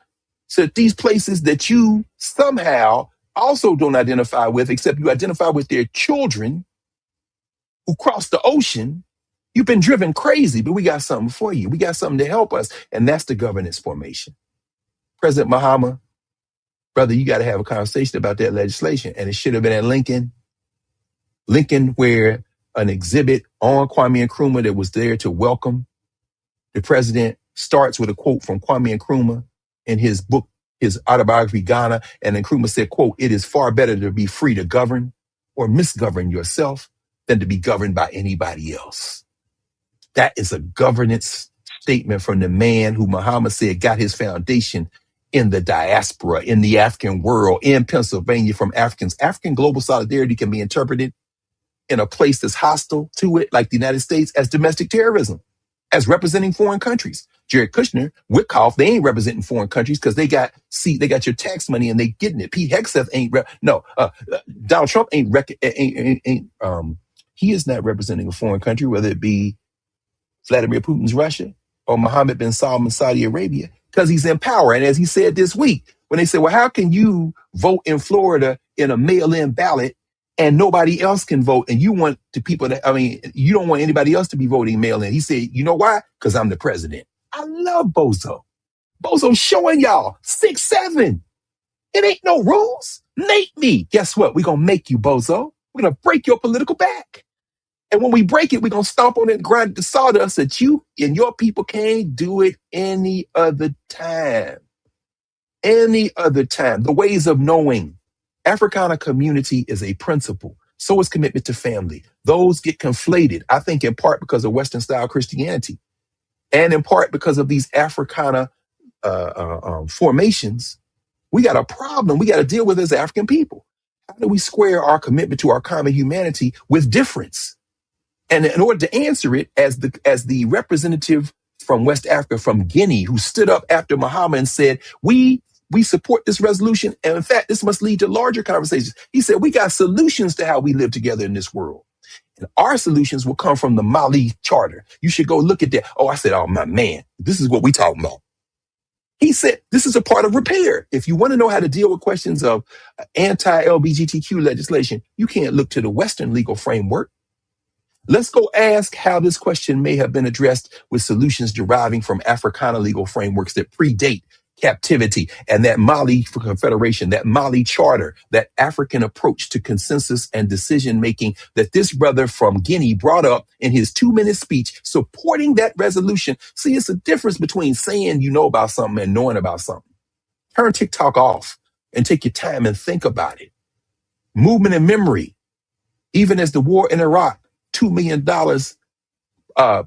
S3: so that these places that you somehow also don't identify with, except you identify with their children who crossed the ocean, you've been driven crazy, but we got something for you. We got something to help us, and that's the governance formation. President Mahama, brother, you got to have a conversation about that legislation, and it should have been at Lincoln, where an exhibit on Kwame Nkrumah that was there to welcome the president starts with a quote from Kwame Nkrumah in his book, his autobiography, Ghana. And Nkrumah said, quote, "It is far better to be free to govern or misgovern yourself than to be governed by anybody else." That is a governance statement from the man who Muhammad said got his foundation in the diaspora, in the African world, in Pennsylvania from Africans. African global solidarity can be interpreted in a place that's hostile to it, like the United States, as domestic terrorism, as representing foreign countries. Jared Kushner, Witkoff, they ain't representing foreign countries because they got your tax money and they getting it. Pete Hegseth ain't Donald Trump he is not representing a foreign country, whether it be Vladimir Putin's Russia or Mohammed bin Salman Saudi Arabia, because he's in power. And as he said this week, when they said, well, how can you vote in Florida in a mail-in ballot and nobody else can vote, and you want the people you don't want anybody else to be voting mail-in? He said, you know why? Because I'm the president. I love Bozo. Bozo showing y'all 6-7. It ain't no rules. Make me. Guess what? We're going to make you, Bozo. We're going to break your political back. And when we break it, we're going to stomp on it and grind the sawdust that you and your people can't do it any other time. Any other time. The ways of knowing. Africana community is a principle. So is commitment to family. Those get conflated, I think, in part because of Western style Christianity, and in part because of these Africana formations. We got a problem we got to deal with as African people. How do we square our commitment to our common humanity with difference? And in order to answer it, as the representative from West Africa, from Guinea, who stood up after Muhammad and said, we support this resolution. And in fact, this must lead to larger conversations. He said, we got solutions to how we live together in this world. And our solutions will come from the Mali Charter. You should go look at that. Oh, I said, oh, my man, this is what we talking about. He said, this is a part of repair. If you want to know how to deal with questions of anti-LGBTQ legislation, you can't look to the Western legal framework. Let's go ask how this question may have been addressed with solutions deriving from Africana legal frameworks that predate captivity and that Mali Confederation, that Mali Charter, that African approach to consensus and decision-making that this brother from Guinea brought up in his 2-minute speech supporting that resolution. See, it's a difference between saying you know about something and knowing about something. Turn TikTok off and take your time and think about it. Movement and memory. Even as the war in Iraq, $2 million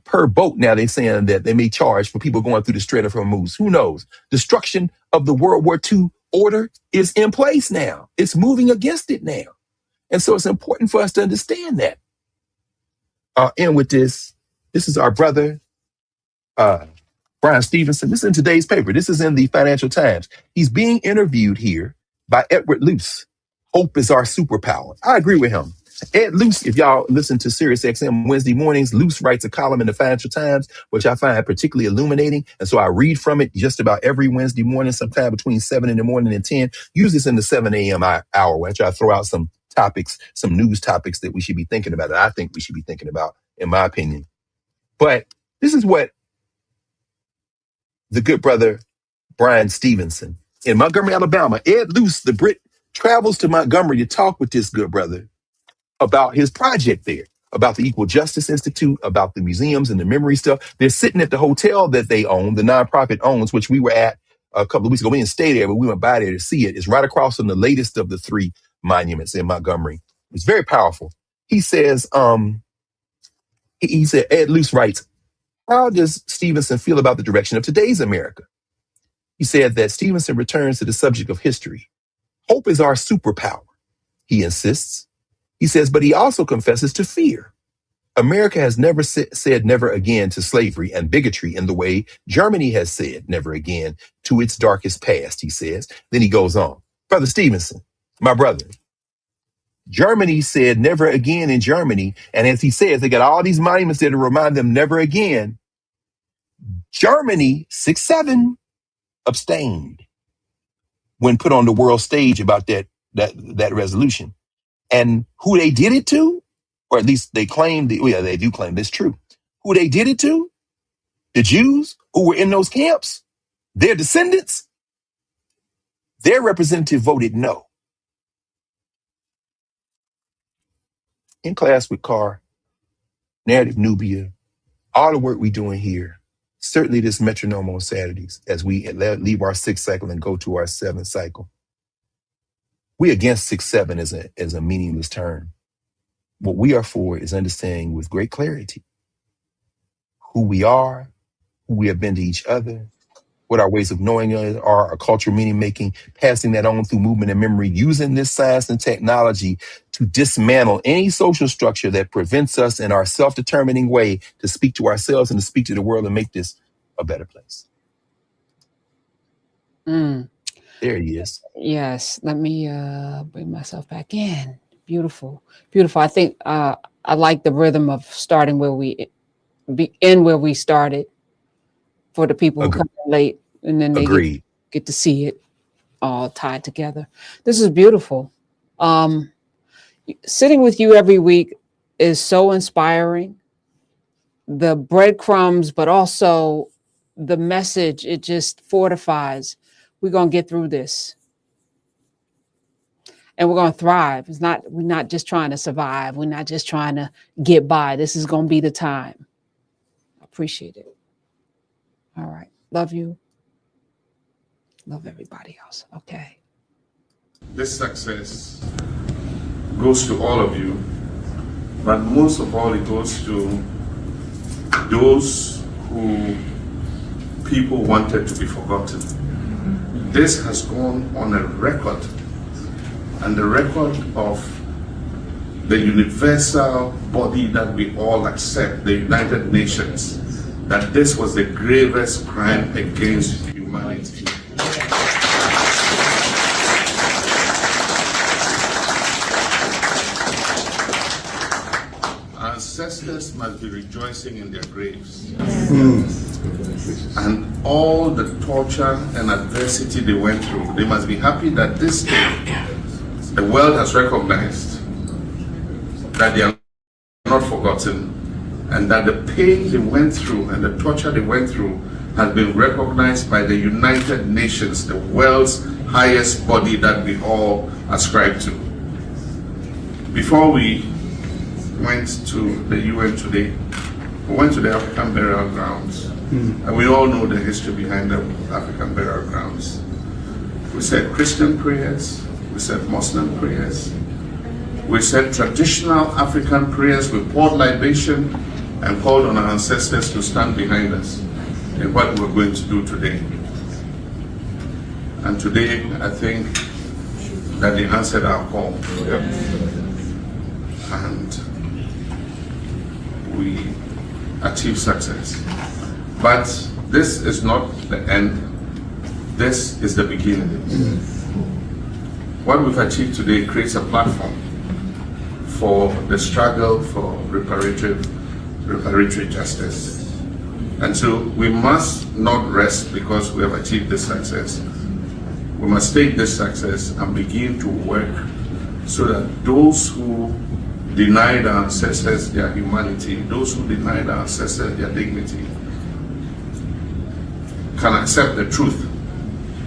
S3: per boat. Now they're saying that they may charge for people going through the Strait of Hormuz. Who knows? Destruction of the World War II order is in place now. It's moving against it now. And so it's important for us to understand that. End with this. This is our brother, uh, Brian Stevenson. This is in today's paper. This is in the Financial Times. He's being interviewed here by Edward Luce. Hope is our superpower. I agree with him. Ed Luce, if y'all listen to Sirius XM Wednesday mornings, Luce writes a column in the Financial Times, which I find particularly illuminating. And so I read from it just about every Wednesday morning, sometime between 7 in the morning and 10. Use this in the 7 a.m. hour, where I try to throw out some topics, some news topics that we should be thinking about, that I think we should be thinking about, in my opinion. But this is what the good brother Brian Stevenson in Montgomery, Alabama, Ed Luce, the Brit, travels to Montgomery to talk with this good brother about his project there, about the Equal Justice Institute, about the museums and the memory stuff. They're sitting at the hotel that they own, the nonprofit owns, which we were at a couple of weeks ago. We didn't stay there, but we went by there to see it. It's right across from the latest of the three monuments in Montgomery. It's very powerful. He says, he said, Ed Luce writes, how does Stevenson feel about the direction of today's America? He said that Stevenson returns to the subject of history. Hope is our superpower, he insists. He says, but he also confesses to fear. America has never said never again to slavery and bigotry in the way Germany has said never again to its darkest past, he says. Then he goes on. Brother Stevenson, my brother, Germany said never again in Germany. And as he says, they got all these monuments there to remind them never again. Germany, 6-7, abstained when put on the world stage about that resolution. And who they did it to, or at least they claim, they do claim this true. Who they did it to, the Jews who were in those camps, their descendants, their representative voted no. In class with Carr, Knarrative Nubia, all the work we're doing here, certainly this metronome on Saturdays, as we leave our 6th cycle and go to our 7th cycle. We against 6-7 as a meaningless term. What we are for is understanding with great clarity who we are, who we have been to each other, what our ways of knowing are, our cultural meaning making, passing that on through movement and memory, using this science and technology to dismantle any social structure that prevents us in our self-determining way to speak to ourselves and to speak to the world and make this a better place. There he is.
S2: Yes, let me bring myself back in. Beautiful, beautiful. I think I like the rhythm of starting where we end where we started for the people who come in late, and then they get to see it all tied together. This is beautiful. Sitting with you every week is so inspiring. The breadcrumbs, but also the message, it just fortifies. We're going to get through this. And we're going to thrive. We're not just trying to survive. We're not just trying to get by. This is going to be the time. I appreciate it. All right. Love you. Love everybody else. Okay.
S1: This success goes to all of you, but most of all, it goes to those who people wanted to be forgotten. This has gone on a record, and the record of the universal body that we all accept, the United Nations, that this was the gravest crime against humanity. Our ancestors must be rejoicing in their graves. And all the torture and adversity they went through, they must be happy that this day the world has recognized that they are not forgotten, and that the pain they went through and the torture they went through has been recognized by the United Nations, the world's highest body that we all ascribe to. Before we went to the UN today, we went to the African burial grounds, and we all know the history behind the African burial grounds. We said Christian prayers, we said Muslim prayers, we said traditional African prayers. We poured libation and called on our ancestors to stand behind us in what we're going to do today. And today, I think that they answered our call. And we achieve success. But this is not the end, this is the beginning. What we've achieved today creates a platform for the struggle for reparatory justice. And so we must not rest because we have achieved this success. We must take this success and begin to work so that those who denied our ancestors their humanity, those who denied our ancestors their dignity, can accept the truth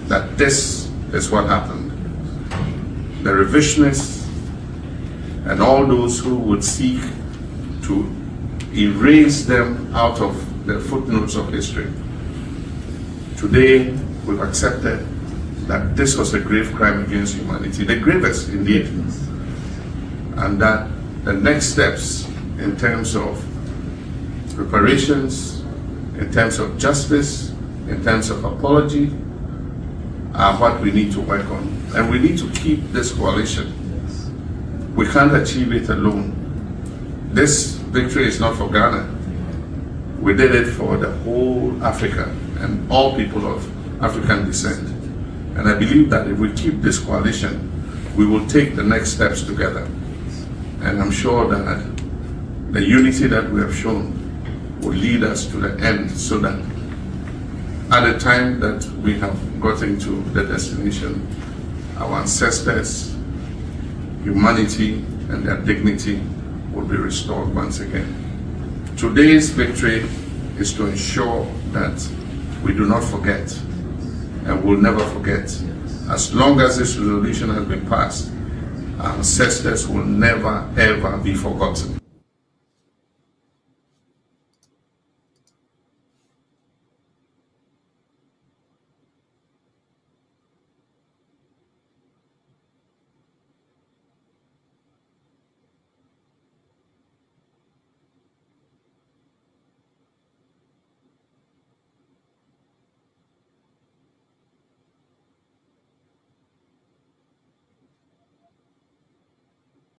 S1: that this is what happened. The revisionists and all those who would seek to erase them out of the footnotes of history. Today, we've accepted that this was a grave crime against humanity, the gravest indeed, and that the next steps in terms of reparations, in terms of justice, in terms of apology, are what we need to work on. And we need to keep this coalition. We can't achieve it alone. This victory is not for Ghana. We did it for the whole Africa and all people of African descent. And I believe that if we keep this coalition, we will take the next steps together. And I'm sure that the unity that we have shown will lead us to the end, so that at the time that we have gotten to the destination, our ancestors, humanity, and their dignity will be restored once again. Today's victory is to ensure that we do not forget, and will never forget. As long as this resolution has been passed, our ancestors will never ever be forgotten.